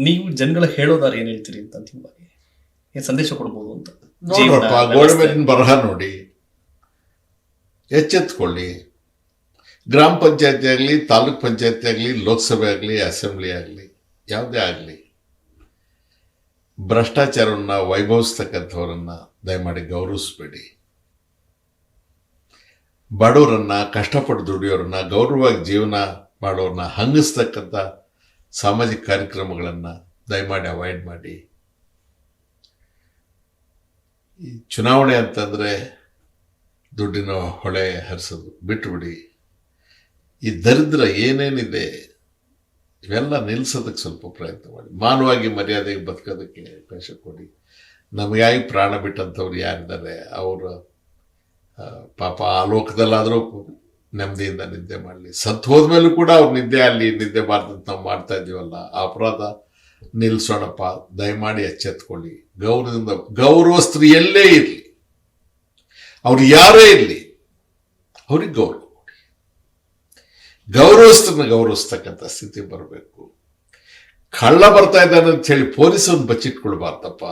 ನೀವು ಜನಗಳ ಹೇಳೋದಾರು ಏನ್ ಹೇಳ್ತೀರಿ ಅಂತ ಅಂತಿಮವಾಗಿ ಏನ್ ಸಂದೇಶ ಕೊಡ್ಬೋದು ಅಂತ? ನೋಡ್ರಪ್ಪ, ಗೋಡೆ ಮೇಲಿನ ಬರಹ ನೋಡಿ, ಎಚ್ಚೆತ್ಕೊಳ್ಳಿ. ಗ್ರಾಮ ಪಂಚಾಯತಿ ಆಗಲಿ, ತಾಲೂಕ್ ಪಂಚಾಯತಿ ಆಗಲಿ, ಲೋಕಸಭೆ ಆಗಲಿ, ಅಸೆಂಬ್ಲಿ ಆಗಲಿ, ಯಾವುದೇ ಆಗಲಿ, ಭ್ರಷ್ಟಾಚಾರವನ್ನ ವೈಭವಿಸ್ತಕ್ಕಂಥವ್ರನ್ನ ದಯಮಾಡಿ ಗೌರವಿಸ್ಬೇಡಿ. ಬಡವರನ್ನ, ಕಷ್ಟಪಟ್ಟು ದುಡಿಯೋರನ್ನ, ಗೌರವವಾಗಿ ಜೀವನ ಮಾಡೋರನ್ನ ಹಂಗಿಸ್ತಕ್ಕಂಥ ಸಾಮಾಜಿಕ ಕಾರ್ಯಕ್ರಮಗಳನ್ನು ದಯಮಾಡಿ ಅವಾಯ್ಡ್ ಮಾಡಿ. ಈ ಚುನಾವಣೆ ಅಂತಂದರೆ ದುಡ್ಡಿನ ಹೊಳೆ ಹರಿಸೋದು ಬಿಟ್ಟುಬಿಡಿ. ಈ ದರಿದ್ರ ಏನೇನಿದೆ ಇವೆಲ್ಲ ನಿಲ್ಲಿಸೋದಕ್ಕೆ ಸ್ವಲ್ಪ ಪ್ರಯತ್ನ ಮಾಡಿ. ಮಾನವಾಗಿ ಮರ್ಯಾದೆಗೆ ಬದುಕೋದಕ್ಕೆ ಅವಕಾಶ ಕೊಡಿ. ನಮಗಾಗಿ ಪ್ರಾಣ ಬಿಟ್ಟಂಥವ್ರು ಯಾರಿದ್ದಾರೆ ಅವರು ಪಾಪ ಆ ಲೋಕದಲ್ಲಾದರೂ ನೆಮ್ಮದಿಯಿಂದ ನಿದ್ದೆ ಮಾಡಲಿ. ಸತ್ತು ಹೋದ್ಮೇಲೂ ಕೂಡ ಅವ್ರು ನಿದ್ದೆ ಅಲ್ಲಿ ನಿದ್ದೆ ಬಾರ್ದಂತ ನಾವು ಮಾಡ್ತಾ ಇದ್ದೀವಲ್ಲ, ಆ ಅಪರಾಧ ನಿಲ್ಲಿಸೋಣಪ್ಪ. ದಯಮಾಡಿ ಎಚ್ಚೆತ್ಕೊಳ್ಳಿ. ಗೌರವದಿಂದ ಗೌರವಸ್ಥರು ಎಲ್ಲೇ ಇರಲಿ, ಅವ್ರು ಯಾರೇ ಇರಲಿ, ಅವ್ರಿಗೆ ಗೌರವ ಕೊಡಿ. ಗೌರವಸ್ಥರನ್ನ ಗೌರವಿಸ್ತಕ್ಕಂಥ ಸ್ಥಿತಿ ಬರಬೇಕು. ಕಳ್ಳ ಬರ್ತಾ ಇದ್ದಾನೆ ಅಂತ ಹೇಳಿ ಪೊಲೀಸವ್ನ ಬಚ್ಚಿಟ್ಕೊಳ್ಬಾರ್ದಪ್ಪ.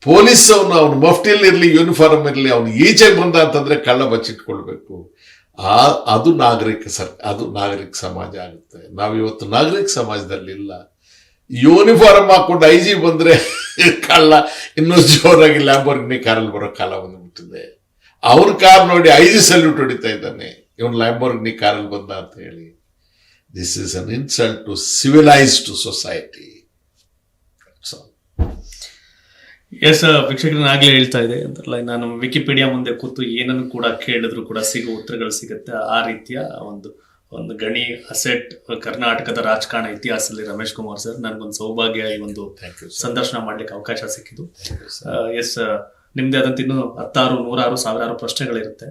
ಪೊಲೀಸ್ ಅವನು ಮಫ್ಟಿಯಲ್ಲಿ ಇರಲಿ, ಯೂನಿಫಾರ್ಮ್ ಇರಲಿ, ಅವನು ಈಚೆಗೆ ಬಂದ ಅಂತಂದ್ರೆ ಕಳ್ಳ ಬಚ್ಚಿಟ್ಕೊಳ್ಬೇಕು. ಅದು ನಾಗರಿಕ ಸಮಾಜ ಆಗುತ್ತೆ. ನಾವಿವತ್ತು ನಾಗರಿಕ ಸಮಾಜದಲ್ಲಿ ಇಲ್ಲ. ಯೂನಿಫಾರ್ಮ್ ಹಾಕೊಂಡು IG ಬಂದ್ರೆ ಕಳ್ಳ ಇನ್ನೂ ಜೋರಾಗಿ ಲ್ಯಾಂಬೋರ್ಗಿನಿ ಕಾರಲ್ಲಿ ಬರೋ ಕಾಲ ಬಂದ್ಬಿಟ್ಟಿದೆ. ಅವ್ರ ಕಾರ್ ನೋಡಿ IG ಸಲ್ಯೂಟ್ ಹೊಡಿತಾ ಇದ್ದಾನೆ, ಇವನು ಲ್ಯಾಂಬೋರ್ಗಿನಿ ಕಾರಲ್ಲಿ ಬಂದ ಅಂತ ಹೇಳಿ. This is an insult to civilised society. Yes ವೀಕ್ಷಕರನ್ನ ಆಗ್ಲೇ ಹೇಳ್ತಾ ಇದೆ ಅಂತಲ್ಲ, ನಾನು ವಿಕಿಪೀಡಿಯಾ ಮುಂದೆ ಕೂತು ಏನನ್ನು ಕೂಡ ಕೇಳಿದ್ರು ಕೂಡ ಸಿಗೋ ಉತ್ತರಗಳು ಸಿಗುತ್ತೆ. ಆ ರೀತಿಯ ಒಂದು ಗಣಿ ಅಸೆಟ್ ಕರ್ನಾಟಕದ ರಾಜಕಾರಣ ಇತಿಹಾಸದಲ್ಲಿ ರಮೇಶ್ ಕುಮಾರ್ ಸರ್, ನನಗೊಂದು ಸೌಭಾಗ್ಯ ಈ ಒಂದು ಸಂದರ್ಶನ ಮಾಡ್ಲಿಕ್ಕೆ ಅವಕಾಶ ಸಿಕ್ಕಿದ್ದು. ಎಸ್, ನಿಮ್ದೇ ಆದಂತ ಇನ್ನು 10, 100, 1000 ಪ್ರಶ್ನೆಗಳಿರುತ್ತೆ.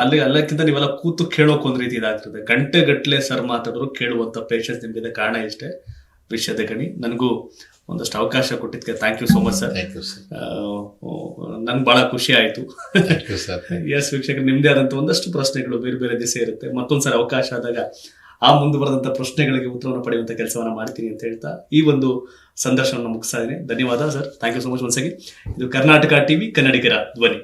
ಅಲ್ಲಕ್ಕಿಂತ ನೀವೆಲ್ಲ ಕೂತು ಕೇಳೋಕ್ ಒಂದ್ ರೀತಿ ಇದಾಗ್ತದೆ. ಗಂಟೆ ಗಟ್ಟಲೆ ಸರ್ ಮಾತಾಡೋರು ಕೇಳುವಂತ ಪೇಷನ್ಸ್ ನಿಮ್ಗಿದೆ. ಕಾರಣ ಇಷ್ಟೇ, ವಿಷಯದ ಗಣಿ. ನನಗೂ ಒಂದಷ್ಟು ಅವಕಾಶ ಕೊಟ್ಟಿದ್ದಕ್ಕೆ thank you so much sir. ನನ್ಗೆ ಬಹಳ ಖುಷಿ ಆಯ್ತು. ಎಸ್ ವೀಕ್ಷಕರು, ನಿಮ್ದೇ ಆದಂತ ಒಂದಷ್ಟು ಪ್ರಶ್ನೆಗಳು ಬೇರೆ ಬೇರೆ ದಿವಸ ಇರುತ್ತೆ. ಮತ್ತೊಂದ್ಸರಿ ಅವಕಾಶ ಆದಾಗ ಆ ಮುಂದುವರೆದಂತ ಪ್ರಶ್ನೆಗಳಿಗೆ ಉತ್ತರವನ್ನು ಪಡೆಯುವಂತ ಕೆಲಸವನ್ನ ಮಾಡ್ತೀನಿ ಅಂತ ಹೇಳ್ತಾ ಈ ಒಂದು ಸಂದರ್ಶನವನ್ನು ಮುಗಿಸ್ತಾ ಇದ್ದೀನಿ. ಧನ್ಯವಾದ sir. Thank you so much once again. ಇದು ಕರ್ನಾಟಕ ಟಿವಿ, ಕನ್ನಡಿಗರ ಧ್ವನಿ.